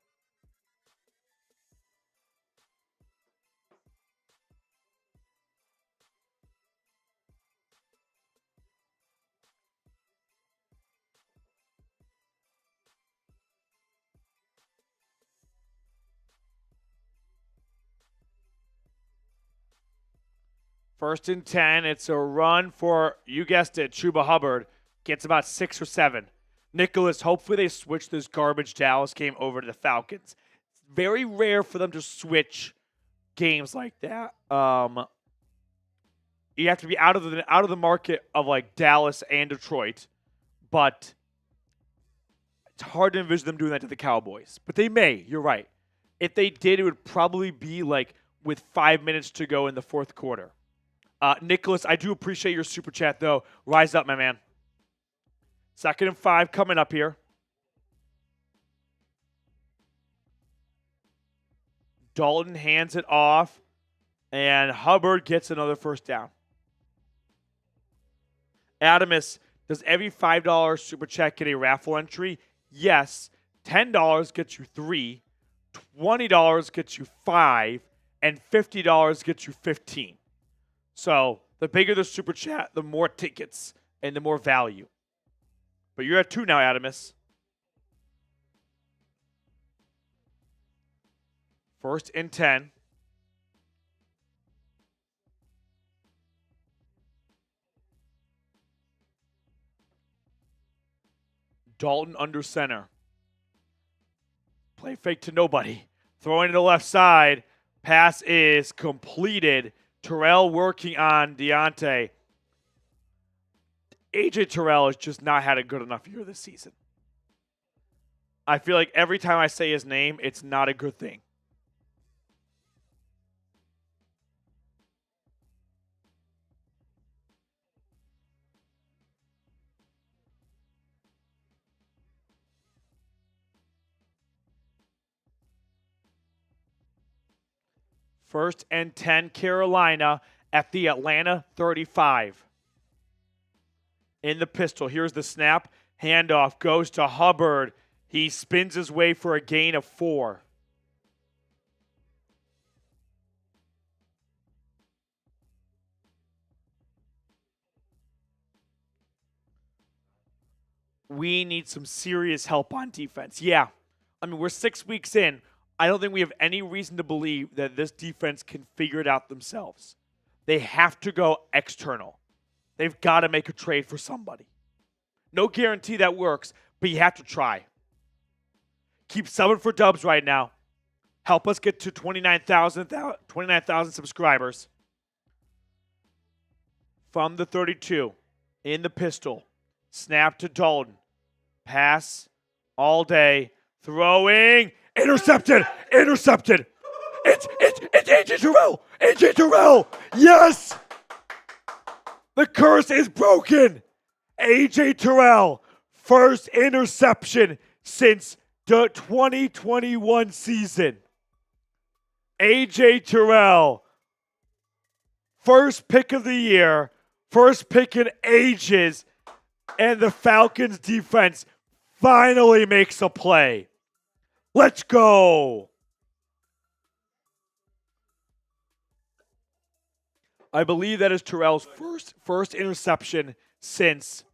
First and 10. It's a run for, you guessed it, Chuba Hubbard. Gets about 6 or 7. Nicholas, hopefully they switch this garbage Dallas game over to the Falcons. It's very rare for them to switch games like that. You have to be out of the market of like Dallas and Detroit, but it's hard to envision them doing that to the Cowboys. But they may. You're right. If they did, it would probably be like with 5 minutes to go in the 4th quarter. Nicholas, I do appreciate your super chat, though. Rise up, my man. 2nd and 5 coming up here. Dalton hands it off, and Hubbard gets another first down. Adamus, does every $5 super chat get a raffle entry? Yes. $10 gets you 3, $20 gets you 5, and $50 gets you 15. So the bigger the super chat, the more tickets and the more value. But you're at 2 now, Adamus. First and 10. Dalton under center. Play fake to nobody. Throwing to the left side. Pass is completed. Terrell working on Deontay. A.J. Terrell has just not had a good enough year this season. I feel like every time I say his name, it's not a good thing. First and 10, Carolina at the Atlanta 35. In the pistol, here's the snap. Handoff goes to Hubbard. He spins his way for a gain of 4. We need some serious help on defense. Yeah. I mean, we're 6 weeks in. I don't think we have any reason to believe that this defense can figure it out themselves. They have to go external. They've got to make a trade for somebody. No guarantee that works, but you have to try. Keep subbing for Dubs right now. Help us get to 29,000 subscribers. From the 32, in the pistol, snap to Dalton. Pass all day. Throwing. Intercepted. Intercepted. It's AJ Terrell. AJ Terrell. Yes. The curse is broken. AJ Terrell. First interception since the 2021 season. AJ Terrell. First pick of the year. First pick in ages. And the Falcons defense finally makes a play. Let's go. I believe that is Terrell's first interception since,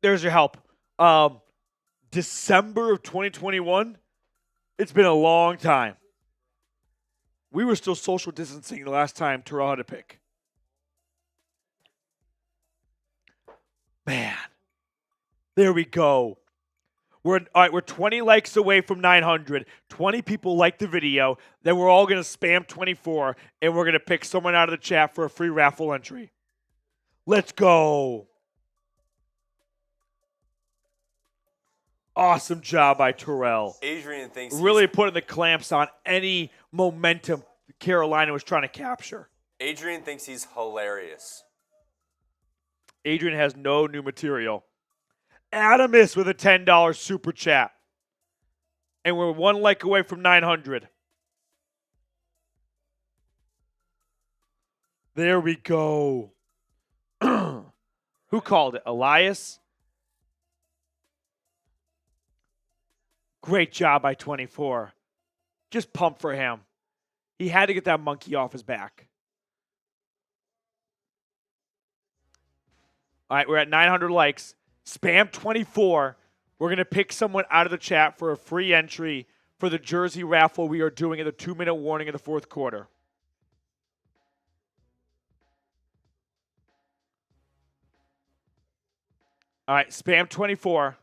there's your help, December of 2021. It's been a long time. We were still social distancing the last time Terrell had a pick. Man, there we go. We're 20 likes away from 900. 20 people like the video. Then we're all going to spam 24, and we're going to pick someone out of the chat for a free raffle entry. Let's go. Awesome job by Terrell. Adrian thinks really putting the clamps on any momentum Carolina was trying to capture. Adrian thinks he's hilarious. Adrian has no new material. Adamus with a $10 super chat. And we're 1 like away from 900. There we go. Who called it? Elias? Great job by 24. Just pump for him. He had to get that monkey off his back. All right, we're at 900 likes. Spam 24. We're going to pick someone out of the chat for a free entry for the jersey raffle we are doing at the 2-minute warning in the fourth quarter. All right, spam 24.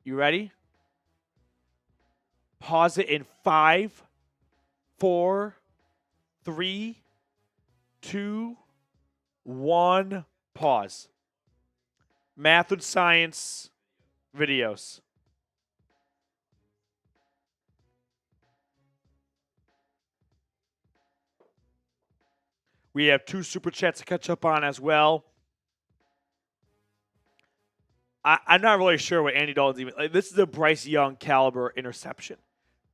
You ready? Pause it in 5, 4, 3, 2, 1. Pause. Math and science videos. We have 2 super chats to catch up on as well. I'm not really sure what Andy Dalton's even. Like, this is a Bryce Young caliber interception.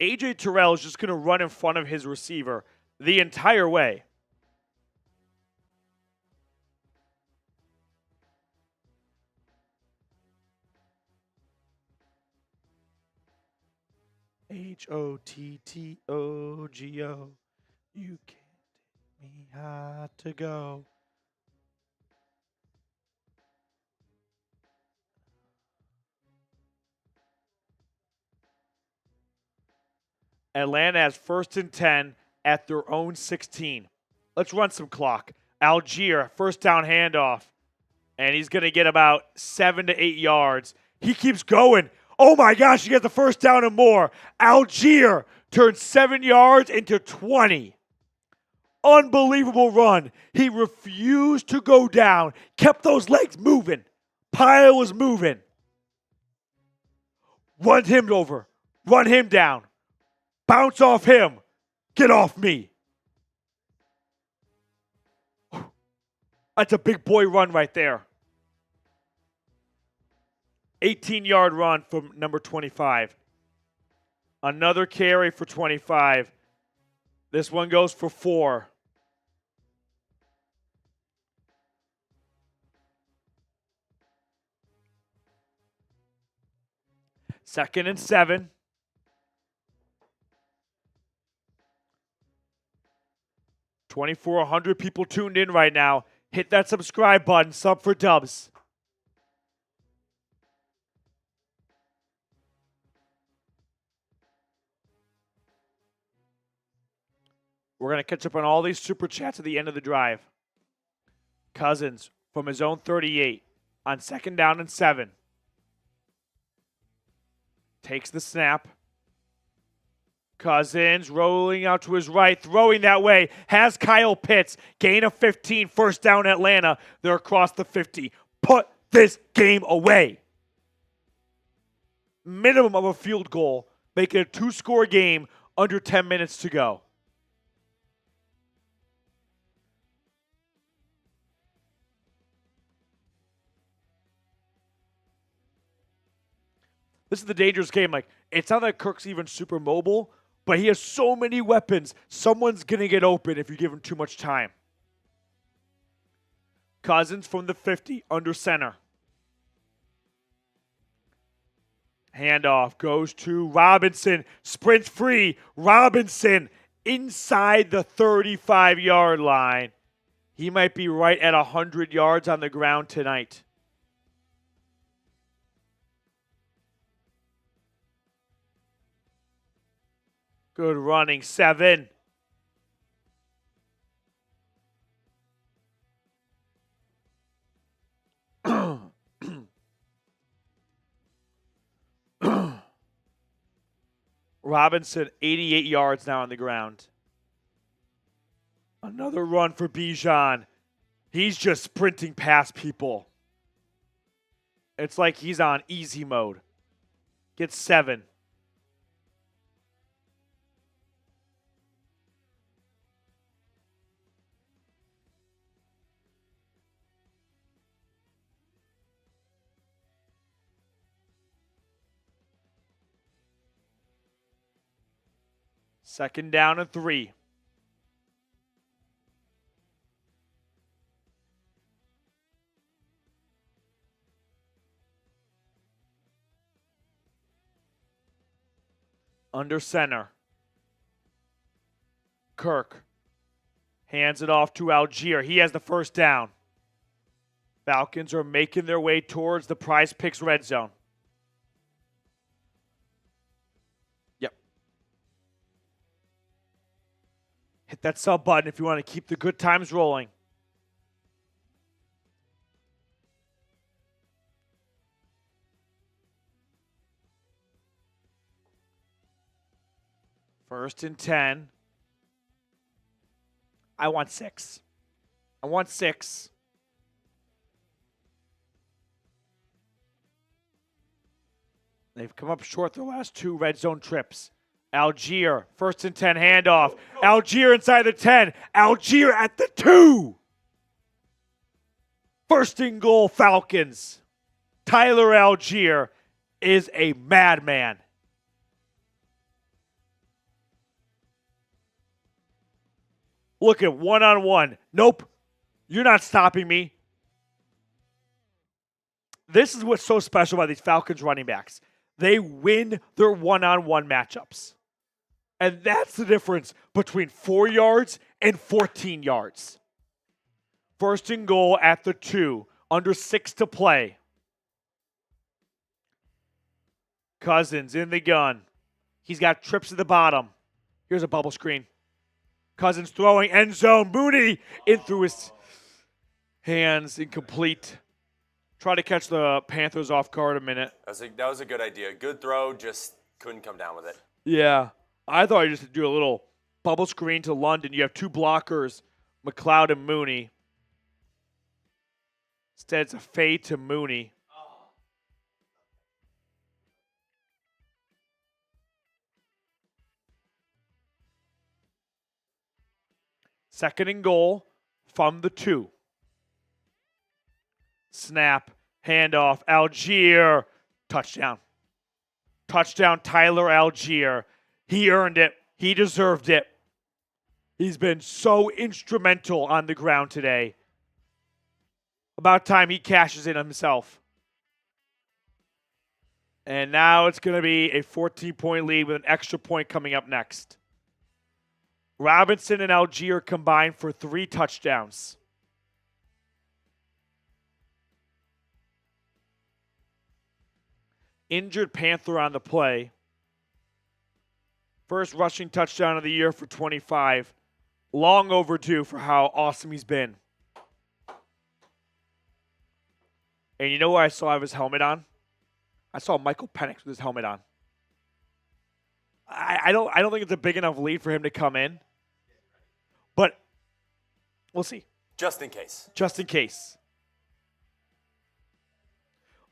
AJ Terrell is just going to run in front of his receiver the entire way. HOTTOGO. You can't take me high to go. Atlanta has 1st and 10 at their own 16. Let's run some clock. Algier, first down handoff. And he's going to get about 7 to 8 yards. He keeps going. Oh my gosh, he gets the first down and more. Algier turns 7 yards into 20. Unbelievable run. He refused to go down. Kept those legs moving. Pile was moving. Run him over. Run him down. Bounce off him. Get off me. That's a big boy run right there. 18-yard run from number 25. Another carry for 25. This one goes for 4. Second and 7. $2,400 people tuned in right now. Hit that subscribe button. Sub for Dubs. We're going to catch up on all these super chats at the end of the drive. Cousins from his own 38 on 2nd down and 7. Takes the snap. Cousins rolling out to his right, throwing that way. Has Kyle Pitts. Gain of 15, first down Atlanta. They're across the 50. Put this game away. Minimum of a field goal. Make it a 2-score game under 10 minutes to go. This is the dangerous game. Like, it's not that Kirk's even super mobile, but he has so many weapons. Someone's going to get open if you give him too much time. Cousins from the 50, under center. Handoff goes to Robinson. Sprints free. Robinson inside the 35-yard line. He might be right at 100 yards on the ground tonight. Good running, 7. Robinson, 88 yards now on the ground. Another run for Bijan. He's just sprinting past people. It's like he's on easy mode. Gets 7. Second down and 3. Under center. Kirk hands it off to Algier. He has the first down. Falcons are making their way towards the Prize Picks red zone. Hit that sub button if you want to keep the good times rolling. First and 10. I want 6. I want 6. They've come up short their last 2 red zone trips. Algier, first and 10 handoff. Algier inside the 10. Algier at the 2. First and goal, Falcons. Tyler Algier is a madman. Look at one-on-one. Nope. You're not stopping me. This is what's so special about these Falcons running backs. They win their one-on-one matchups. And that's the difference between 4 yards and 14 yards. First and goal at the 2. Under 6 to play. Cousins in the gun. He's got trips at the bottom. Here's a bubble screen. Cousins throwing end zone. Mooney in through his hands. Incomplete. Try to catch the Panthers off guard a minute. That was a good idea. Good throw, just couldn't come down with it. Yeah. I thought you just do a little bubble screen to London. You have 2 blockers, McLeod and Mooney. Instead, it's a fade to Mooney. Second and goal from the 2. Snap, handoff, Algier, touchdown. Touchdown, Tyler Algier. He earned it. He deserved it. He's been so instrumental on the ground today. About time he cashes in himself. And now it's going to be a 14-point lead with an extra point coming up next. Robinson and Algier combined for 3 touchdowns. Injured Panther on the play. First rushing touchdown of the year for 25. Long overdue for how awesome he's been. And you know where I saw his helmet on? I saw Michael Penix with his helmet on. I don't think it's a big enough lead for him to come in. But we'll see. Just in case. Just in case.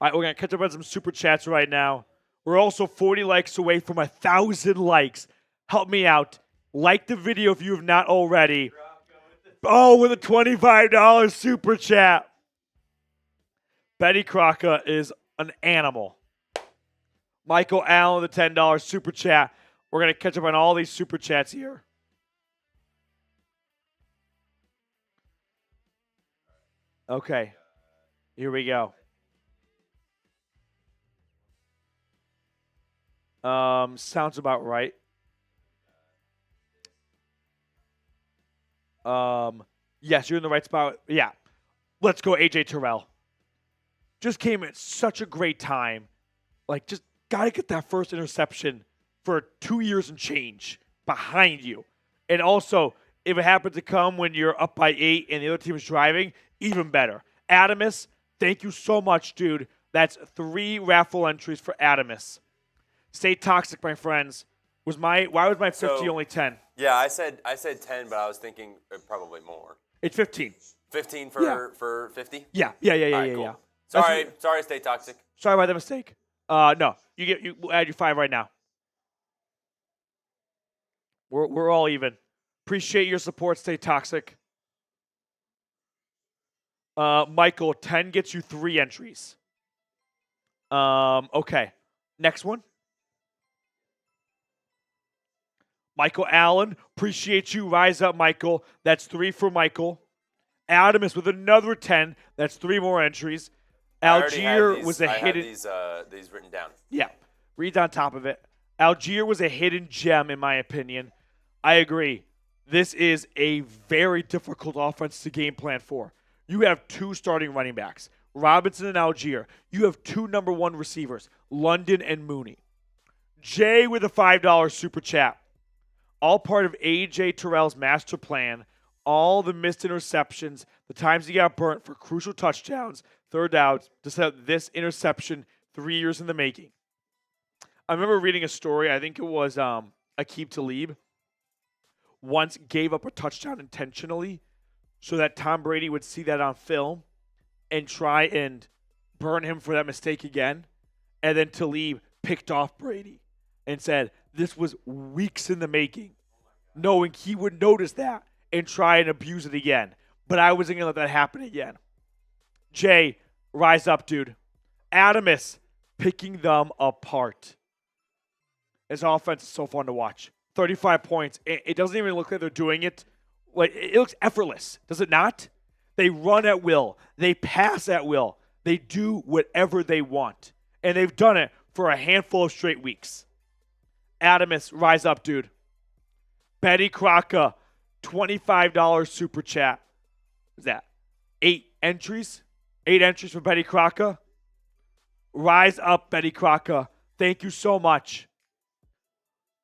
All right, we're going to catch up on some super chats right now. We're also 40 likes away from 1,000 likes. Help me out. Like the video if you have not already. Oh, with a $25 super chat. Betty Crocker is an animal. Michael Allen, the $10 super chat. We're going to catch up on all these super chats here. Okay. Here we go. Sounds about right. Yes, you're in the right spot. Yeah. Let's go AJ Terrell. Just came at such a great time. Like, just got to get that first interception for 2 years and change behind you. And also, if it happens to come when you're up by 8 and the other team is driving, even better. Adamus, thank you so much, dude. That's 3 raffle entries for Adamus. Stay toxic, my friends. Why was my 50 only 10? Yeah, I said 10, but I was thinking probably more. It's 15. 15 for 50? Yeah. Cool. Sorry, stay toxic. Sorry about the mistake. No, we'll add you 5 right now. We're all even. Appreciate your support. Stay toxic. Michael, 10 gets you 3 entries. Okay. Next one. Michael Allen, appreciate you. Rise up, Michael. That's 3 for Michael. Adamus with another 10. That's 3 more entries. Algier was a hidden. These written down. Yeah, read on top of it. Algier was a hidden gem, in my opinion. I agree. This is a very difficult offense to game plan for. You have 2 starting running backs, Robinson and Algier. You have 2 number 1 receivers, London and Mooney. Jay with a $5 super chat. All part of AJ Terrell's master plan. All the missed interceptions, the times he got burnt for crucial touchdowns, third downs, to set up this interception 3 years in the making. I remember reading a story, I think it was Aqib Talib, once gave up a touchdown intentionally so that Tom Brady would see that on film and try and burn him for that mistake again. And then Talib picked off Brady and said, this was weeks in the making, knowing he would notice that and try and abuse it again. But I wasn't going to let that happen again. Jay, rise up, dude. Adamus, picking them apart. This offense is so fun to watch. 35 points. It doesn't even look like they're doing it. Like, it looks effortless, does it not? They run at will. They pass at will. They do whatever they want. And they've done it for a handful of straight weeks. Adamus, rise up, dude. Betty Crocker, $25 super chat. What's that? 8 entries? 8 entries for Betty Crocker. Rise up, Betty Crocker. Thank you so much.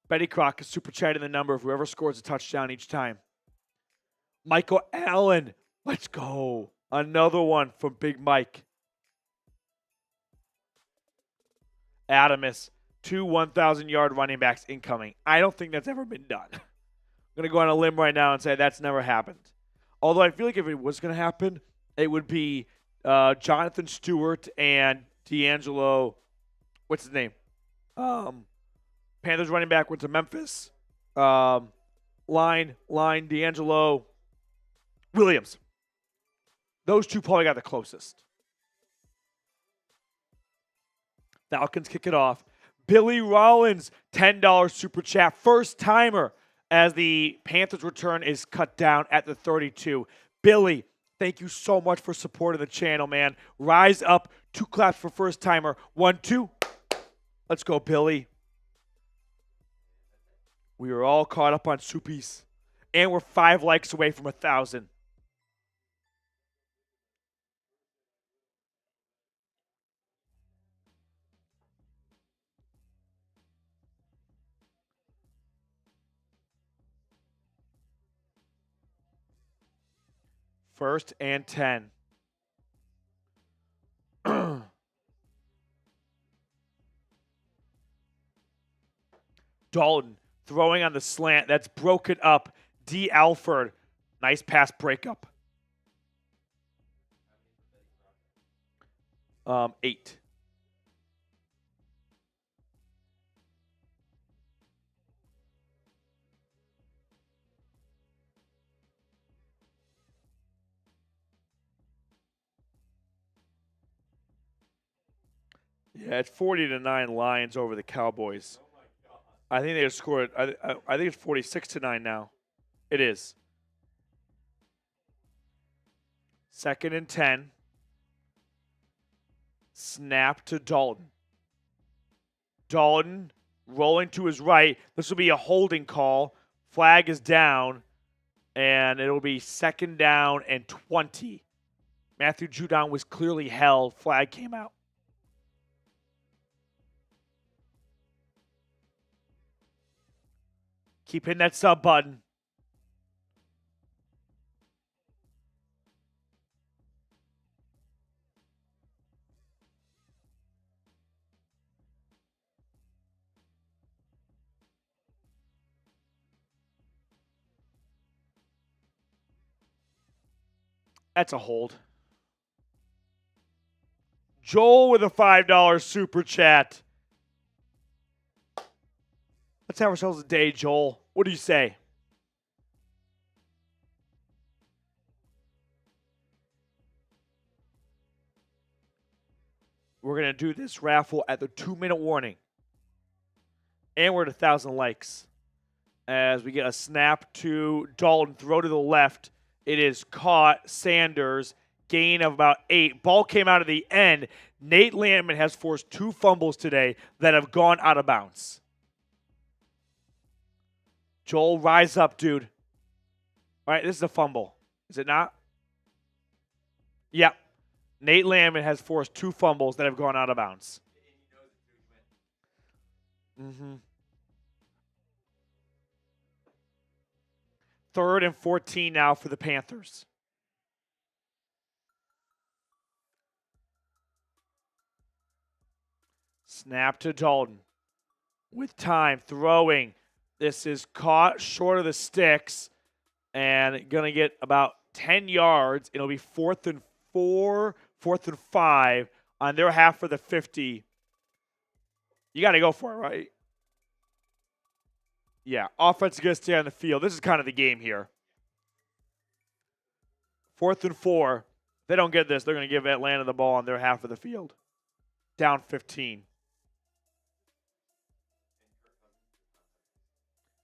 Betty Crocker super chatting the number of whoever scores a touchdown each time. Michael Allen, let's go. Another one from Big Mike. Adamus, 2 1,000-yard running backs incoming. I don't think that's ever been done. I'm going to go on a limb right now and say that's never happened. Although I feel like if it was going to happen, it would be Jonathan Stewart and D'Angelo. What's his name? Panthers running back went to Memphis. Line, D'Angelo Williams. Those 2 probably got the closest. Falcons kick it off. Billy Rollins, $10 super chat. First timer. as the Panthers return is cut down at the 32. Billy, thank you so much for supporting the channel, man. Rise up. 2 claps for first timer. 1, 2. Let's go, Billy. We are all caught up on Soupies. And we're 5 likes away from 1,000. First and 10. Dalton throwing on the slant. That's broken up. D. Alford. Nice pass breakup. 8. Yeah, it's 40-9 Lions over the Cowboys. I think they scored. I think it's 46-9 now. It is. Second and 10. Snap to Dalton. Dalton rolling to his right. This will be a holding call. Flag is down, and it'll be second down and 20. Matthew Judon was clearly held. Flag came out. Keep hitting that sub button. That's a hold. Joel with a $5 super chat. Let's have ourselves a day, Joel. What do you say? We're going to do this raffle at the 2-minute warning. And we're at 1,000 likes. As we get a snap to Dalton, throw to the left. It is caught. Sanders, gain of about 8. Ball came out of the end. Nate Landman has forced 2 fumbles today that have gone out of bounds. Joel, rise up, dude. All right, this is a fumble. Is it not? Yep. Nate Landman has forced 2 fumbles that have gone out of bounds. Mm-hmm. 3rd and 14 now for the Panthers. Snap to Dalton. With time, throwing. This is caught short of the sticks and going to get about 10 yards. It'll be 4th and 4, 4th and 5 on their half of the 50. You got to go for it, right? Yeah, offense is going to stay on the field. This is kind of the game here. 4th and 4. If they don't get this, they're going to give Atlanta the ball on their half of the field. Down 15.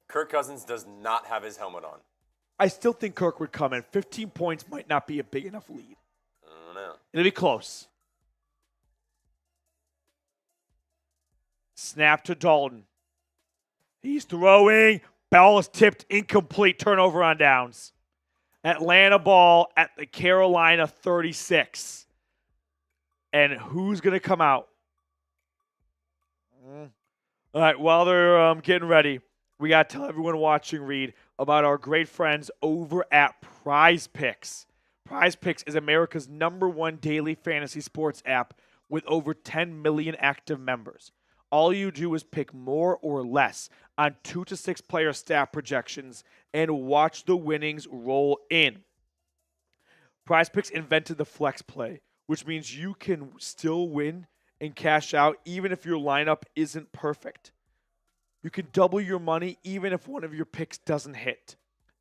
Kirk Cousins does not have his helmet on. I still think Kirk would come in. 15 points might not be a big enough lead. I don't know. It'll be close. Snap to Dalton. He's throwing. Ball is tipped, incomplete. Turnover on downs. Atlanta ball at the Carolina 36. And who's going to come out? All right, while they're getting ready, we got to tell everyone watching, Reed, about our great friends over at Prize Picks. Prize Picks is America's #1 daily fantasy sports app with over 10 million active members. All you do is pick more or less on 2 to 6 player stat projections and watch the winnings roll in. Prize Picks invented the flex play, which means you can still win and cash out even if your lineup isn't perfect. You can double your money even if one of your picks doesn't hit.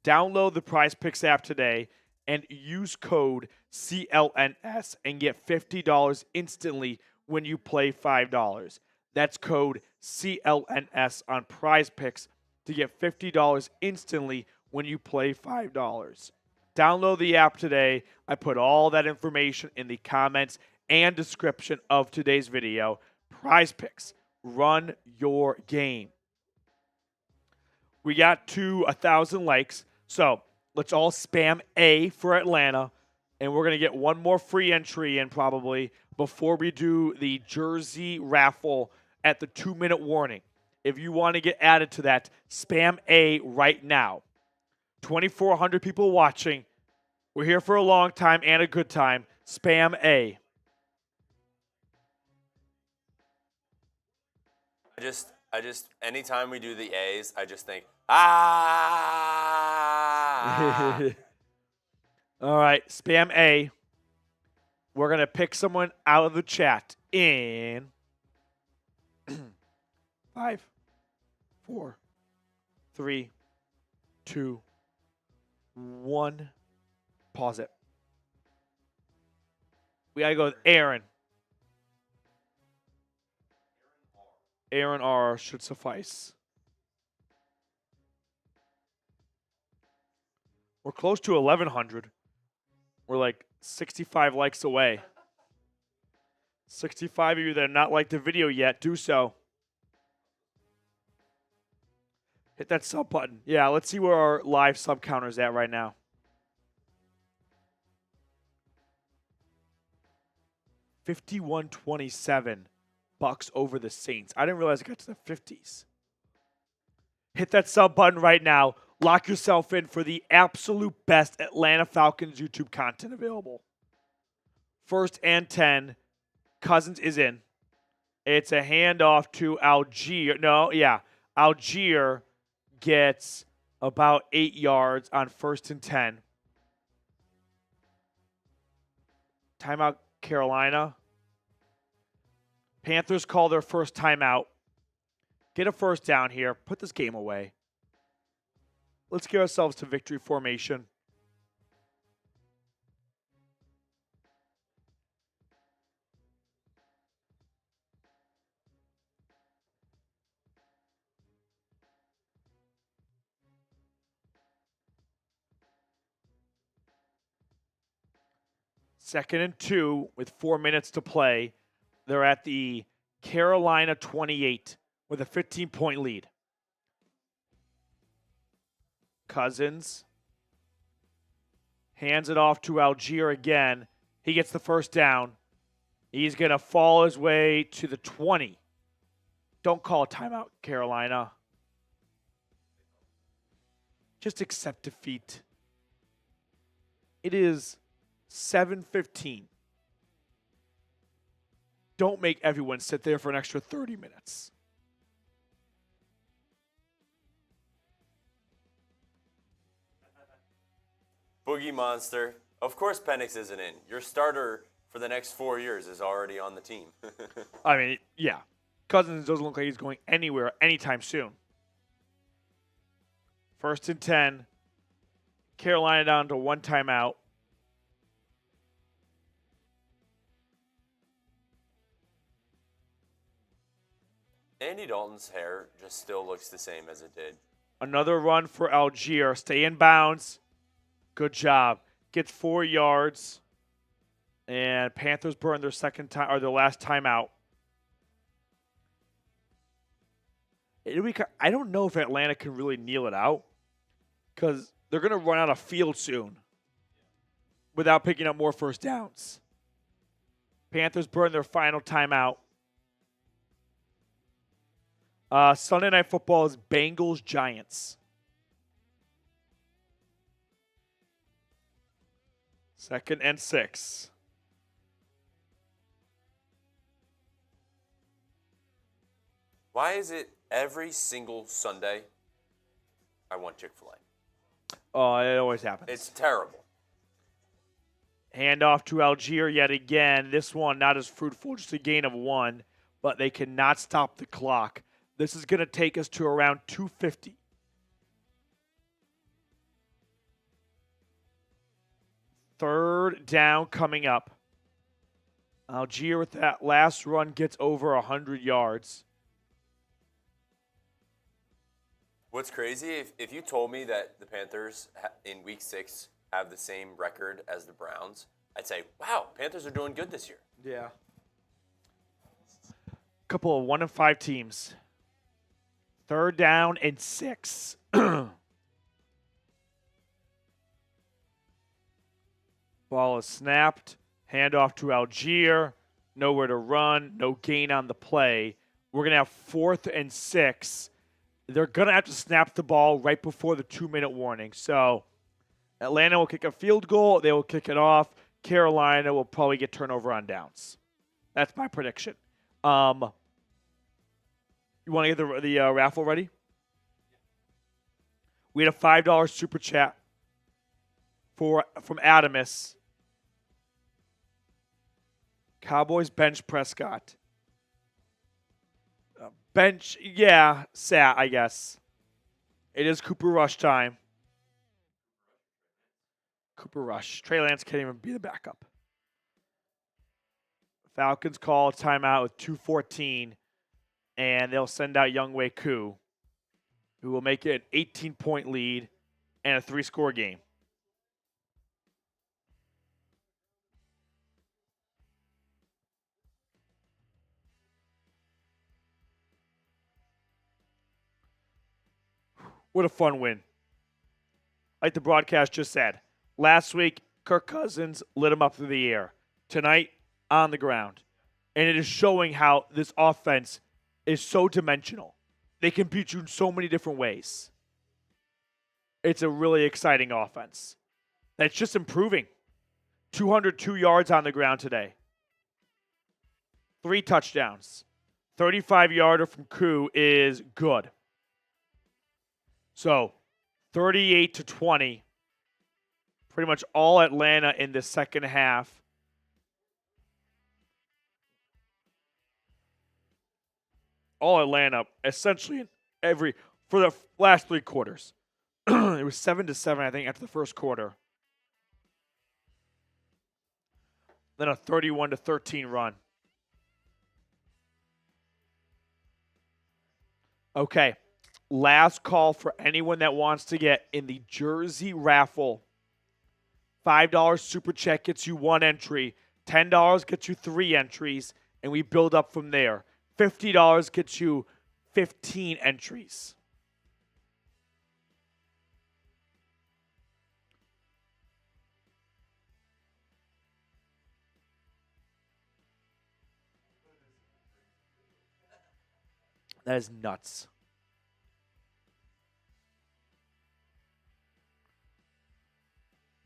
Download the Prize Picks app today and use code CLNS and get $50 instantly when you play $5. That's code CLNS on Prize Picks to get $50 instantly when you play $5. Download the app today. I put all that information in the comments and description of today's video. Prize Picks. Run your game. We got to 1,000 likes, so let's all spam A for Atlanta, and we're going to get one more free entry in probably before we do the jersey raffle at the 2-minute warning. If you want to get added to that, spam A right now. 2,400 people watching. We're here for a long time and a good time. Spam A. I just, anytime we do the A's, I just think, All right, spam A. We're going to pick someone out of the chat in 5, 4, 3, 2, 1. Pause it. We got to go with Aaron. Aaron R. should suffice. We're close to 1,100. We're like 65 likes away. 65 of you that have not liked the video yet, do so. Hit that sub button. Yeah, let's see where our live sub counter is at right now. 51.27 bucks over the Saints. I didn't realize it got to the 50s. Hit that sub button right now. Lock yourself in for the absolute best Atlanta Falcons YouTube content available. 1st and 10. Cousins is in. It's a handoff to Algier. Algier gets about 8 yards on 1st and 10. Timeout, Carolina. Panthers call their first timeout. Get a first down here. Put this game away. Let's get ourselves to victory formation. Second and 2 with 4 minutes to play. They're at the Carolina 28 with a 15-point lead. Cousins hands it off to Algier again. He gets the first down. He's going to fall his way to the 20. Don't call a timeout, Carolina. Just accept defeat. It is 7:15. Don't make everyone sit there for an extra 30 minutes. Boogie Monster. Of course Penix isn't in. Your starter for the next 4 years is already on the team. I mean, yeah. Cousins doesn't look like he's going anywhere anytime soon. 1st and 10. Carolina down to 1 timeout. Andy Dalton's hair just still looks the same as it did. Another run for Algier. Stay in bounds. Good job. Gets 4 yards. And Panthers burn their their last timeout. I don't know if Atlanta can really kneel it out because they're going to run out of field soon without picking up more first downs. Panthers burn their final timeout. Sunday Night Football is Bengals-Giants. 2nd and 6. Why is it every single Sunday I want Chick-fil-A? Oh, it always happens. It's terrible. Handoff to Algier yet again. This one not as fruitful, just a gain of 1, but they cannot stop the clock. This is going to take us to around 2:50. Third down coming up. Algier with that last run gets over 100 yards. What's crazy, if you told me that the Panthers in Week 6 have the same record as the Browns, I'd say, wow, Panthers are doing good this year. Yeah. Couple of 1-5 teams. 3rd down and 6. Ball is snapped. Handoff to Algier. Nowhere to run. No gain on the play. We're going to have 4th and 6. They're going to have to snap the ball right before the 2-minute warning. So Atlanta will kick a field goal. They will kick it off. Carolina will probably get turnover on downs. That's my prediction. You want to get the raffle ready? We had a $5 super chat from Adamus. Cowboys bench Prescott. Bench, yeah, sat, I guess. It is Cooper Rush time. Cooper Rush. Trey Lance can't even be the backup. Falcons call timeout with 2:14, and they'll send out Younghoe Koo, who will make it an 18-point lead and a 3-score game. What a fun win. Like the broadcast just said, last week, Kirk Cousins lit him up through the air. Tonight, on the ground. And it is showing how this offense is so dimensional. They can beat you in so many different ways. It's a really exciting offense. That's just improving. 202 yards on the ground today. 3 touchdowns. 35-yarder from Koo is good. So, 38-20. Pretty much all Atlanta in the second half. All Atlanta, essentially for the last 3 quarters. It was 7-7, I think, after the first quarter. Then a 31-13 run. Okay. Last call for anyone that wants to get in the jersey raffle. $5 super check gets you 1 entry. $10 gets you 3 entries, and we build up from there. $50 gets you 15 entries. That is nuts.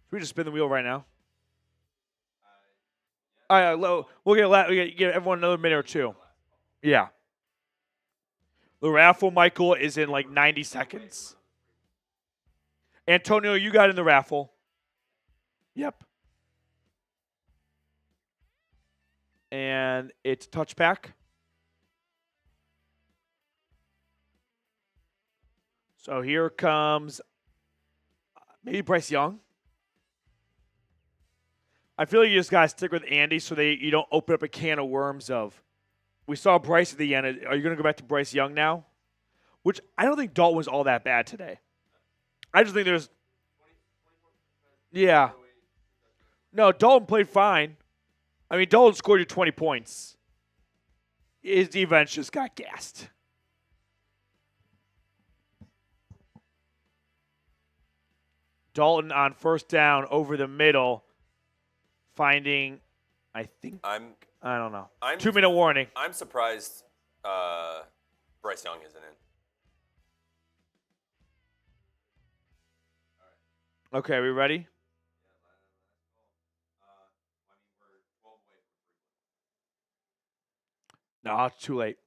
Should we just spin the wheel right now? All right, we'll give everyone another minute or 2. Yeah. The raffle, Michael, is in like 90 seconds. Antonio, you got in the raffle. Yep. And it's touchback. So here comes maybe Bryce Young. I feel like you just got to stick with Andy so you don't open up a can of worms of, we saw Bryce at the end. Are you going to go back to Bryce Young now? Which I don't think Dalton was all that bad today. I just think there's, yeah. No, Dalton played fine. I mean, Dalton scored you 20 points. His defense just got gassed. Dalton on first down over the middle, finding, I don't know. 2-minute warning. I'm surprised Bryce Young isn't in. Okay, we ready? No, it's too late.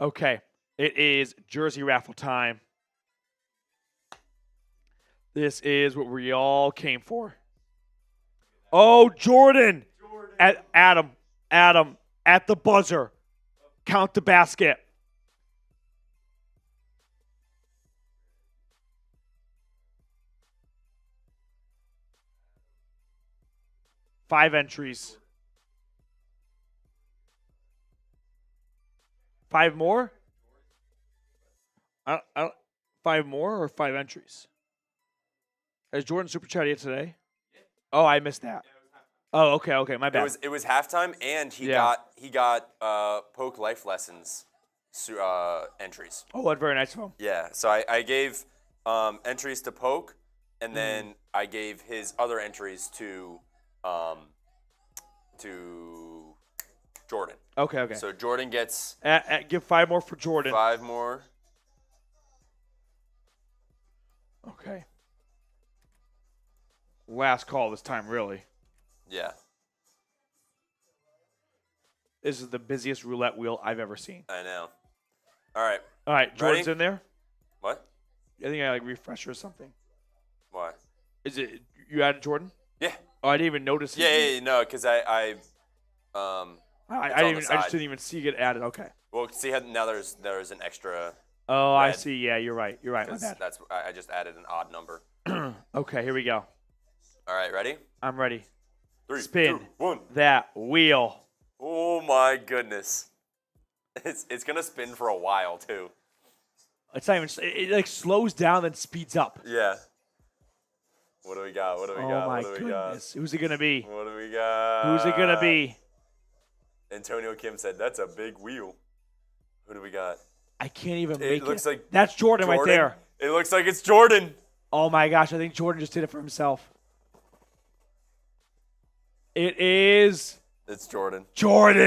Okay, it is jersey raffle time. This is what we all came for. Oh, Jordan. Adam, at the buzzer. Count the basket. 5 entries. 5 more? 5 more or 5 entries? Has Jordan super chat yet today? Oh, I missed that. Oh, okay, my bad. It was halftime, and he got Poke Life Lessons entries. Oh, what very nice of him. Yeah, so I gave entries to Poke, and then I gave his other entries to Jordan. Okay. So Jordan gets give 5 more for Jordan. 5 more. Okay. Last call this time, really. Yeah. This is the busiest roulette wheel I've ever seen. I know. All right. Jordan's Ready? in there? What? I think I refresh or something. Why? Is it you added Jordan? Yeah. Oh, I didn't even notice. Yeah, no, because I just didn't even see it added. Okay. Well, see how now there's an extra. Oh, red. I see. Yeah, you're right. My bad. That's I just added an odd number. Okay, here we go. All right, ready? I'm ready. 3, Spin 2, 1. that wheel. Oh my goodness. It's gonna spin for a while too. It's not even. It like slows down then speeds up. Yeah. What do we got? Oh my goodness. Who's it gonna be? What do we got? Who's it gonna be? Antonio Kim said that's a big wheel. Who do we got? I can't even make it. Looks like that's Jordan right there. It looks like it's Jordan. Oh my gosh, I think Jordan just did it for himself. It is. It's Jordan. Jordan!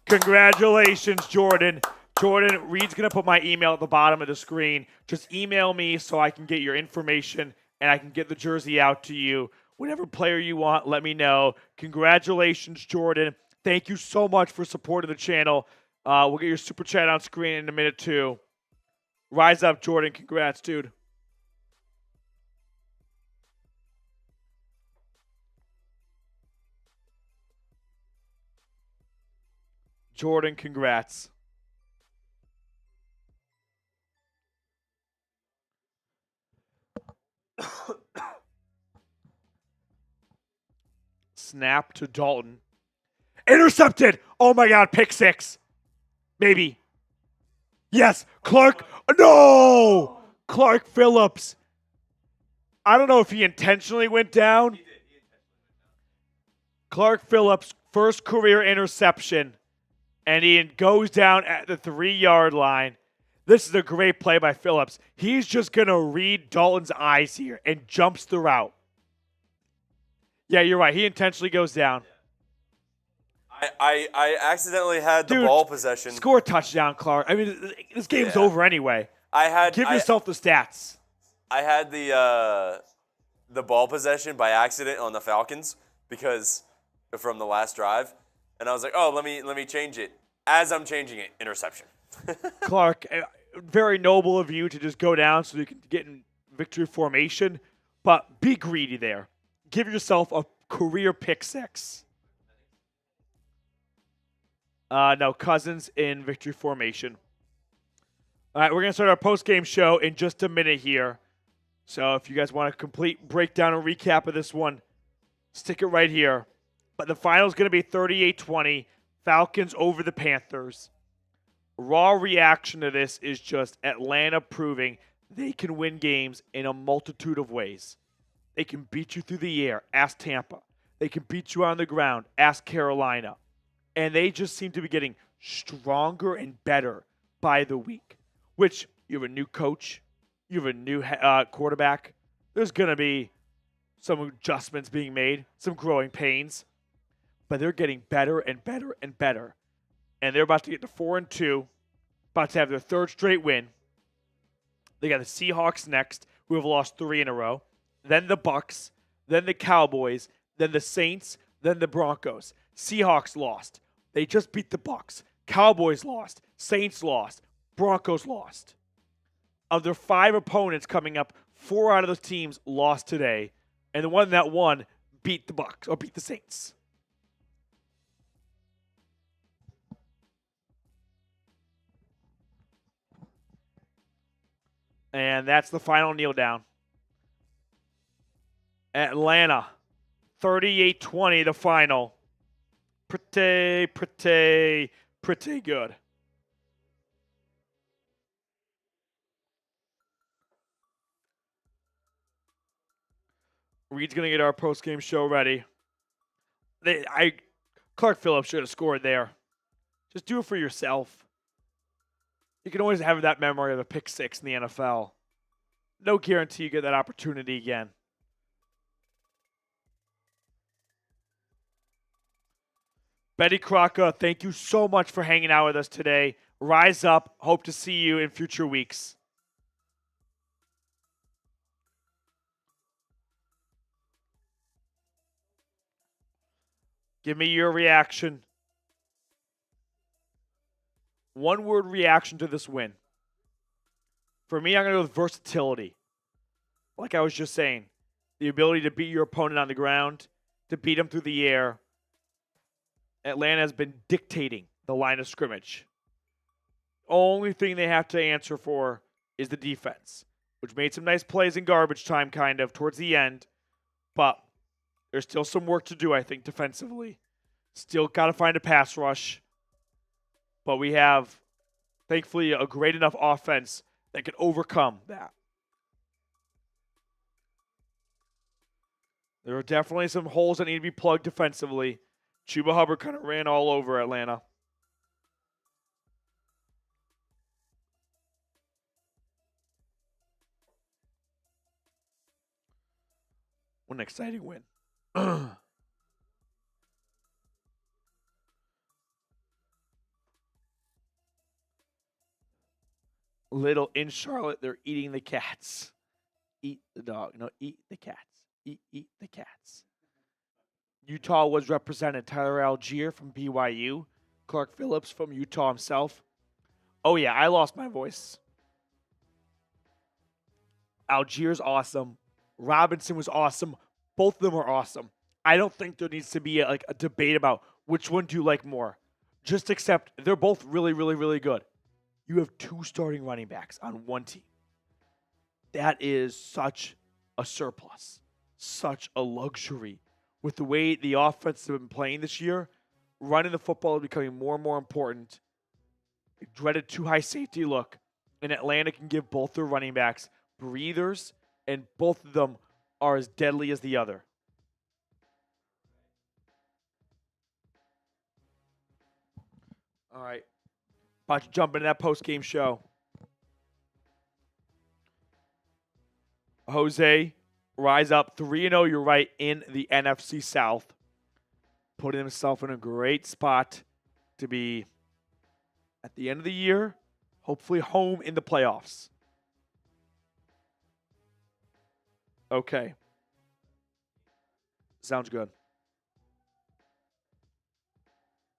Congratulations, Jordan. Jordan, Reed's going to put my email at the bottom of the screen. Just email me so I can get your information and I can get the jersey out to you. Whatever player you want, let me know. Congratulations, Jordan. Thank you so much for supporting the channel. We'll get your super chat on screen in a minute, too. Rise up, Jordan. Congrats, dude. Jordan, congrats. Snap to Dalton. Intercepted! Oh my God, pick 6. Maybe. Yes, Clark. No! Clark Phillips. I don't know if he intentionally went down. Clark Phillips, first career interception. And he goes down at the 3-yard line. This is a great play by Phillips. He's just going to read Dalton's eyes here and jumps the route. Yeah, you're right. He intentionally goes down. I accidentally had the ball possession. Score a touchdown, Clark. I mean, this game's over anyway. Give yourself the stats. I had the ball possession by accident on the Falcons because from the last drive. And I was like, oh, let me change it. As I'm changing it, interception. Clark, very noble of you to just go down so you can get in victory formation. But be greedy there. Give yourself a career pick 6. No, Cousins in victory formation. All right, we're going to start our post-game show in just a minute here. So if you guys want a complete breakdown and recap of this one, stick it right here. But the final is going to be 38-20, Falcons over the Panthers. Raw reaction to this is just Atlanta proving they can win games in a multitude of ways. They can beat you through the air, ask Tampa. They can beat you on the ground, ask Carolina. And they just seem to be getting stronger and better by the week, which you have a new coach, you have a new quarterback. There's going to be some adjustments being made, some growing pains. But they're getting better and better and better. And they're about to get to 4-2, about to have their 3rd straight win. They got the Seahawks next, who have lost 3 in a row. Then the Bucks, then the Cowboys, then the Saints, then the Broncos. Seahawks lost. They just beat the Bucks. Cowboys lost. Saints lost. Broncos lost. Of their 5 opponents coming up, 4 out of those teams lost today. And the one that won beat the Bucks or beat the Saints. And that's the final kneel down. Atlanta 38-20 the final. Pretty good. Reed's going to get our post-game show ready. Clark Phillips should have scored there. Just do it for yourself. You can always have that memory of a pick six in the NFL. No guarantee you get that opportunity again. Betty Crocker, thank you so much for hanging out with us today. Rise up. Hope to see you in future weeks. Give me your reaction. One word reaction to this win. For me, I'm going to go with versatility. Like I was just saying, the ability to beat your opponent on the ground, to beat him through the air. Atlanta has been dictating the line of scrimmage. Only thing they have to answer for is the defense, which made some nice plays in garbage time kind of towards the end. But there's still some work to do, I think, defensively. Still got to find a pass rush. But we have, thankfully, a great enough offense that can overcome that. There are definitely some holes that need to be plugged defensively. Chuba Hubbard kind of ran all over Atlanta. What an exciting win. Little in Charlotte, they're eating the cats. Eat the dog. No, eat the cats. Eat the cats. Utah was represented. Tyler Algier from BYU. Clark Phillips from Utah himself. Oh, yeah, I lost my voice. Algier's awesome. Robinson was awesome. Both of them are awesome. I don't think there needs to be a debate about which one do you like more. Just accept they're both really, really, really good. You have two starting running backs on one team. That is such a surplus, such a luxury. With the way the offense have been playing this year, running the football is becoming more and more important. The dreaded too high safety look, and Atlanta can give both their running backs breathers, and both of them are as deadly as the other. All right. About to jump into that post-game show. Jose, rise up 3-0, you're right, in the NFC South. Putting himself in a great spot to be, at the end of the year, hopefully home in the playoffs. Okay. Sounds good.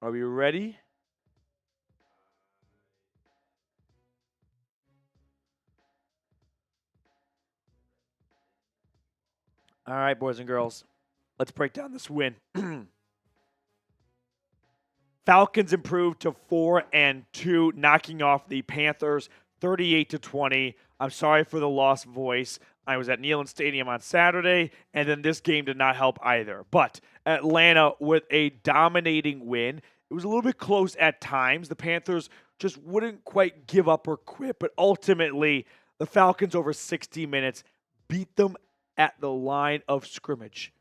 Are we ready? All right, boys and girls. Let's break down this win. Falcons improved to 4-2, knocking off the Panthers 38-20. I'm sorry for the lost voice. I was at Neyland Stadium on Saturday, and then this game did not help either. But Atlanta with a dominating win. It was a little bit close at times. The Panthers just wouldn't quite give up or quit, but ultimately the Falcons over 60 minutes beat them at the line of scrimmage.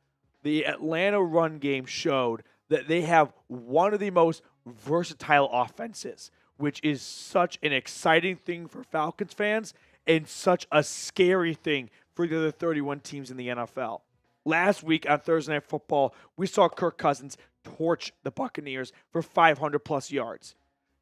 The Atlanta run game showed that they have one of the most versatile offenses, which is such an exciting thing for Falcons fans and such a scary thing for the other 31 teams in the NFL. Last week on Thursday Night Football, we saw Kirk Cousins torch the Buccaneers for 500-plus yards.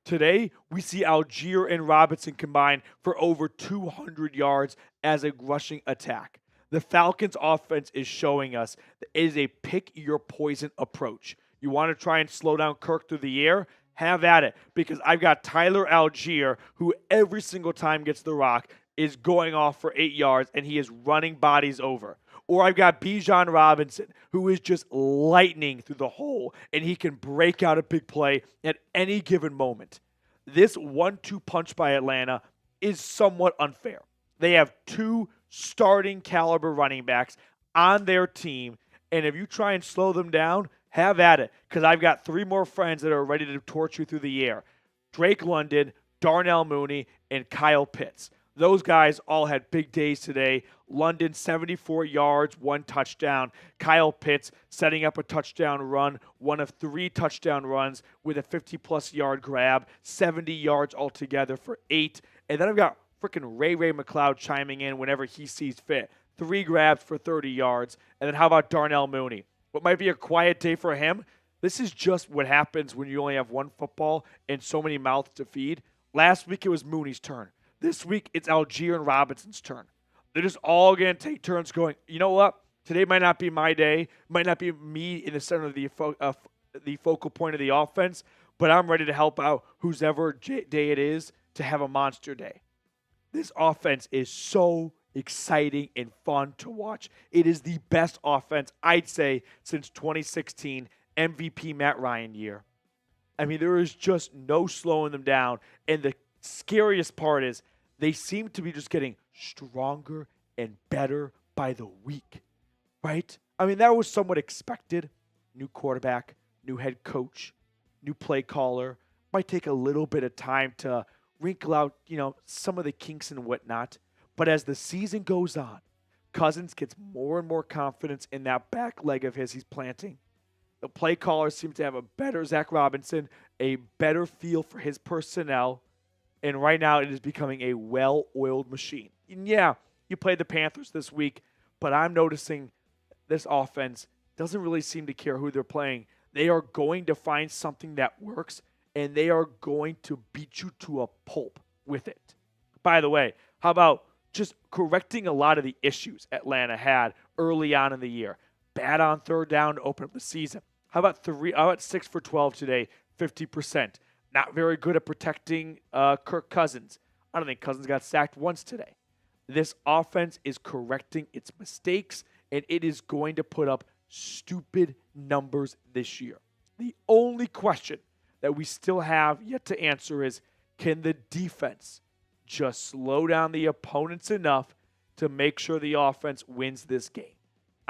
Today, we see Algier and Robinson combine for over 200 yards as a rushing attack. The Falcons offense is showing us that it is a pick-your-poison approach. You want to try and slow down Kirk through the air? Have at it, because I've got Tyler Algier, who every single time gets the rock is going off for 8 yards, and he is running bodies over. Or I've got Bijan Robinson, who is just lightning through the hole, and he can break out a big play at any given moment. This 1-2 punch by Atlanta is somewhat unfair. They have two starting caliber running backs on their team, And if you try and slow them down, have at it. Because I've got 3 more friends that are ready to torch you through the air. Drake London, Darnell Mooney, and Kyle Pitts. Those guys all had big days today. London, 74 yards, 1 touchdown. Kyle Pitts setting up a touchdown run, one of 3 touchdown runs with a 50-plus yard grab, 70 yards altogether for 8. And then I've got freaking Ray McLeod chiming in whenever he sees fit. 3 grabs for 30 yards. And then how about Darnell Mooney? What might be a quiet day for him? This is just what happens when you only have one football and so many mouths to feed. Last week it was Mooney's turn. This week it's Algier and Robinson's turn. They're just all going to take turns going, you know what? Today might not be my day. Might not be me in the center of the focal point of the offense, but I'm ready to help out whoever day it is to have a monster day. This offense is so exciting and fun to watch. It is the best offense, I'd say, since 2016 MVP Matt Ryan year. I mean, there is just no slowing them down. And the scariest part is they seem to be just getting stronger and better by the week, right? I mean, that was somewhat expected. New quarterback, new head coach, new play caller. Might take a little bit of time to wrinkle out, some of the kinks and whatnot. But as the season goes on, Cousins gets more and more confidence in that back leg of his he's planting. The play caller seems to have a better Zach Robinson, a better feel for his personnel, and right now it is becoming a well-oiled machine. And yeah, you played the Panthers this week, but I'm noticing this offense doesn't really seem to care who they're playing. They are going to find something that works, and they are going to beat you to a pulp with it. By the way, how about just correcting a lot of the issues Atlanta had early on in the year? Bad on third down to open up the season. How about 6 for 12 today, 50%? Not very good at protecting Kirk Cousins. I don't think Cousins got sacked once today. This offense is correcting its mistakes, and it is going to put up stupid numbers this year. The only question that we still have yet to answer is, can the defense just slow down the opponents enough to make sure the offense wins this game?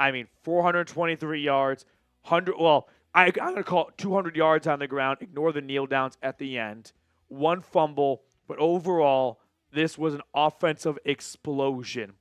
I mean, 423 yards, I'm going to call it 200 yards on the ground. Ignore the kneel downs at the end. 1 fumble, but overall, this was an offensive explosion.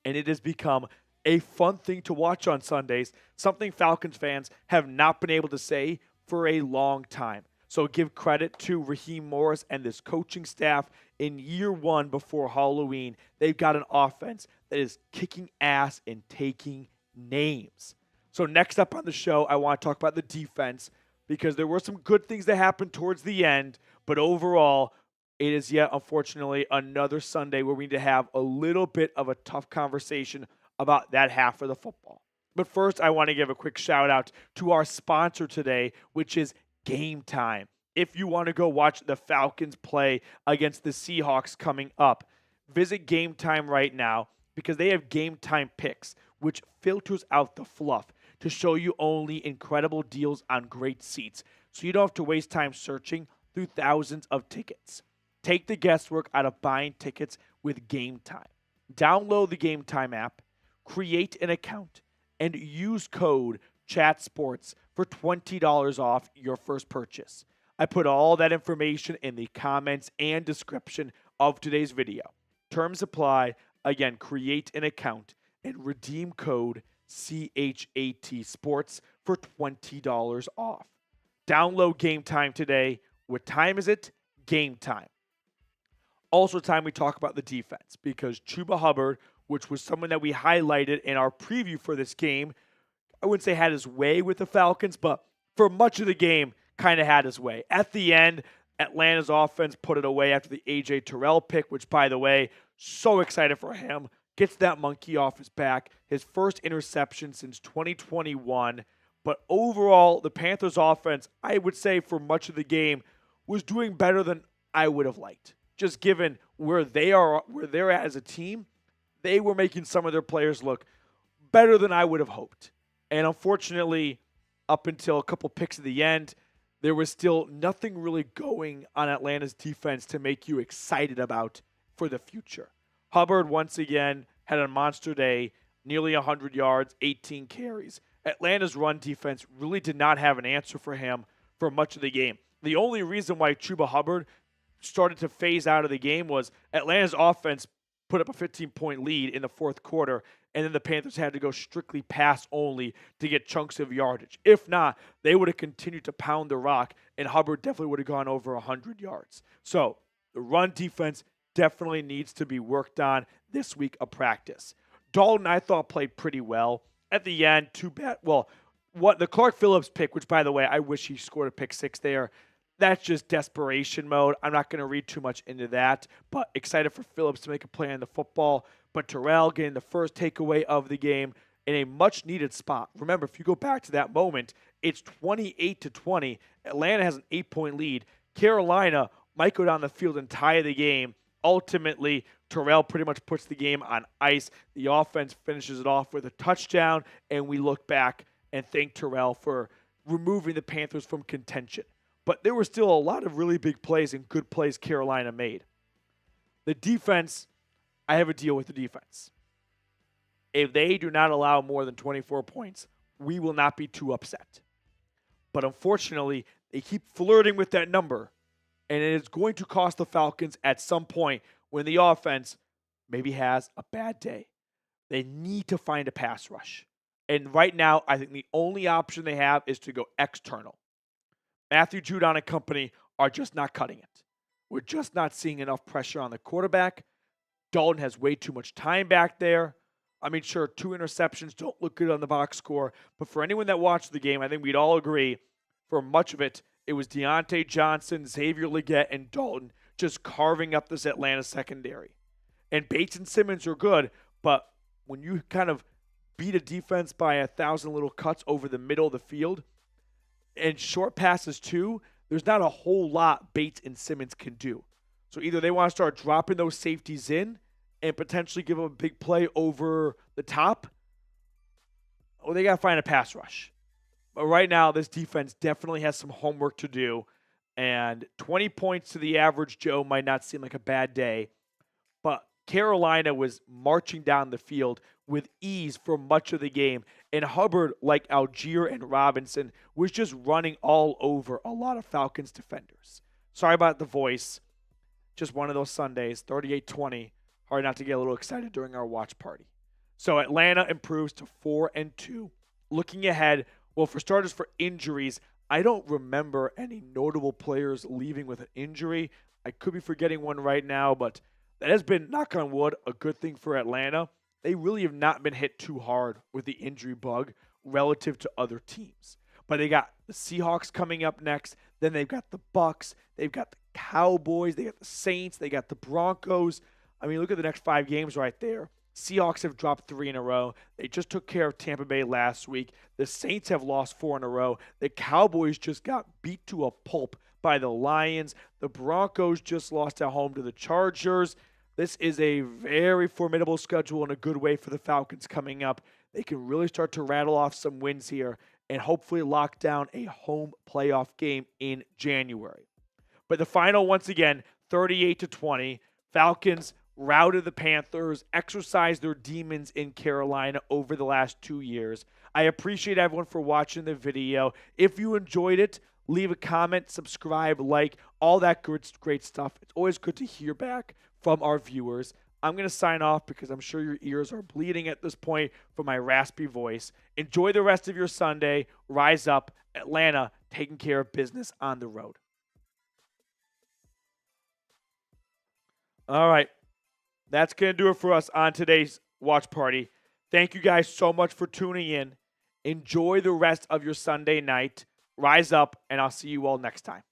And it has become a fun thing to watch on Sundays, something Falcons fans have not been able to say for a long time. So give credit to Raheem Morris and this coaching staff. In year 1 before Halloween, they've got an offense that is kicking ass and taking names. So next up on the show, I want to talk about the defense because there were some good things that happened towards the end, but overall, it is yet, unfortunately, another Sunday where we need to have a little bit of a tough conversation about that half of the football. But first, I want to give a quick shout out to our sponsor today, which is Game Time. If you want to go watch the Falcons play against the Seahawks coming up, visit Game Time right now because they have Game Time Picks, which filters out the fluff to show you only incredible deals on great seats, so you don't have to waste time searching through thousands of tickets. Take the guesswork out of buying tickets with Game Time. Download the Game Time app, create an account, and use code CHATSPORTS for $20 off your first purchase. I put all that information in the comments and description of today's video. Terms apply. Again, create an account and redeem code CHAT Sports for $20 off. Download Game Time today. What time is it? Game time. Also time we talk about the defense because Chuba Hubbard, which was someone that we highlighted in our preview for this game, I wouldn't say had his way with the Falcons, but for much of the game, kind of had his way. At the end, Atlanta's offense put it away after the A.J. Terrell pick, which, by the way, so excited for him. Gets that monkey off his back. His first interception since 2021. But overall, the Panthers offense, I would say for much of the game, was doing better than I would have liked. Just given where they're at as a team, they were making some of their players look better than I would have hoped. And unfortunately, up until a couple picks at the end, there was still nothing really going on Atlanta's defense to make you excited about for the future. Hubbard, once again, had a monster day. nearly 100 yards, 18 carries. Atlanta's run defense really did not have an answer for him for much of the game. The only reason why Chuba Hubbard started to phase out of the game was Atlanta's offense put up a 15-point lead in the fourth quarter, and then the Panthers had to go strictly pass only to get chunks of yardage. If not, they would have continued to pound the rock, and Hubbard definitely would have gone over 100 yards. So the run defense definitely needs to be worked on this week of practice. Dalton, I thought, played pretty well. At the end, too bad. Well, what the Clark Phillips pick, which, by the way, I wish he scored a pick six there. That's just desperation mode. I'm not going to read too much into that, but excited for Phillips to make a play on the football. But Terrell getting the first takeaway of the game in a much-needed spot. Remember, if you go back to that moment, it's 28-20. Atlanta has an 8-point lead. Carolina might go down the field and tie the game. Ultimately, Terrell pretty much puts the game on ice. The offense finishes it off with a touchdown, and we look back and thank Terrell for removing the Panthers from contention. But there were still a lot of really big plays and good plays Carolina made. The defense, I have a deal with the defense. If they do not allow more than 24 points, we will not be too upset. But unfortunately, they keep flirting with that number, and it is going to cost the Falcons at some point when the offense maybe has a bad day. They need to find a pass rush. And right now, I think the only option they have is to go external. Matthew Judon and company are just not cutting it. We're just not seeing enough pressure on the quarterback. Dalton has way too much time back there. I mean, sure, 2 interceptions don't look good on the box score, but for anyone that watched the game, I think we'd all agree for much of it, it was Deontay Johnson, Xavier Legette, and Dalton just carving up this Atlanta secondary. And Bates and Simmons are good, but when you kind of beat a defense by 1,000 little cuts over the middle of the field, and short passes too, there's not a whole lot Bates and Simmons can do. So either they want to start dropping those safeties in and potentially give them a big play over the top, or they got to find a pass rush. But right now, this defense definitely has some homework to do, and 20 points to the average Joe might not seem like a bad day, but Carolina was marching down the field with ease for much of the game. And Hubbard, like Algier and Robinson, was just running all over a lot of Falcons defenders. Sorry about the voice. Just one of those Sundays, 38-20. Hard not to get a little excited during our watch party. So Atlanta improves to 4-2. Looking ahead, well, for starters, for injuries, I don't remember any notable players leaving with an injury. I could be forgetting one right now, but that has been, knock on wood, a good thing for Atlanta. They really have not been hit too hard with the injury bug relative to other teams. But they got the Seahawks coming up next. Then they've got the Bucks. They've got the Cowboys. They got the Saints. They got the Broncos. I mean, look at the next 5 games right there. Seahawks have dropped 3 in a row. They just took care of Tampa Bay last week. The Saints have lost 4 in a row. The Cowboys just got beat to a pulp by the Lions. The Broncos just lost at home to the Chargers. This is a very formidable schedule in a good way for the Falcons coming up. They can really start to rattle off some wins here and hopefully lock down a home playoff game in January. But the final, once again, 38-20. Falcons routed the Panthers, exercised their demons in Carolina over the last 2 years. I appreciate everyone for watching the video. If you enjoyed it, leave a comment, subscribe, like, all that great stuff. It's always good to hear back from our viewers. I'm going to sign off because I'm sure your ears are bleeding at this point from my raspy voice. Enjoy the rest of your Sunday. Rise up. Atlanta taking care of business on the road. All right. That's going to do it for us on today's watch party. Thank you guys so much for tuning in. Enjoy the rest of your Sunday night. Rise up, and I'll see you all next time.